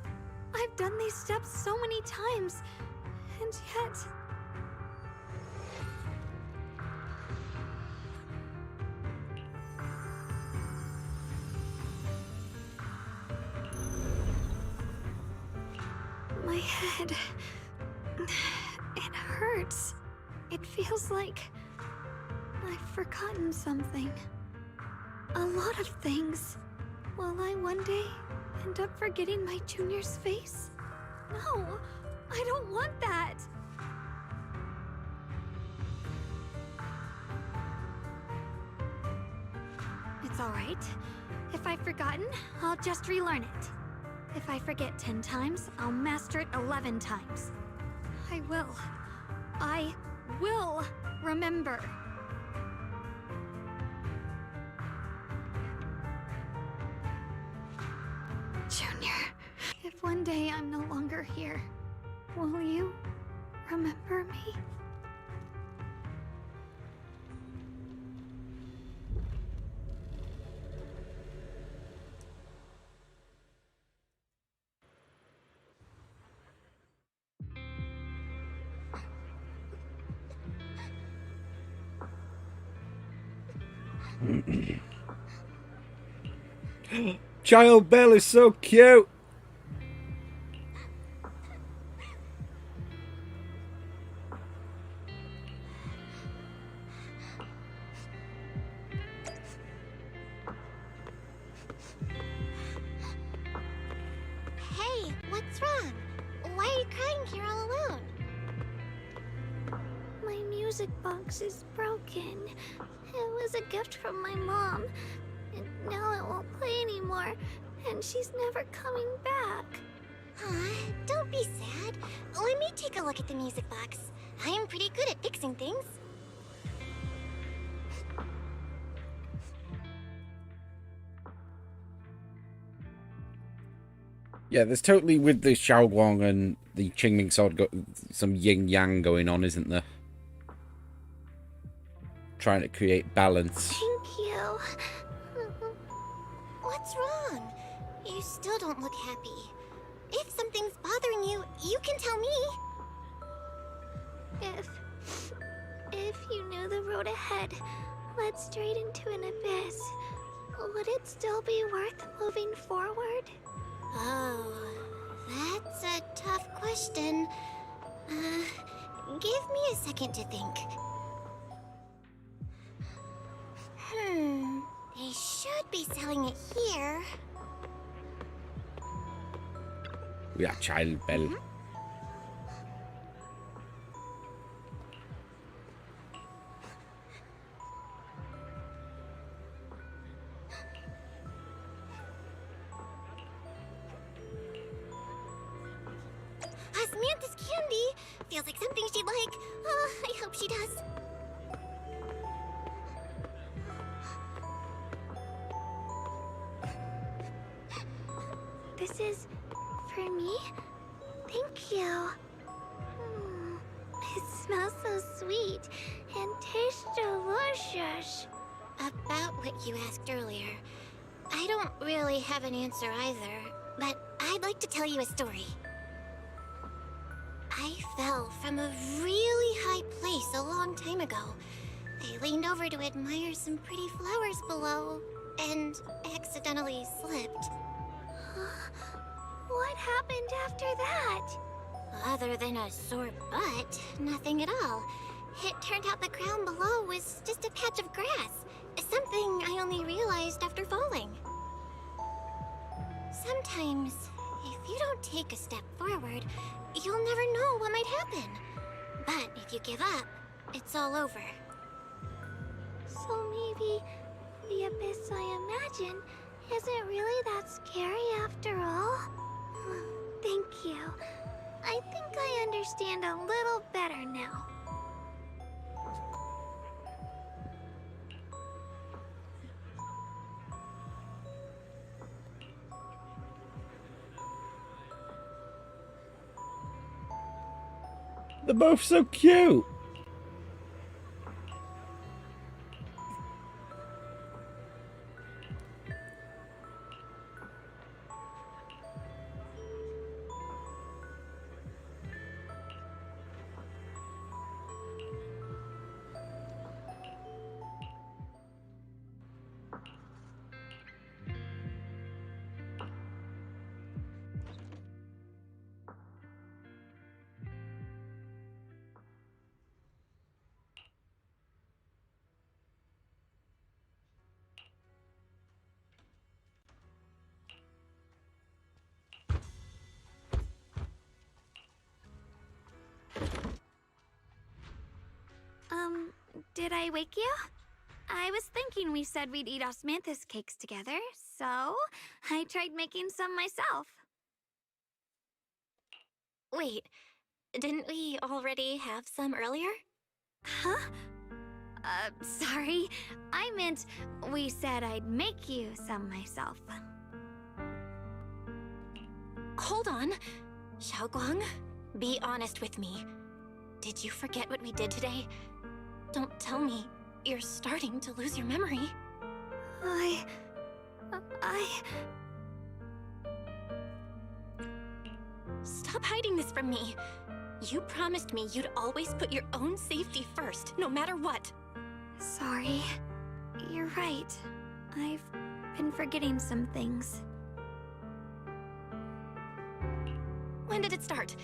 I've done these steps so many times, and yet... My head... it hurts. It feels like... I've forgotten something. A lot of things. Will I one day end up forgetting my junior's face? No, I don't want that. It's all right. If I've forgotten, I'll just relearn it. If I forget 10 times, I'll master it 11 times. I will remember. Junior, if one day I'm no longer here, will you remember me? Child Belle is so cute. Hey, what's wrong? Why are you crying here all alone? My music music box is broken. It was a gift from my mom, and now it won't play anymore, and she's never coming back. Don't be sad. Let me take a look at the music box. I am pretty good at fixing things. Yeah, there's totally, with the Xiaoguang and the Qingming sword, got some yin-yang going on, isn't there? Trying to create balance. Thank you. What's wrong? You still don't look happy. If something's bothering you, you can tell me. If you knew the road ahead led straight into an abyss, would it still be worth moving forward? Oh, that's a tough question. Give me a second to think. They should be selling it here. We got Child Bell. Osmanthus candy! Feels like something she'd like. Oh, I hope she does. This is for me? Thank you. It smells so sweet and tastes delicious. About what you asked earlier, I don't really have an answer either, but I'd like to tell you a story. I fell from a really high place a long time ago. I leaned over to admire some pretty flowers below, and accidentally slipped. What happened after that? Other than a sore butt, nothing at all. It turned out the ground below was just a patch of grass. Something I only realized after falling. Sometimes, if you don't take a step forward, you'll never know what might happen. But if you give up, it's all over. So maybe the abyss I imagine isn't really that scary after all? Thank you. I think I understand a little better now. They're both so cute. Did I wake you? I was thinking we said we'd eat osmanthus cakes together, so I tried making some myself. Wait, didn't we already have some earlier? Huh? Sorry. I meant we said I'd make you some myself. Hold on. Xiaoguang, be honest with me. Did you forget what we did today? Don't tell me you're starting to lose your memory. Stop hiding this from me. You promised me you'd always put your own safety first, no matter what. Sorry. You're right. I've been forgetting some things. When did it start?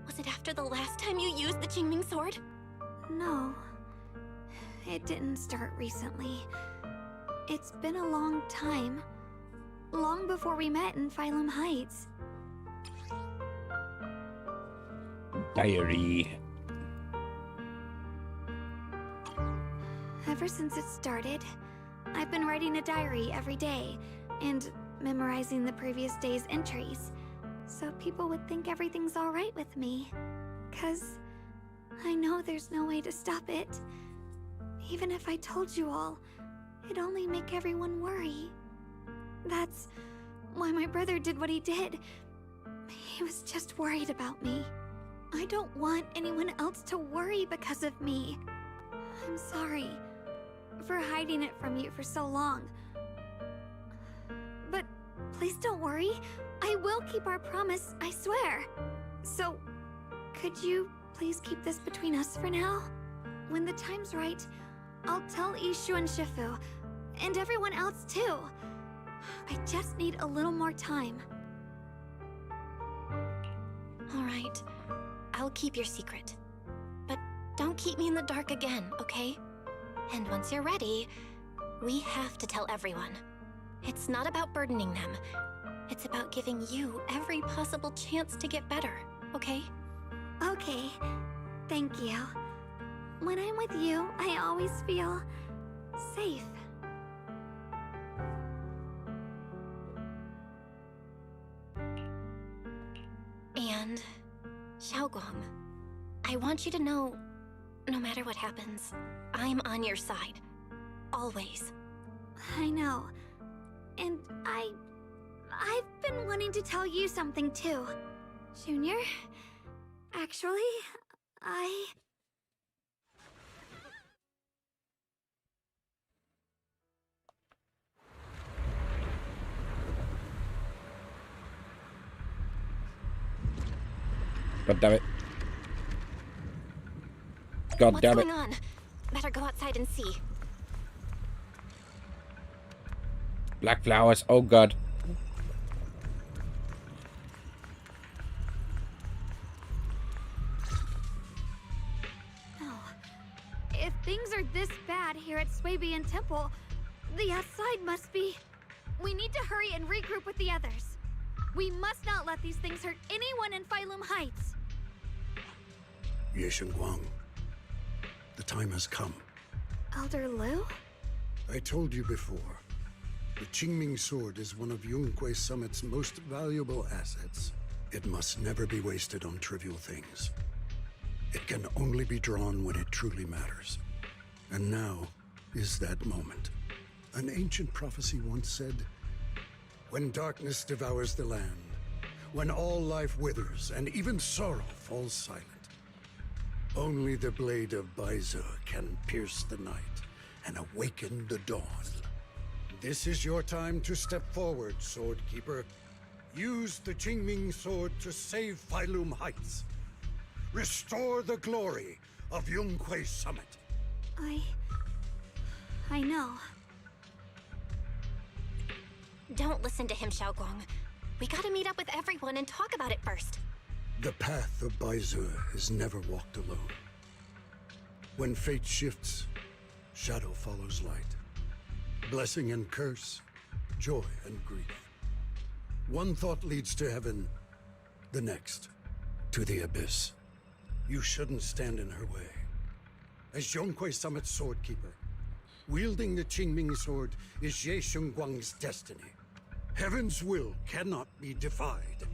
Was it after the last time you used the Qingming sword? No. It didn't start recently. It's been a long time. Long before we met in Phylum Heights. Diary. Ever since it started, I've been writing a diary every day and memorizing the previous day's entries, so people would think everything's alright with me. 'Cause I know there's no way to stop it. Even if I told you all, it'd only make everyone worry. That's why my brother did what he did. He was just worried about me. I don't want anyone else to worry because of me. I'm sorry for hiding it from you for so long. But please don't worry. I will keep our promise, I swear. So, could you please keep this between us for now? When the time's right, I'll tell Ishu and Shifu, and everyone else too. I just need a little more time. Alright, I'll keep your secret. But don't keep me in the dark again, okay? And once you're ready, we have to tell everyone. It's not about burdening them. It's about giving you every possible chance to get better, okay? Okay, thank you. When I'm with you, I always feel safe. And Xiaoguang, I want you to know, no matter what happens, I'm on your side. Always. I know. And I've been wanting to tell you something too. Junior, actually, God damn it. God damn it. What's going on? Better go outside and see. Black flowers, oh god. no. If things are this bad here at Swabian Temple, the outside must be... We need to hurry and regroup with the others. We must not let these things hurt anyone in Phylum Heights. Ye Guang, the time has come. Elder Liu? I told you before, the Qingming sword is one of Yunque Summit's most valuable assets. It must never be wasted on trivial things. It can only be drawn when it truly matters. And now is that moment. An ancient prophecy once said, when darkness devours the land, when all life withers and even sorrow falls silent, only the blade of Baize can pierce the night and awaken the dawn. This is your time to step forward, Sword Keeper. Use the Qingming sword to save Phylum Heights. Restore the glory of Yunque Summit. I know. Don't listen to him, Xiaoguang. We gotta meet up with everyone and talk about it first. The path of Baize is never walked alone. When fate shifts, shadow follows light. Blessing and curse, joy and grief. One thought leads to heaven, the next to the abyss. You shouldn't stand in her way. As Yunque Summit's sword keeper, wielding the Qingming sword is Ye Guang's destiny. Heaven's will cannot be defied.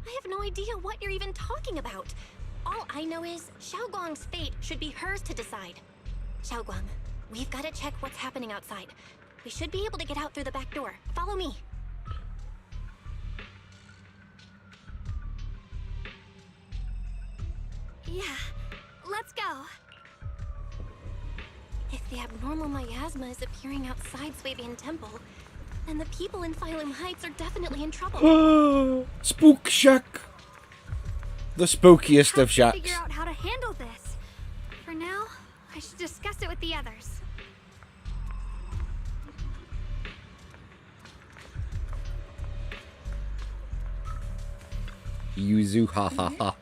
I have no idea what you're even talking about. All I know is Xiaoguang's fate should be hers to decide. Xiaoguang, we've got to check what's happening outside. We should be able to get out through the back door. Follow me. Yeah, let's go. If the abnormal miasma is appearing outside Swabian Temple, then the people in Phylum Heights are definitely in trouble. Spook Shack. The spookiest of shacks. Figure out how to handle this. For now, I should discuss it with the others. Yuzu, ha ha ha.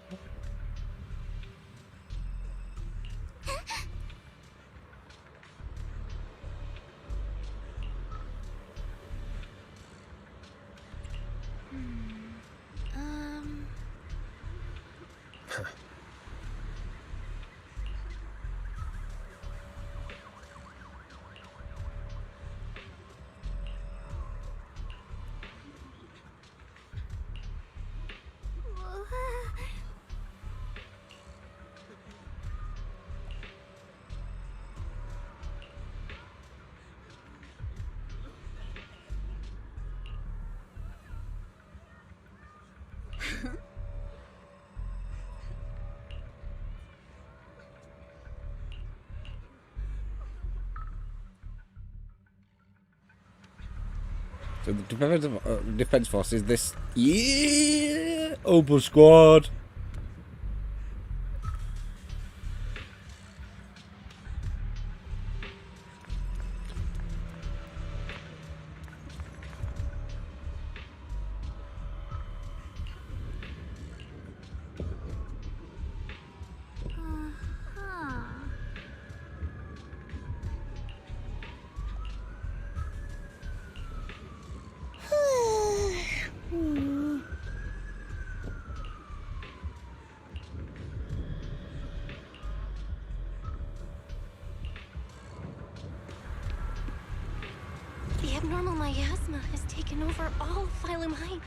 So the Defense Force is this... Yeah! Open Squad! The abnormal miasma has taken over all Phylum Heights.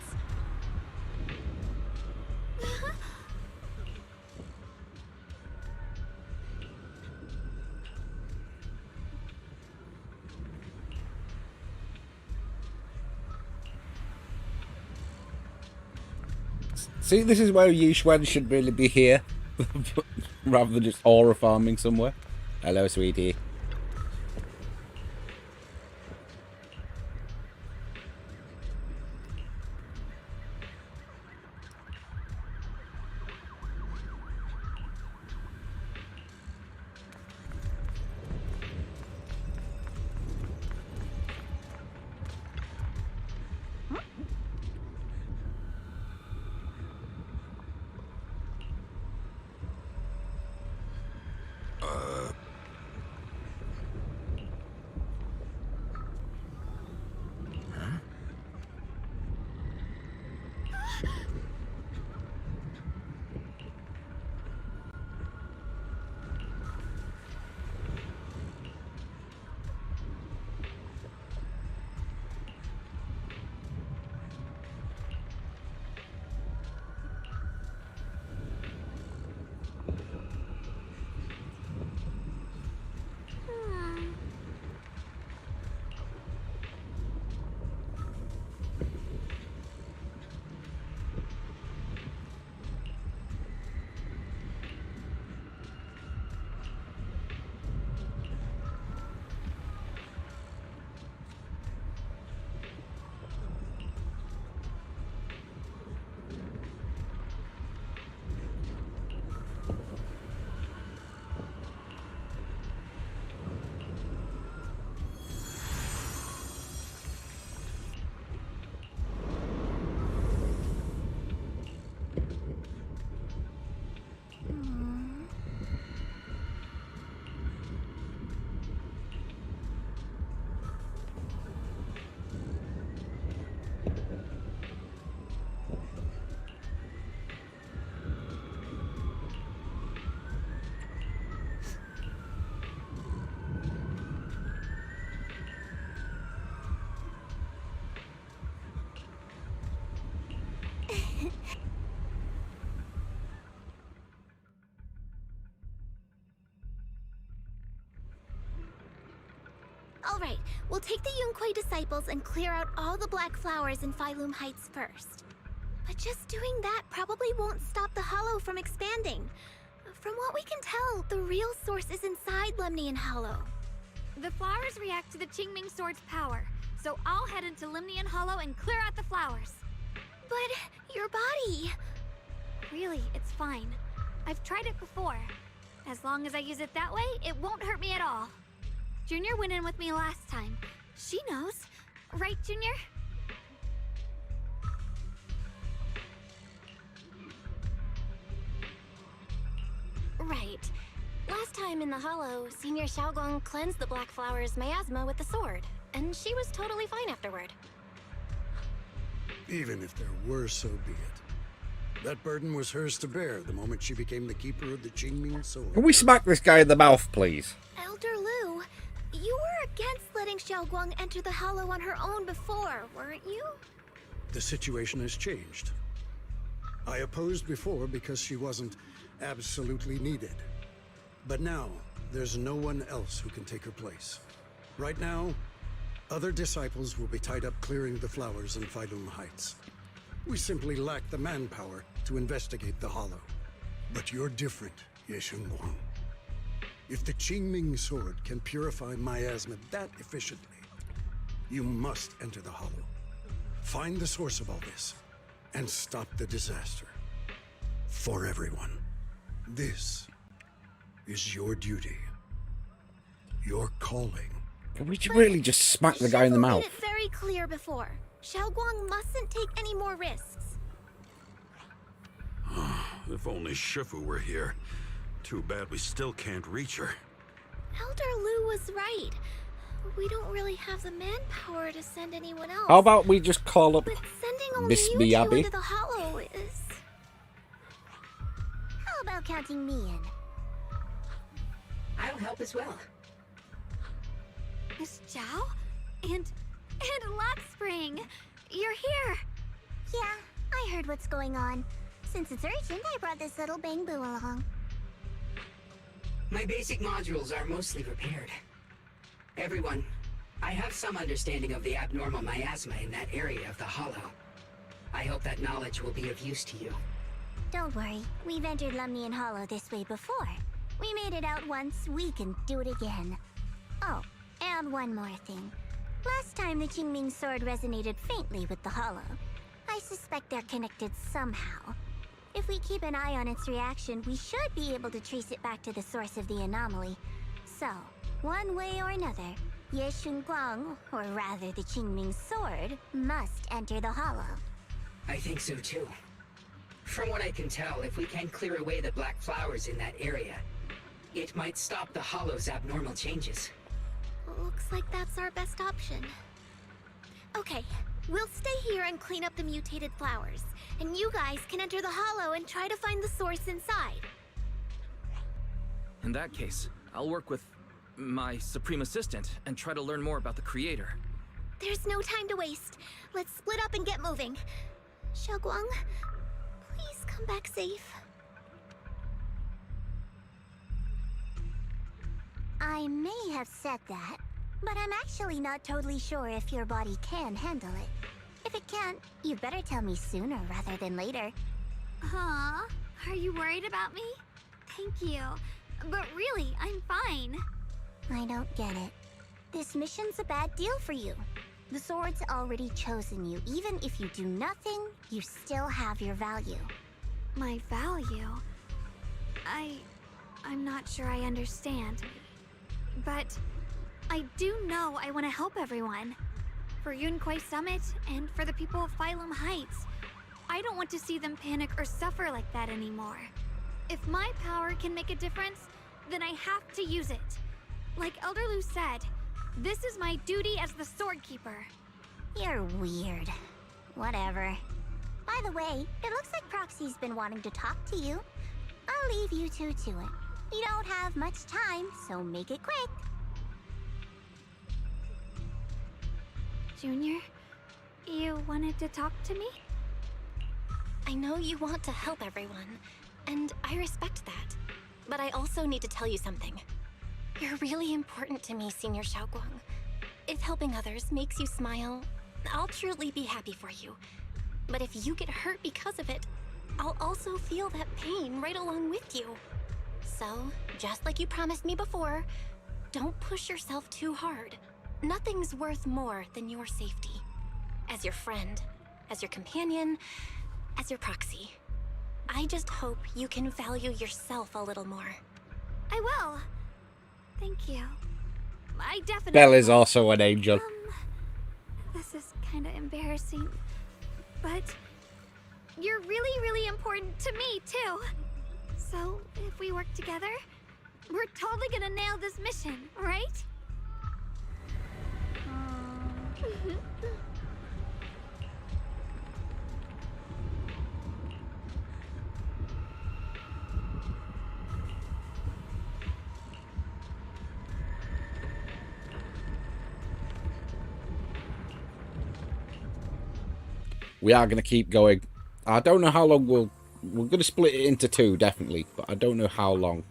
See, this is where Yuxuan should really be here, rather than just aura farming somewhere. Hello, sweetie. Alright, we'll take the Yunquei disciples and clear out all the black flowers in Phylum Heights first. But just doing that probably won't stop the Hollow from expanding. From what we can tell, the real source is inside Lemnian Hollow. The flowers react to the Qingming Sword's power, so I'll head into Lemnian Hollow and clear out the flowers. But your body... Really, it's fine. I've tried it before. As long as I use it that way, it won't hurt me at all. Junior went in with me last time. She knows. Right, Junior? Right. Last time in the Hollow, Senior Xiaoguang cleansed the Black Flower's miasma with the sword, and she was totally fine afterward. Even if there were, so be it. That burden was hers to bear the moment she became the keeper of the Qingming Sword. Can we smack this guy in the mouth, please? Elder Lu, you were against letting Xiaoguang enter the Hollow on her own before, weren't you? The situation has changed. I opposed before because she wasn't absolutely needed. But now, there's no one else who can take her place. Right now, other disciples will be tied up clearing the flowers in Phylum Heights. We simply lack the manpower to investigate the Hollow. But you're different, Ye Shengguang. If the Qingming sword can purify miasma that efficiently, you must enter the Hollow. Find the source of all this, and stop the disaster. For everyone. This is your duty. Your calling. Can we really just smack the guy in the Shifu mouth? made it very clear before. Xiaoguang mustn't take any more risks. If only Shifu were here. Too bad we still can't reach her. Elder Lu was right. We don't really have the manpower to send anyone else. How about we just call up But sending only Miss you two Miyabi? into the Hollow is... How about counting me in? I'll help as well. Miss Zhao? And Lock Spring! You're here! Yeah, I heard what's going on. Since it's urgent, I brought this little Bangbu along. My basic modules are mostly repaired. Everyone, I have some understanding of the abnormal miasma in that area of the Hollow. I hope that knowledge will be of use to you. Don't worry, we've entered Lumnian Hollow this way before. We made it out once, we can do it again. Oh, and one more thing. Last time the Qingming sword resonated faintly with the Hollow. I suspect they're connected somehow. If we keep an eye on its reaction, we should be able to trace it back to the source of the anomaly. So, one way or another, Ye Shengguang, or rather the Qingming sword, must enter the Hollow. I think so too. From what I can tell, if we can clear away the black flowers in that area, it might stop the Hollow's abnormal changes. Looks like that's our best option. Okay, we'll stay here and clean up the mutated flowers. And you guys can enter the Hollow and try to find the source inside. In that case, I'll work with my Supreme Assistant and try to learn more about the Creator. There's no time to waste. Let's split up and get moving. Xiaoguang, please come back safe. I may have said that, but I'm actually not totally sure if your body can handle it. If it can't, you better tell me sooner rather than later. Huh? Are you worried about me? Thank you. But really, I'm fine. I don't get it. This mission's a bad deal for you. The sword's already chosen you. Even if you do nothing, you still have your value. My value? I'm not sure I understand. But I do know I want to help everyone. For Yunquay Summit, and for the people of Phylum Heights. I don't want to see them panic or suffer like that anymore. If my power can make a difference, then I have to use it. Like Elder Lu said, this is my duty as the Sword Keeper. You're weird. Whatever. By the way, it looks like Proxy's been wanting to talk to you. I'll leave you two to it. You don't have much time, so make it quick. Junior, you wanted to talk to me? I know you want to help everyone, and I respect that. But I also need to tell you something. You're really important to me, Senior Xiaoguang. If helping others makes you smile, I'll truly be happy for you. But if you get hurt because of it, I'll also feel that pain right along with you. So, just like you promised me before, don't push yourself too hard. Nothing's worth more than your safety. As your friend, as your companion, as your proxy. I just hope you can value yourself a little more. I will. Thank you. I definitely Belle is will. also an angel. This is kind of embarrassing, but you're really, really important to me, too. So, if we work together, we're totally gonna nail this mission, right? We are going to keep going. I don't know how long we're going to split it into two, definitely, but I don't know how long.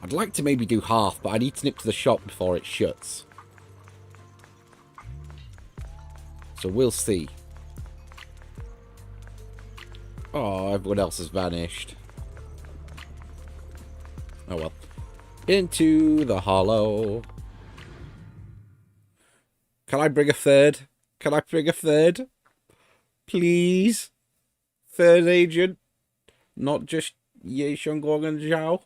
I'd like to maybe do half, but I need to nip to the shop before it shuts. So we'll see. Oh, everyone else has vanished. Oh well. Into the hollow. Can I bring a third? Can I bring a third? Please? Third agent? Not just Ye Xiongguang and Zhao?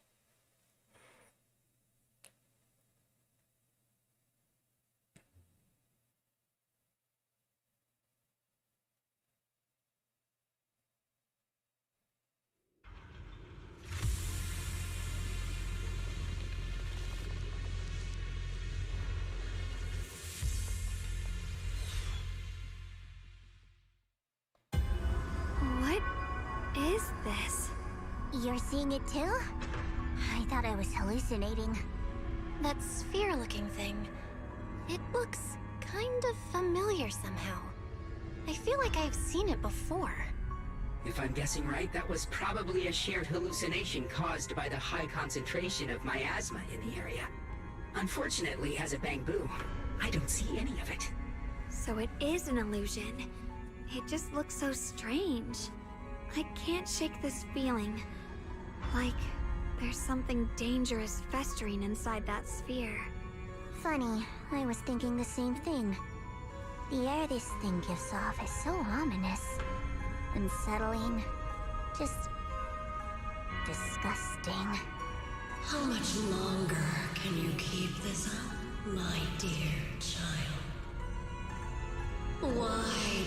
What is this? You're seeing it too? I thought I was hallucinating. That sphere-looking thing. It looks kind of familiar somehow. I feel like I've seen it before. If I'm guessing right, that was probably a shared hallucination caused by the high concentration of miasma in the area. Unfortunately, as a Bangbu, I don't see any of it. So it is an illusion. It just looks so strange. I can't shake this feeling. Like there's something dangerous festering inside that sphere. Funny, I was thinking the same thing. The air this thing gives off is so ominous. Unsettling. Just... disgusting. How much longer can you keep this up, my dear child? Why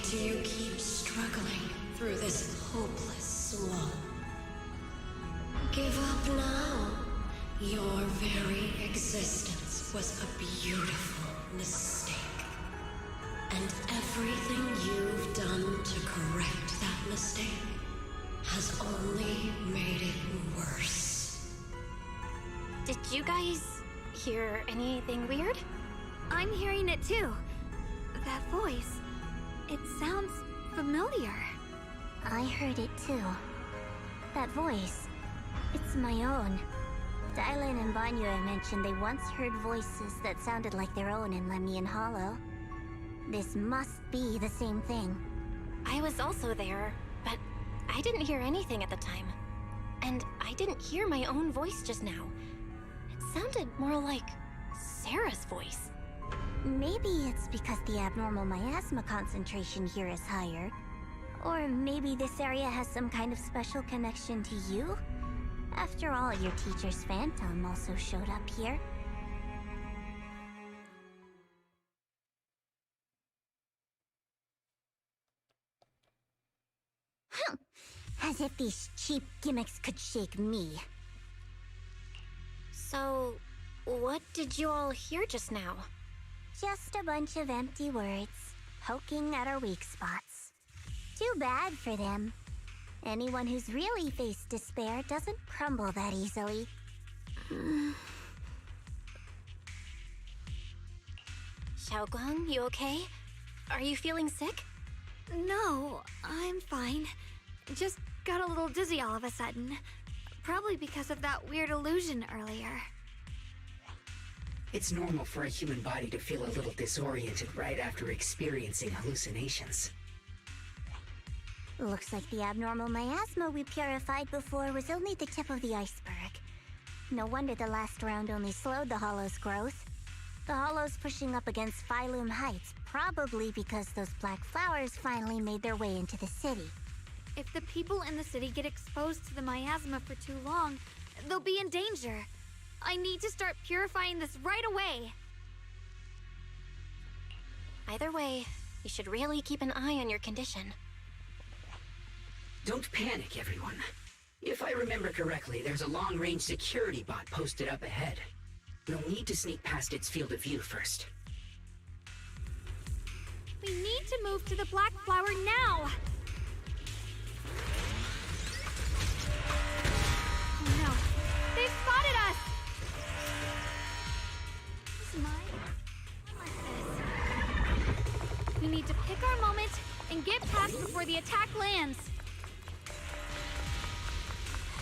do you keep struggling through this hopeless swamp? Give up now. Your very existence was a beautiful mistake. And everything you've done to correct that mistake has only made it worse. Did you guys hear anything weird? I'm hearing it too. That voice. It sounds familiar. I heard it too. That voice. It's my own. Dylan and Banyue mentioned they once heard voices that sounded like their own in Lemnian Hollow. This must be the same thing. I was also there, but I didn't hear anything at the time. And I didn't hear my own voice just now. It sounded more like Sarah's voice. Maybe it's because the abnormal miasma concentration here is higher. Or maybe this area has some kind of special connection to you? After all, your teacher's phantom also showed up here. As if these cheap gimmicks could shake me. So, what did you all hear just now? Just a bunch of empty words, poking at our weak spots. Too bad for them. Anyone who's really faced despair doesn't crumble that easily. Xiaoguang, you okay? Are you feeling sick? No, I'm fine. Just got a little dizzy all of a sudden. Probably because of that weird illusion earlier. It's normal for a human body to feel a little disoriented right after experiencing hallucinations. Looks like the abnormal miasma we purified before was only the tip of the iceberg. No wonder the last round only slowed the Hollow's growth. The Hollow's pushing up against Phylum Heights, probably because those black flowers finally made their way into the city. If the people in the city get exposed to the miasma for too long, they'll be in danger. I need to start purifying this right away. Either way, you should really keep an eye on your condition. Don't panic, everyone. If I remember correctly, there's a long-range security bot posted up ahead. You'll need to sneak past its field of view first. We need to move to the black flower now! Oh no, they've spotted us! This is like this. We need to pick our moment and get past before the attack lands.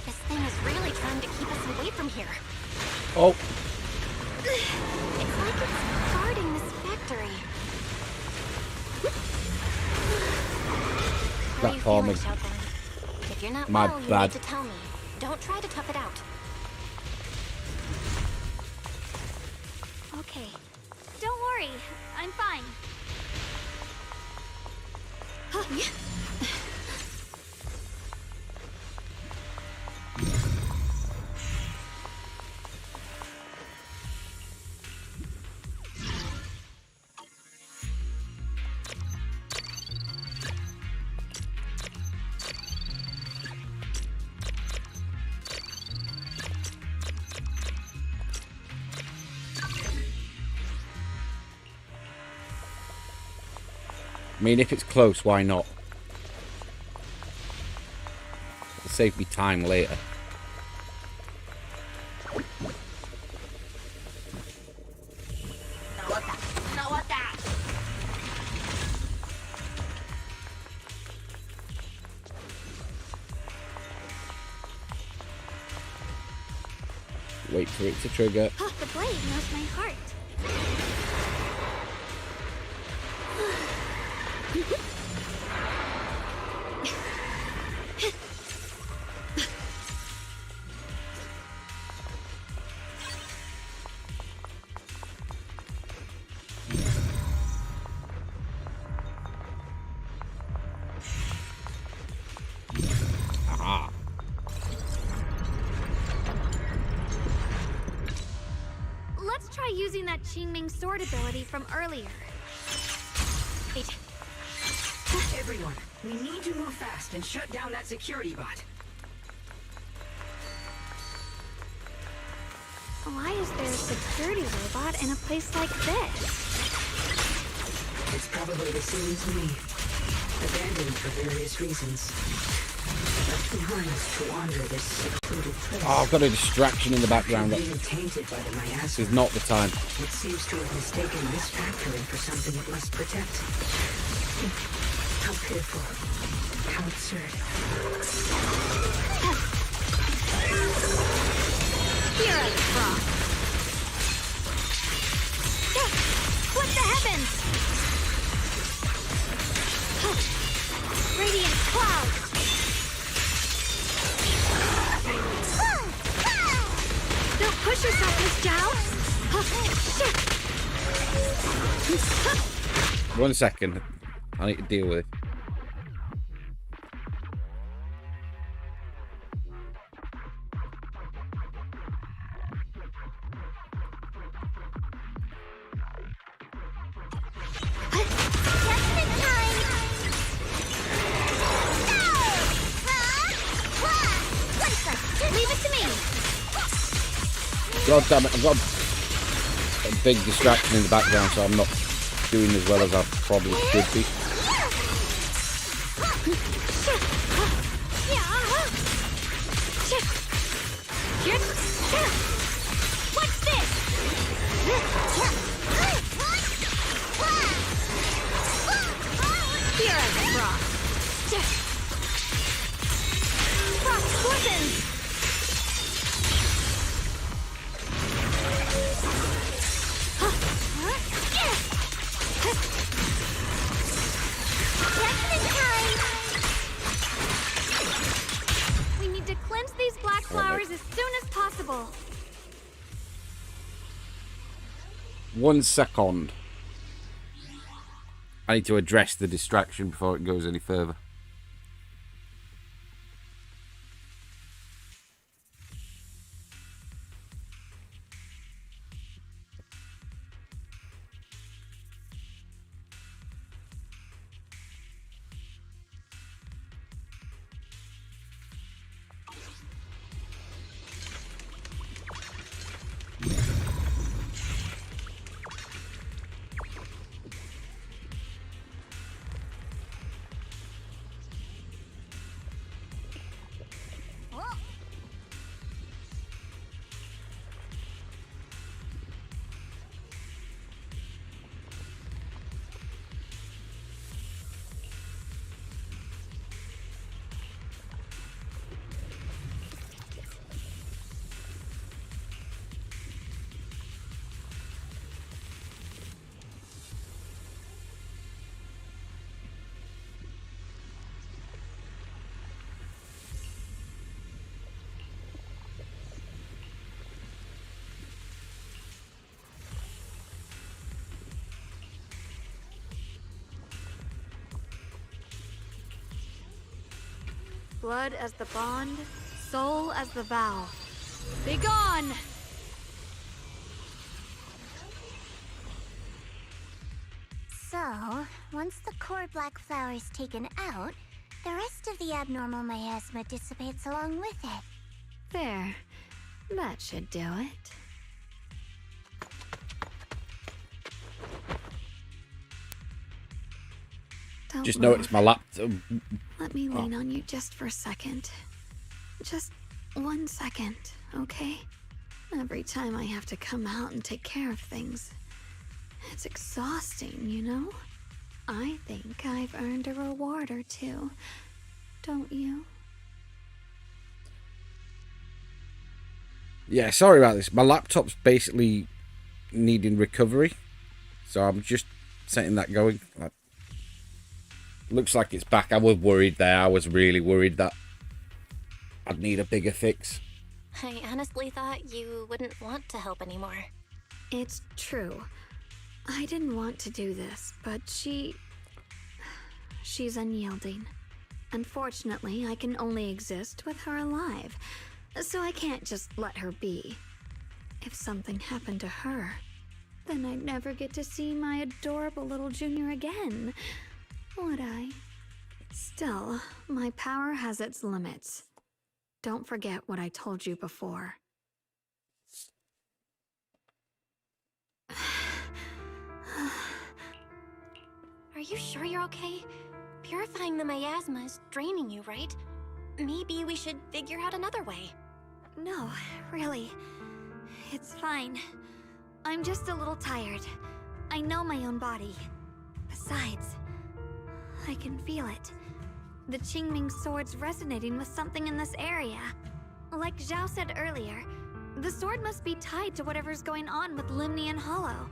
This thing is really trying to keep us away from here. Oh. It's like it's guarding this factory. How are you feeling, Platforming. Xiaoguang? Did If you're not My well, you bad. need to tell me. Don't try to tough it out. Okay. Don't worry. I'm fine. I mean, if it's close, why not? It'll save me time later. Wait for it to trigger. The blade knows my heart. Aha. Let's try using that Qingming sword ability from earlier. Wait. Everyone, we need to move fast and shut down that security bot. Why is there a security robot in a place like this? It's probably the same as me. Abandoned for various reasons. Left behind to wander this secluded place. Oh, I've got a distraction in the background. Being tainted by the miasma. This is not the time. It seems to have mistaken this factory for something it must protect. How pitiful. How absurd. Here I frost. What the heavens? Radiant cloud. Don't push yourself, Miss Zhao. 1 second. I need to deal with it. Leave it to me. God damn it, I've got a big distraction in the background, so I'm not doing as well as I probably should be. What's this? Here I frost. Frost poisons. We need to cleanse these black flowers as soon as possible. 1 second. I need to address the distraction before it goes any further. Blood as the bond, soul as the vow. Be gone! So, once the core black flower is taken out, the rest of the abnormal miasma dissipates along with it. There. That should do it. Don't Just move. noticed my laptop. Let me lean on you just for a second. Just 1 second, okay? Every time I have to come out and take care of things, it's exhausting, you know? I think I've earned a reward or two, don't you? Yeah, sorry about this. My laptop's basically needing recovery, so I'm just setting that going. Looks like it's back. I was worried there. I was really worried that I'd need a bigger fix. I honestly thought you wouldn't want to help anymore. It's true. I didn't want to do this, but she's unyielding. Unfortunately, I can only exist with her alive, so I can't just let her be. If something happened to her, then I'd never get to see my adorable little junior again, would I? Still, my power has its limits. Don't forget what I told you before. Are you sure you're okay? Purifying the miasma is draining you, right? Maybe we should figure out another way. No, really. It's fine. I'm just a little tired. I know my own body. Besides, I can feel it. The Qingming sword's resonating with something in this area. Like Zhao said earlier, the sword must be tied to whatever's going on with Limnian Hollow.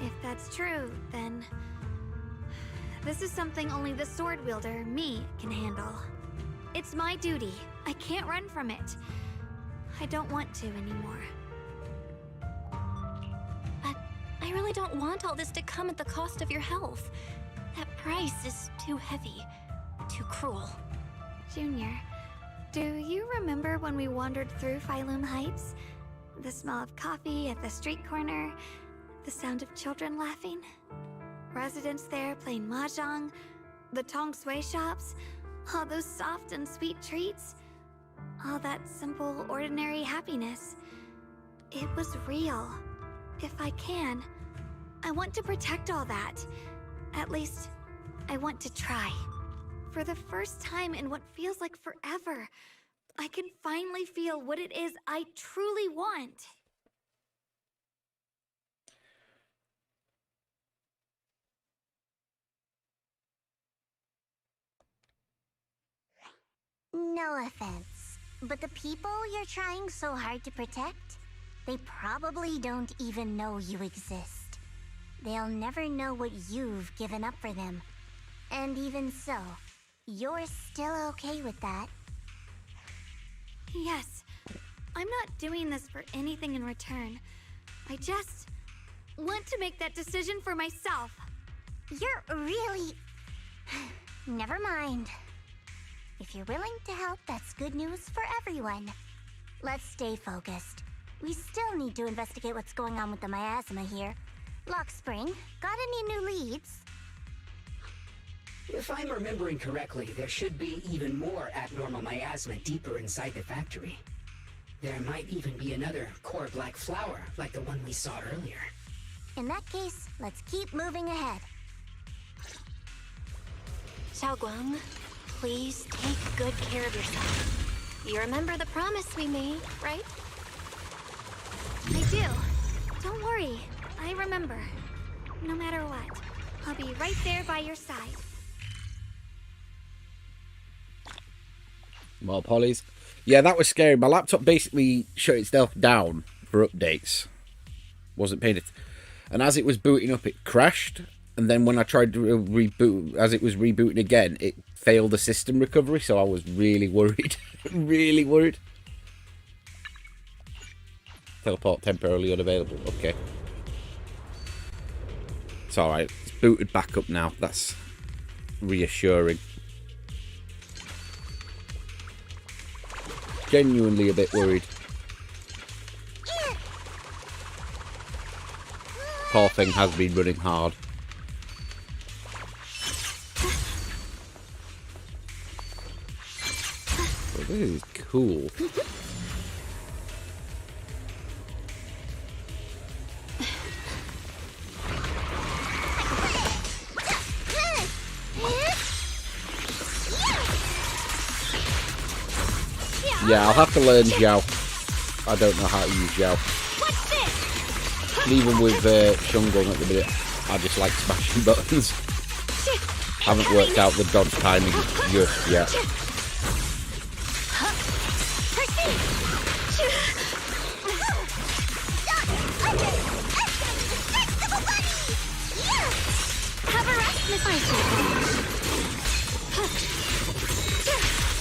If that's true, then this is something only the sword wielder, me, can handle. It's my duty. I can't run from it. I don't want to anymore. But I really don't want all this to come at the cost of your health. That price is too heavy, too cruel. Junior, do you remember when we wandered through Phylum Heights? The smell of coffee at the street corner, the sound of children laughing, residents there playing mahjong, the Tong Sui shops, all those soft and sweet treats, all that simple, ordinary happiness. It was real. If I can, I want to protect all that. At least, I want to try. For the first time in what feels like forever, I can finally feel what it is I truly want. No offense, but the people you're trying so hard to protect, they probably don't even know you exist. They'll never know what you've given up for them. And even so, you're still okay with that? Yes, I'm not doing this for anything in return. I just want to make that decision for myself. You're really... Never mind. If you're willing to help, that's good news for everyone. Let's stay focused. We still need to investigate what's going on with the miasma here. Lock Spring, got any new leads? If I'm remembering correctly, there should be even more abnormal miasma deeper inside the factory. There might even be another core black flower, like the one we saw earlier. In that case, let's keep moving ahead. Xiaoguang, please take good care of yourself. You remember the promise we made, right? I do. Don't worry. I remember. No matter what, I'll be right there by your side. More polys. Yeah, that was scary. My laptop basically shut itself down for updates. Wasn't paying it. And as it was booting up, it crashed. And then when I tried to reboot, as it was rebooting again, it failed the system recovery. So I was really worried. Really worried. Teleport temporarily unavailable. Okay. It's alright. It's booted back up now. That's reassuring. genuinely a bit worried. Poor thing has been running hard. Well, this is cool. Yeah, I'll have to learn Xiao. I don't know how to use Xiao. And even with Shungun at the minute, I just like smashing buttons. Haven't worked out the dodge timing just yet.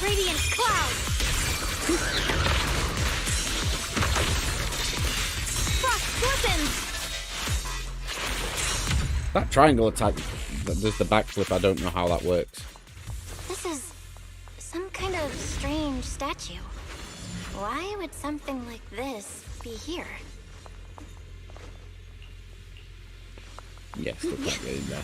Radiant cloud. Frost weapons. That triangle attack that does the backflip, I don't know how that works. This is some kind of strange statue. Why would something like this be here? Yes, still can't get in there.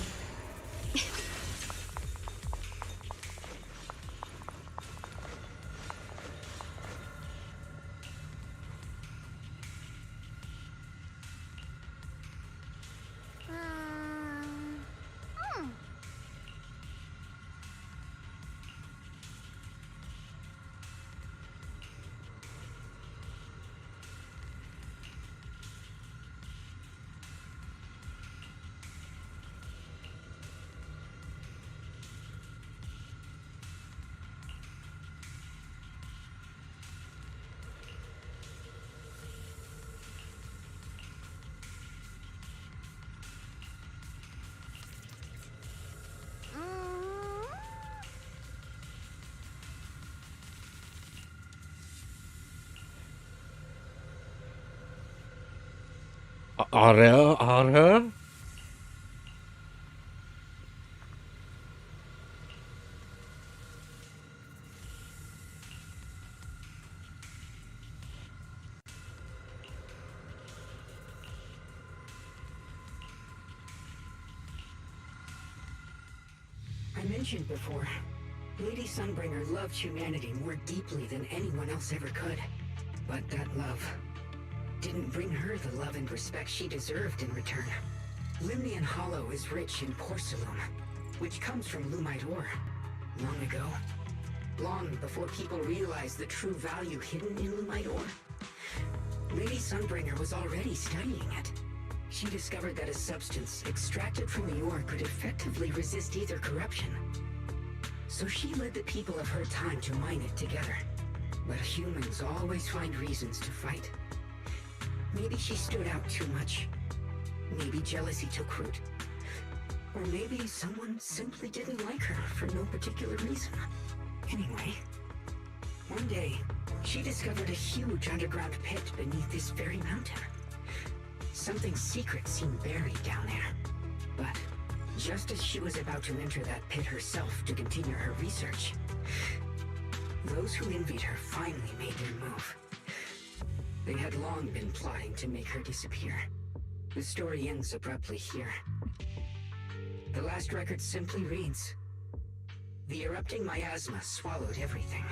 Are? I mentioned before, Lady Sunbringer loved humanity more deeply than anyone else ever could. But that love didn't bring her the love and respect she deserved in return. Limnian Hollow is rich in porcelain, which comes from Lumite ore. Long ago, long before people realized the true value hidden in Lumite ore, Lady Sunbringer was already studying it. She discovered that a substance extracted from the ore could effectively resist either corruption. So she led the people of her time to mine it together. But humans always find reasons to fight. Maybe she stood out too much. Maybe jealousy took root. Or maybe someone simply didn't like her for no particular reason. Anyway, one day, she discovered a huge underground pit beneath this very mountain. Something secret seemed buried down there. But just as she was about to enter that pit herself to continue her research, those who envied her finally made their move. They had long been plotting to make her disappear. The story ends abruptly here. The last record simply reads, "The erupting miasma swallowed everything.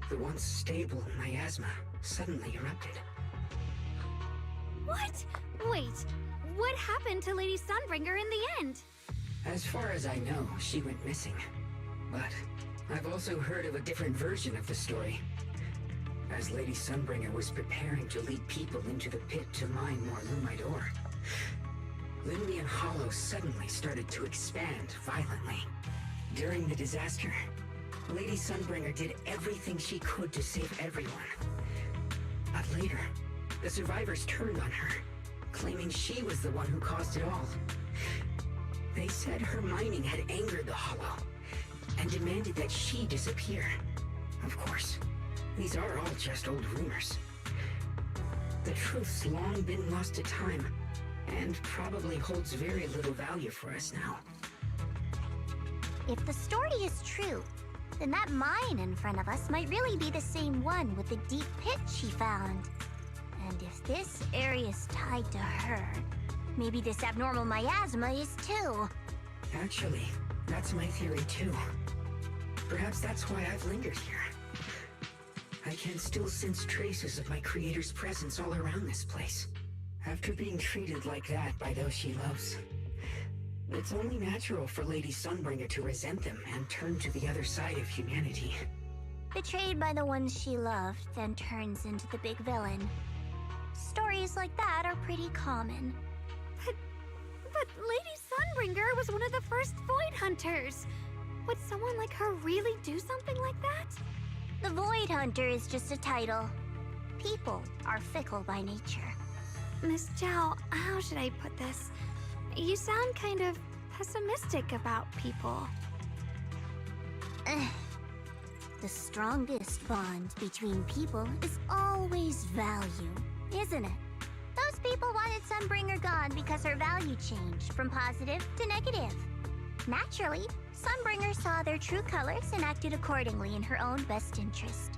The once stable miasma suddenly erupted." What? Wait, what happened to Lady Sunbringer in the end? As far as I know, she went missing. But I've also heard of a different version of the story. As Lady Sunbringer was preparing to lead people into the pit to mine more Lumite ore, Limnian Hollow suddenly started to expand violently. During the disaster, Lady Sunbringer did everything she could to save everyone. But later, the survivors turned on her, claiming she was the one who caused it all. They said her mining had angered the Hollow, and demanded that she disappear. Of course, these are all just old rumors. The truth's long been lost to time, and probably holds very little value for us now. If the story is true, then that mine in front of us might really be the same one with the deep pit she found. And if this area's tied to her, maybe this abnormal miasma is too. Actually, that's my theory too. Perhaps that's why I've lingered here. I can still sense traces of my creator's presence all around this place. After being treated like that by those she loves, it's only natural for Lady Sunbringer to resent them and turn to the other side of humanity. Betrayed by the ones she loved, then turns into the big villain. Stories like that are pretty common. But Lady Sunbringer was one of the first Void Hunters. Would someone like her really do something like that? The Void Hunter is just a title. People are fickle by nature. Miss Zhao, how should I put this? You sound kind of pessimistic about people. The strongest bond between people is always value, isn't it? Those people wanted Sunbringer gone because her value changed from positive to negative. Naturally, Sunbringer saw their true colors and acted accordingly in her own best interest.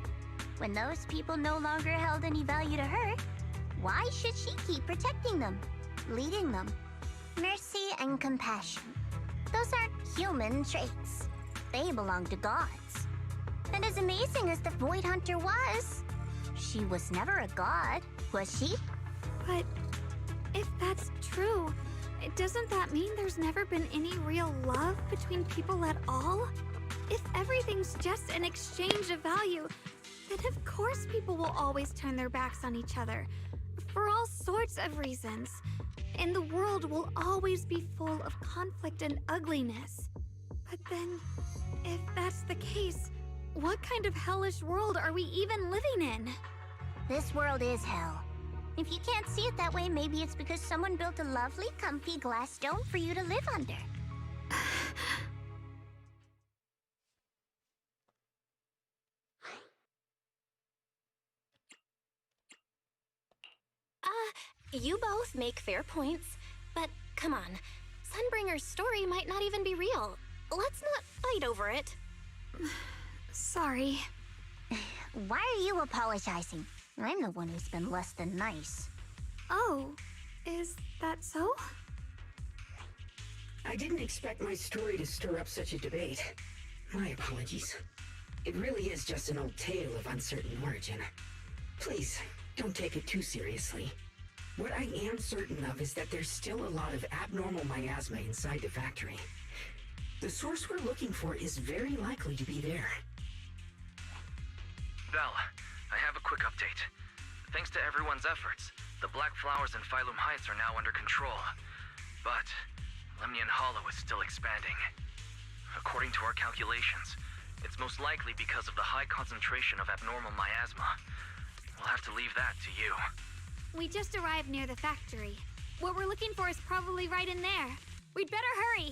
When those people no longer held any value to her, why should she keep protecting them, leading them? Mercy and compassion. Those aren't human traits. They belong to gods. And as amazing as the Void Hunter was, she was never a god, was she? But if that's true, doesn't that mean there's never been any real love between people at all? If everything's just an exchange of value, then of course people will always turn their backs on each other, for all sorts of reasons. And the world will always be full of conflict and ugliness. But then, if that's the case, what kind of hellish world are we even living in? This world is hell. If you can't see it that way, maybe it's because someone built a lovely, comfy glass dome for you to live under. You both make fair points, but come on. Sunbringer's story might not even be real. Let's not fight over it. Sorry. Why are you apologizing? I'm the one who's been less than nice. Oh, is that so? I didn't expect my story to stir up such a debate. My apologies. It really is just an old tale of uncertain origin. Please, don't take it too seriously. What I am certain of is that there's still a lot of abnormal miasma inside the factory. The source we're looking for is very likely to be there. Belle, I have a quick update. Thanks to everyone's efforts, the Black Flowers in Phylum Heights are now under control. But Lemnian Hollow is still expanding. According to our calculations, it's most likely because of the high concentration of abnormal miasma. We'll have to leave that to you. We just arrived near the factory. What we're looking for is probably right in there. We'd better hurry.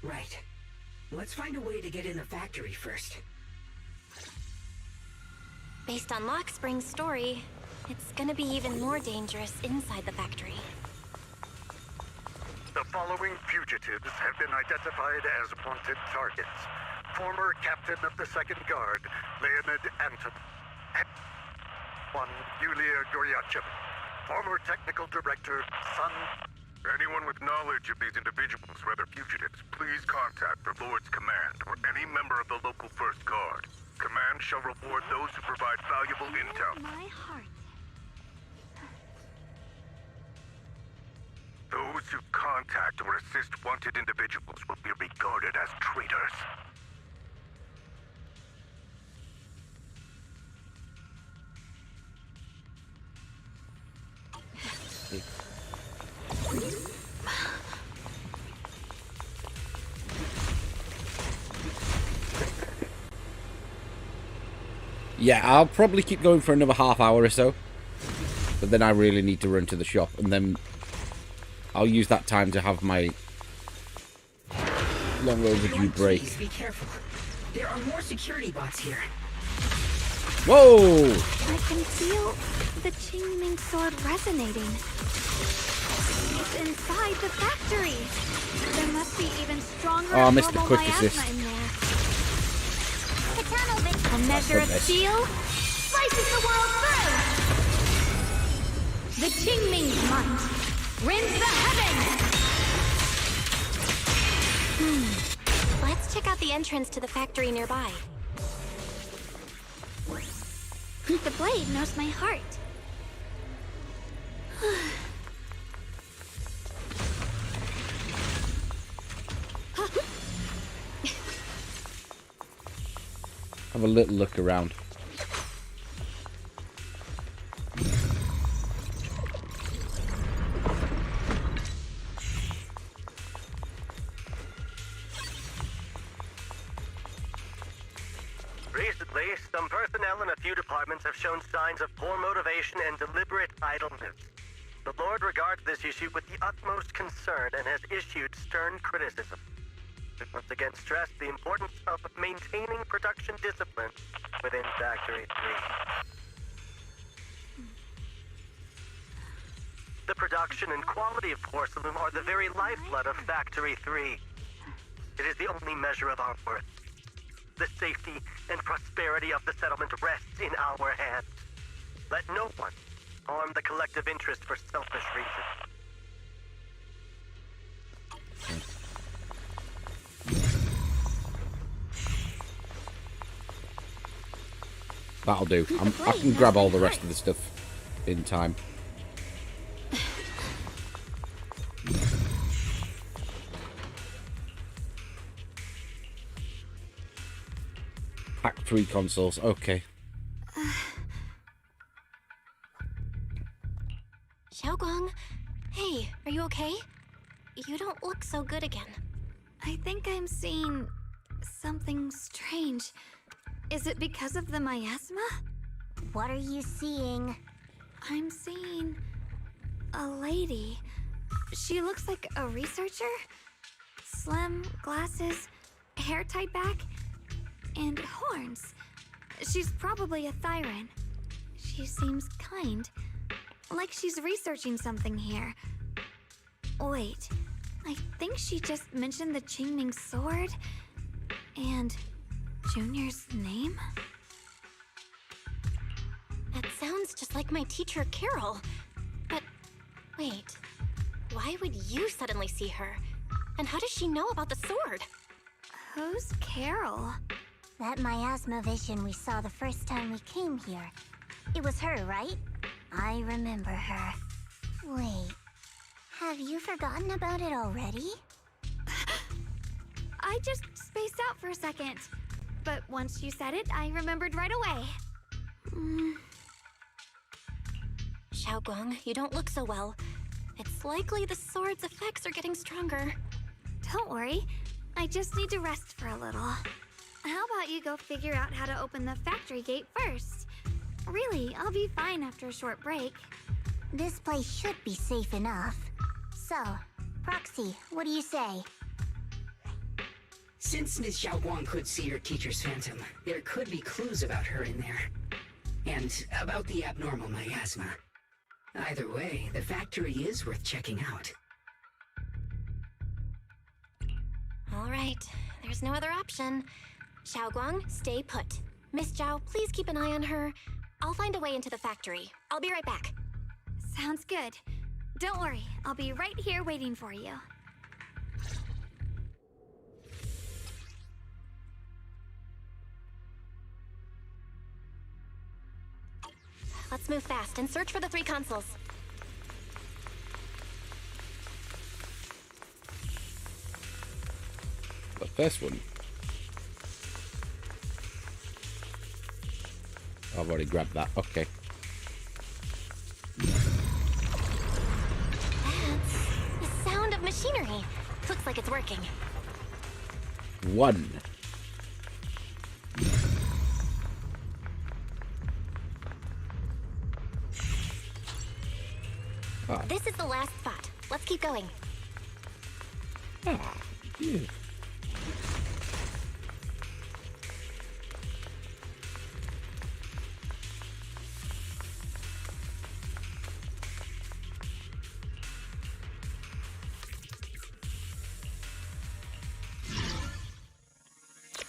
Right. Let's find a way to get in the factory first. Based on Lockspring's story, it's gonna be even more dangerous inside the factory. The following fugitives have been identified as wanted targets. Former Captain of the Second Guard, Leonid Anton. One, Yulia Goryachev. Former Technical Director, Sun. Anyone with knowledge of these individuals, whether fugitives, please contact the Lord's Command or any member of the local First Guard. Command shall reward those who provide valuable intel. My heart. Those who contact or assist wanted individuals will be regarded as traitors. Yeah, I'll probably keep going for another half hour or so. But then I really need to run to the shop, and then I'll use that time to have my long overdue break. Please be careful. There are more security bots here. Whoa! I can feel the Qingming sword resonating. It's inside the factory. There must be even stronger Oh, I missed the abnormal quick miasma assist. in there. A measure of steel slices the world through. The Qingming's might rends the heavens. Let's check out the entrance to the factory nearby. The blade knows my heart. Have a little look around. Recently, some personnel in a few departments have shown signs of poor motivation and deliberate idleness. The Lord regards this issue with the utmost concern and has issued stern criticism. It once again stressed the importance of maintaining production discipline within Factory 3. The production and quality of porcelain are the very lifeblood of Factory 3. It is the only measure of our worth. The safety and prosperity of the settlement rests in our hands. Let no one harm the collective interest for selfish reasons. That'll do. I can grab all the rest of the stuff in time. Pack 3 consoles. Okay. Xiaoguang, hey, are you okay? You don't look so good again. I think I'm seeing something strange. Is it because of the miasma? What are you seeing? I'm seeing a lady. She looks like a researcher. Slim, glasses, hair tied back, and horns. She's probably a Thyran. She seems kind, like she's researching something here. Wait, I think she just mentioned the Qingming sword and Junior's name? That sounds just like my teacher, Carol. But wait, why would you suddenly see her? And how does she know about the sword? Who's Carol? That miasma vision we saw the first time we came here. It was her, right? I remember her. Wait, have you forgotten about it already? I just spaced out for a second. But once you said it, I remembered right away. Xiaoguang, you don't look so well. It's likely the sword's effects are getting stronger. Don't worry. I just need to rest for a little. How about you go figure out how to open the factory gate first? Really, I'll be fine after a short break. This place should be safe enough. So, Proxy, what do you say? Since Ms. Xiaoguang could see her teacher's phantom, there could be clues about her in there. And about the abnormal miasma. Either way, the factory is worth checking out. All right, there's no other option. Xiaoguang, stay put. Miss Zhao, please keep an eye on her. I'll find a way into the factory. I'll be right back. Sounds good. Don't worry, I'll be right here waiting for you. Let's move fast and search for the 3 consoles. The first one. I've already grabbed that. Okay. That's the sound of machinery. Looks like it's working. 1. This is the last spot. Let's keep going. Ah, yeah.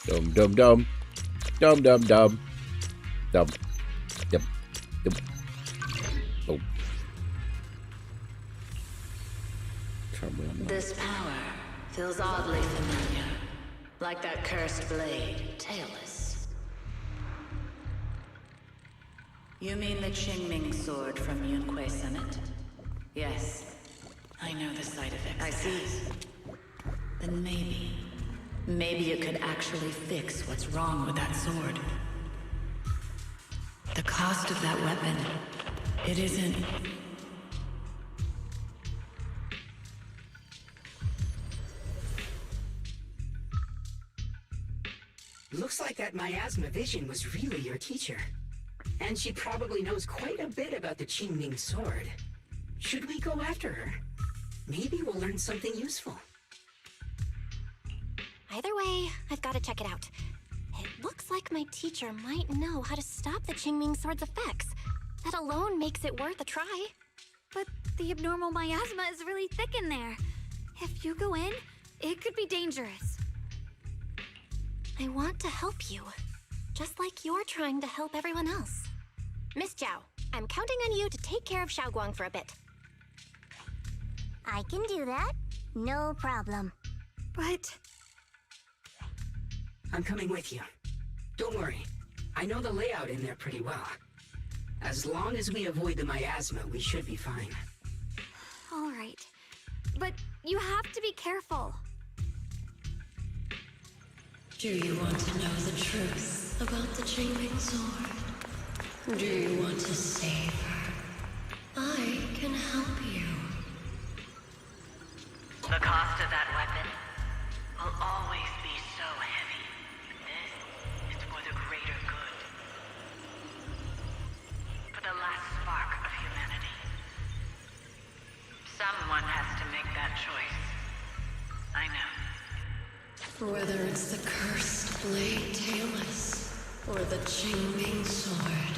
Dum dum dum. Dum dum dum. Dum. Dum. Dum. Oh. This power feels oddly familiar. Like that cursed blade, tailless. You mean the Qingming sword from Yunque Summit? Yes. I know the side effects. I see. Then maybe it could actually fix what's wrong with that sword. The cost of that weapon, it isn't... Looks like that miasma vision was really your teacher. And she probably knows quite a bit about the Qingming sword. Should we go after her? Maybe we'll learn something useful. Either way, I've got to check it out. It looks like my teacher might know how to stop the Qingming sword's effects. That alone makes it worth a try. But the abnormal miasma is really thick in there. If you go in, it could be dangerous. I want to help you, just like you're trying to help everyone else. Miss Zhao, I'm counting on you to take care of Xiaoguang for a bit. I can do that. No problem. But... I'm coming with you. Don't worry. I know the layout in there pretty well. As long as we avoid the miasma, we should be fine. All right. But you have to be careful. Do you want to know the truth about the Qingming sword? Do you want to save her? I can help you. The cost of that weapon will always be so heavy. This is for the greater good. For the last spark of humanity. Someone has to make that choice. I know. Whether it's the cursed blade tailless or the Qingming sword,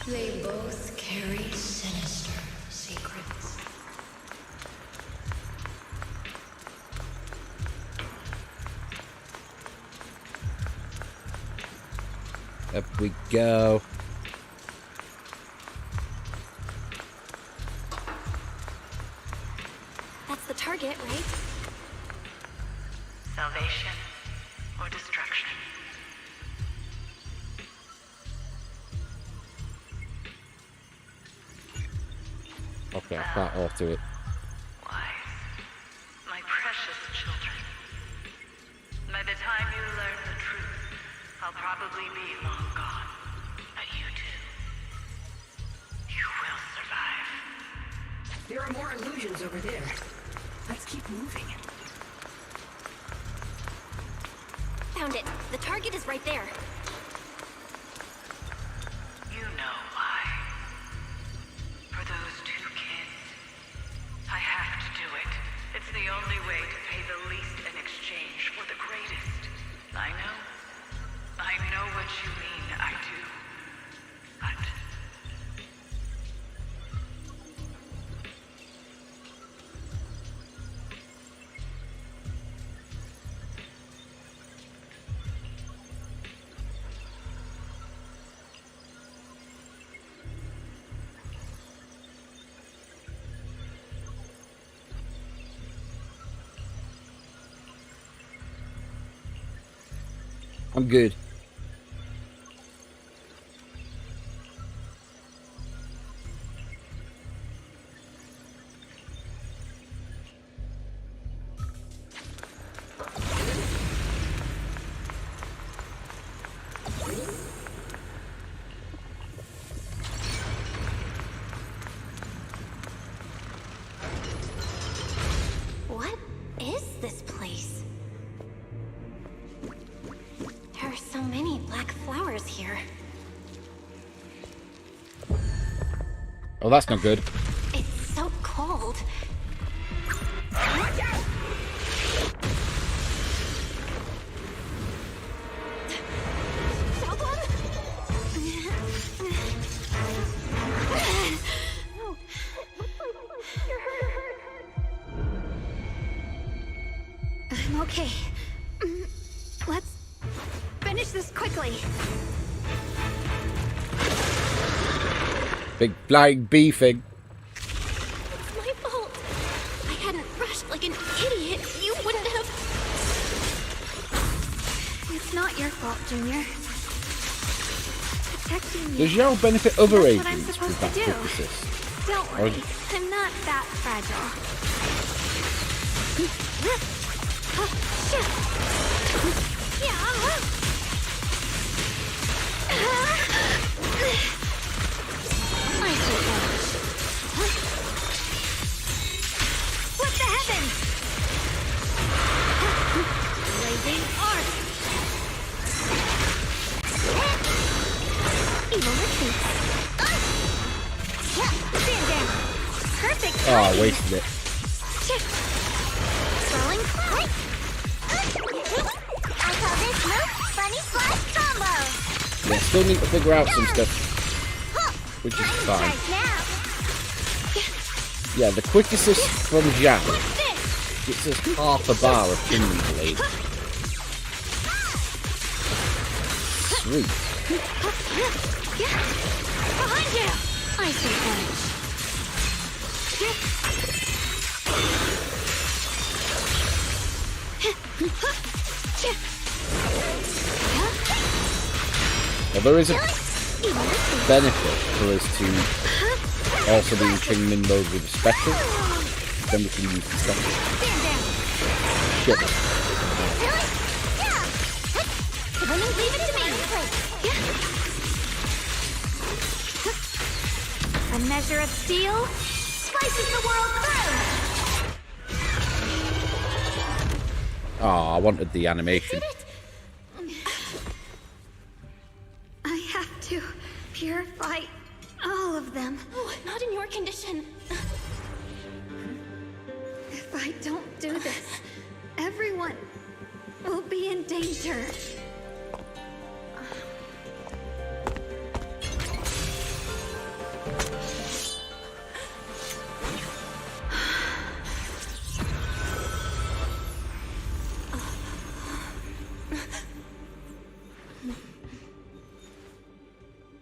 they both carry sinister secrets. Up we go. That's the target, right? Salvation or destruction. Okay, I can't alter it. My precious children. By the time you learn the truth, I'll probably be long gone. But you two, you will survive. There are more illusions over there. Let's keep moving. Found it. The target is right there. You know why. For those two kids, I have to do it. It's the only way to pay the least in exchange for the greatest. I know what you mean, I do. But... I'm good. What is this place? There are so many black flowers here. Oh, that's not good. It's so cold. Watch out! I'm okay. Let's finish finish this quickly. Big flying bee thing. It's my fault. If I hadn't rushed like an idiot, you wouldn't have... It's not your fault, Junior. Protecting you. Does Yao benefit other That's what I'm agents supposed with that to do. quick assist? Don't Or- worry, I'm not that fragile. What the heavens? Blazing arc. Evil retreat. Stand down. Perfect. Oh, I wasted it. Swirling cloud. I call this move Bunny Slash Combo. Yeah, still need to figure out some stuff, which is fine. Yeah, the quick assist from Zhao gets us half a bar of Kingdom Blade. Sweet. Behind you. Icy edge. Well, there is a benefit for us to also be in Kingdom mode with special. Then we can use the special. Shit. Leave it to me. A measure of steel slices the world through. Oh, I wanted the animation. I have to purify all of them. Oh, not in your condition. If I don't do this, everyone will be in danger.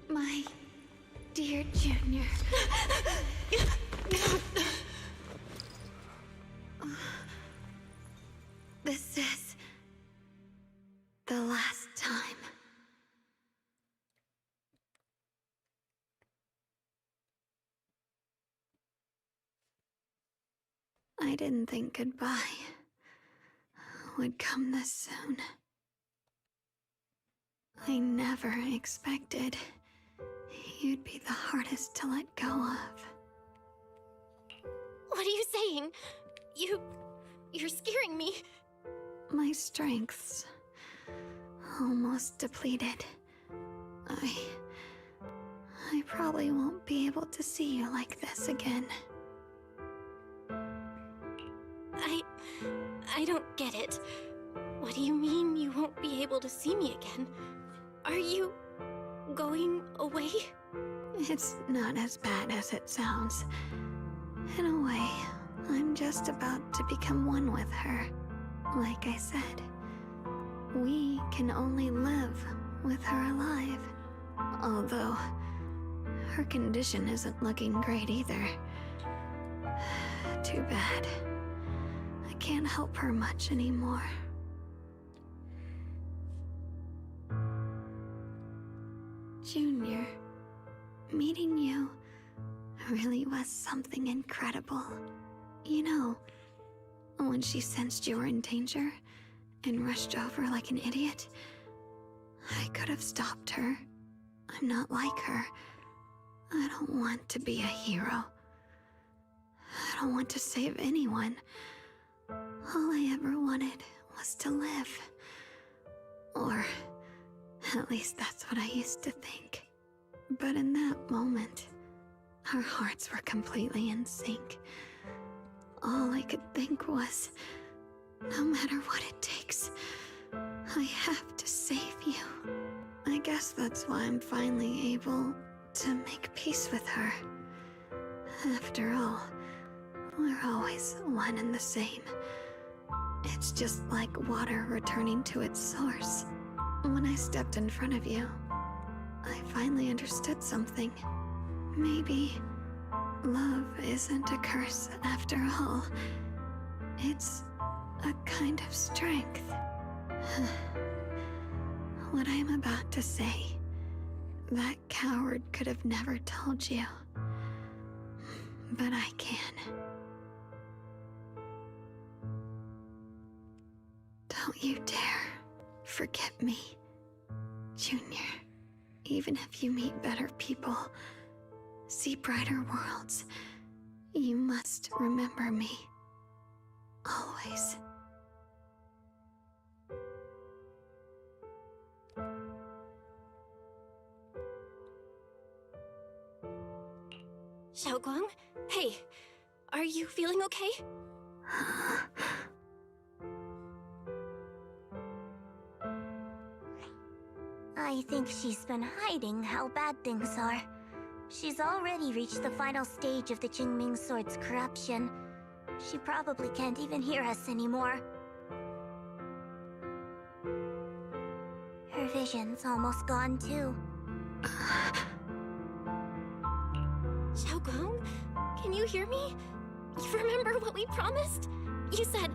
My dear Junior. This is the last time. I didn't think goodbye would come this soon. I never expected you'd be the hardest to let go of. What are you saying? You're scaring me. My strength's almost depleted. I probably won't be able to see you like this again. I don't get it. What do you mean you won't be able to see me again? Are you going away? It's not as bad as it sounds. In a way, I'm just about to become one with her. Like I said, we can only live with her alive. Although, her condition isn't looking great either. Too bad. I can't help her much anymore. Junior, meeting you really was something incredible. You know, when she sensed you were in danger and rushed over like an idiot, I could have stopped her. I'm not like her. I don't want to be a hero. I don't want to save anyone. All I ever wanted was to live. Or at least that's what I used to think. But in that moment, our hearts were completely in sync. All I could think was, no matter what it takes, I have to save you. I guess that's why I'm finally able to make peace with her. After all, we're always one and the same. It's just like water returning to its source. When I stepped in front of you, I finally understood something. Maybe love isn't a curse after all. It's a kind of strength. What I'm about to say, that coward could have never told you. But I can. Don't you dare forget me, Junior. Even if you meet better people, see brighter worlds, you must remember me. Always. Xiaoguang? Hey, are you feeling okay? I think she's been hiding how bad things are. She's already reached the final stage of the Jingming Sword's corruption. She probably can't even hear us anymore. Her vision's almost gone too. Xiaoguang, can you hear me? You remember what we promised? You said,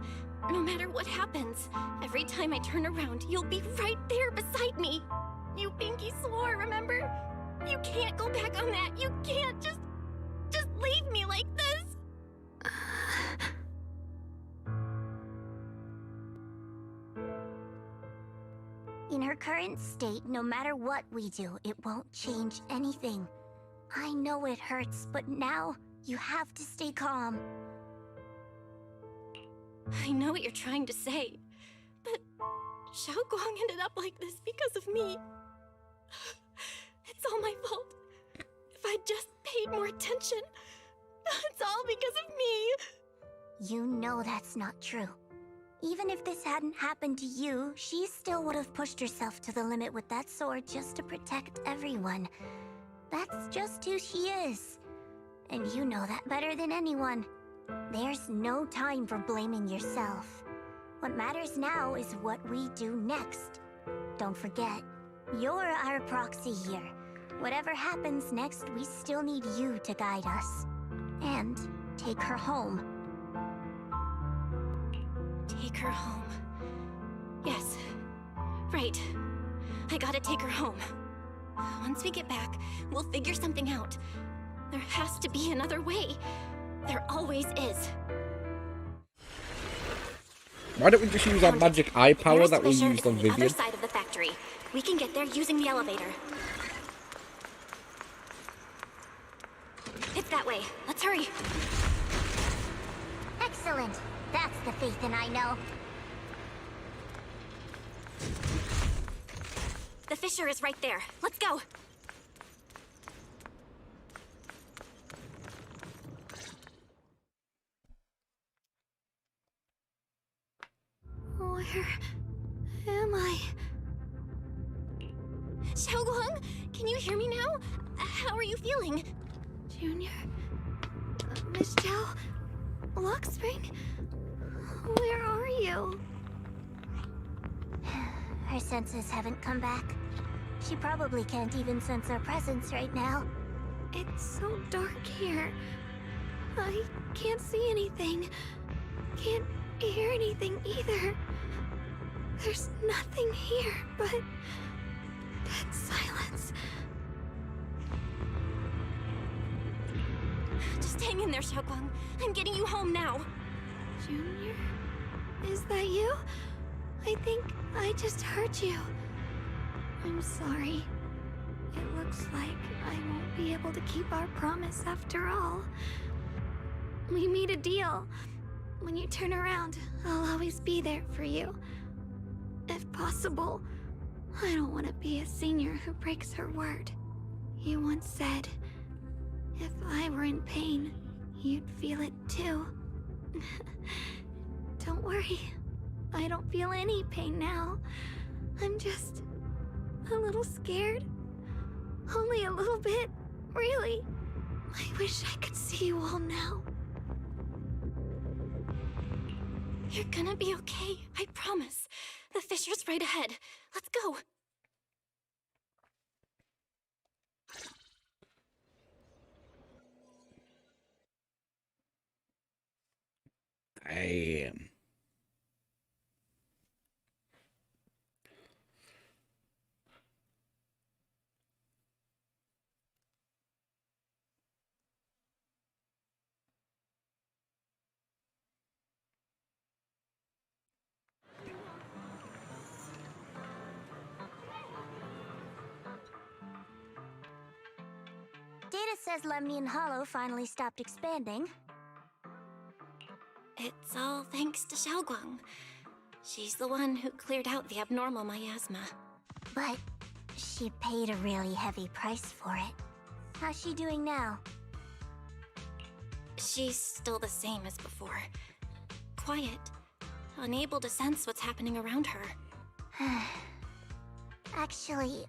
no matter what happens, every time I turn around, you'll be right there beside me. You pinky swore, remember? You can't go back on that. You can't just leave me like this. In her current state, no matter what we do, it won't change anything. I know it hurts, but now you have to stay calm. I know what you're trying to say, but Xiaoguang ended up like this because of me. It's all my fault. If I just paid more attention, it's all because of me. You know that's not true. Even if this hadn't happened to you, she still would have pushed herself to the limit with that sword just to protect everyone. That's just who she is. And you know that better than anyone. There's no time for blaming yourself. What matters now is what we do next. Don't forget, you're our proxy here. Whatever happens next, we still need you to guide us. And take her home. Take her home. Yes. Right. I gotta take her home. Once we get back, we'll figure something out. There has to be another way. There always is. Why don't we just use our magic eye power that we Fissure used is on the other Vivian? side of the factory. We can get there using the elevator. It's that way. Let's hurry. Excellent. That's the Phaethon I know. The fissure is right there. Let's go. Where am I? Xiaoguang, can you hear me now? How are you feeling? Junior? Miss Zhao? Luxspring? Where are you? Her senses haven't come back. She probably can't even sense our presence right now. It's so dark here. I can't see anything. Can't hear anything either. There's nothing here but dead silence. Just hang in there, Xiaoguang. I'm getting you home now. Junior? Is that you? I think I just hurt you. I'm sorry. It looks like I won't be able to keep our promise after all. We made a deal. When you turn around, I'll always be there for you. If possible, I don't want to be a senior who breaks her word. You once said, if I were in pain, you'd feel it too. Don't worry. I don't feel any pain now. I'm just a little scared. Only a little bit, really. I wish I could see you all now. You're gonna be okay, I promise. The fissure's right ahead. Let's go. Bam. Data says Lemnian Hollow finally stopped expanding. It's all thanks to Xiaoguang. She's the one who cleared out the abnormal miasma. But she paid a really heavy price for it. How's she doing now? She's still the same as before. Quiet, unable to sense what's happening around her. Actually,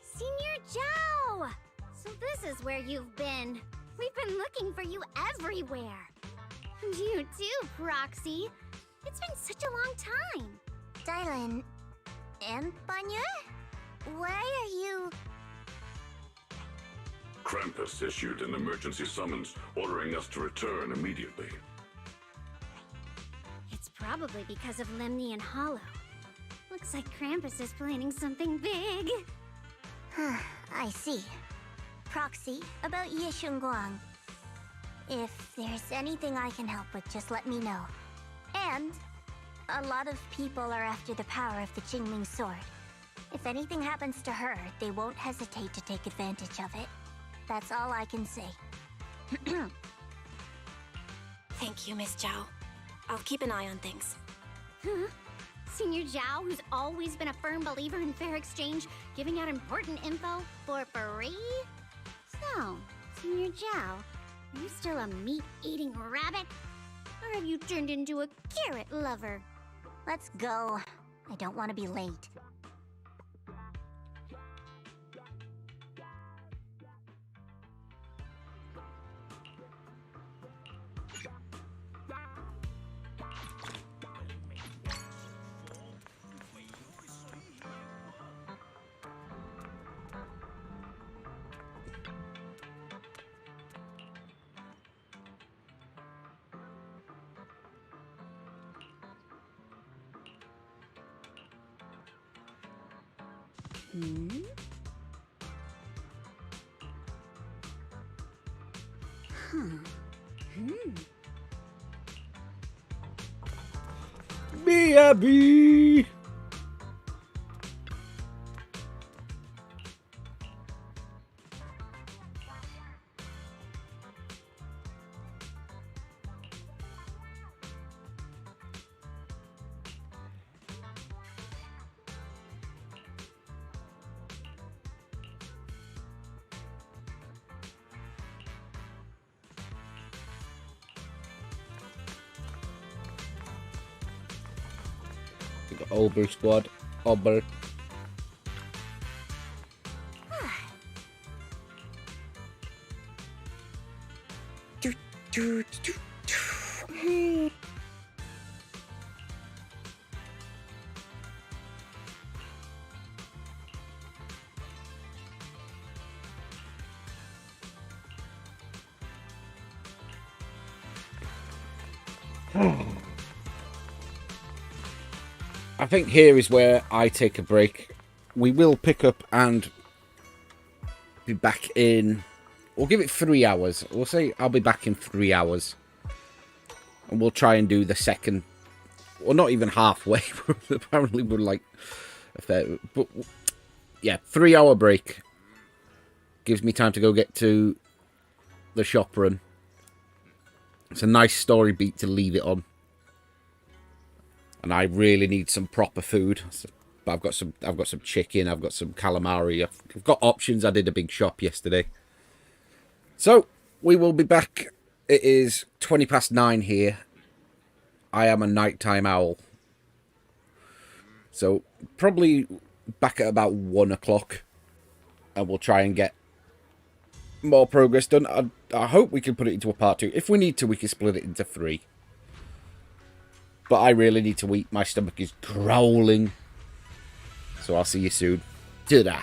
Senior Zhao! So this is where you've been. We've been looking for you everywhere. You too, Proxy. It's been such a long time. Dylan... Empanya? Why are you... Krampus issued an emergency summons ordering us to return immediately. It's probably because of Lemnian Hollow. Looks like Krampus is planning something big. I see. Proxy, about Ye Shunguang. If there's anything I can help with, just let me know. And a lot of people are after the power of the Qingming sword. If anything happens to her, they won't hesitate to take advantage of it. That's all I can say. Thank you, Miss Zhao. I'll keep an eye on things. Huh? Senior Zhao, who's always been a firm believer in fair exchange, giving out important info for free? So, Senior Zhao, are you still a meat-eating rabbit? Or have you turned into a carrot lover? Let's go. I don't want to be late. B.A.B. The Ober squad. Ober. I think here is where I take a break. We will pick up and be back in... We'll give it 3 hours. We'll say I'll be back in 3 hours. And we'll try and do the second... Well, not even halfway. Apparently we're like... But yeah, 3 hour break. Gives me time to go get to the shop run. It's a nice story beat to leave it on. And I really need some proper food. But I've got some chicken, I've got some calamari, I've got options. I did a big shop yesterday. So, we will be back. It is 9:20 here. I am a nighttime owl. So, probably back at about 1 o'clock. And we'll try and get more progress done. I hope we can put it into a part 2. If we need to, we can split it into 3. But I really need to eat. My stomach is growling. So I'll see you soon. Ta-da.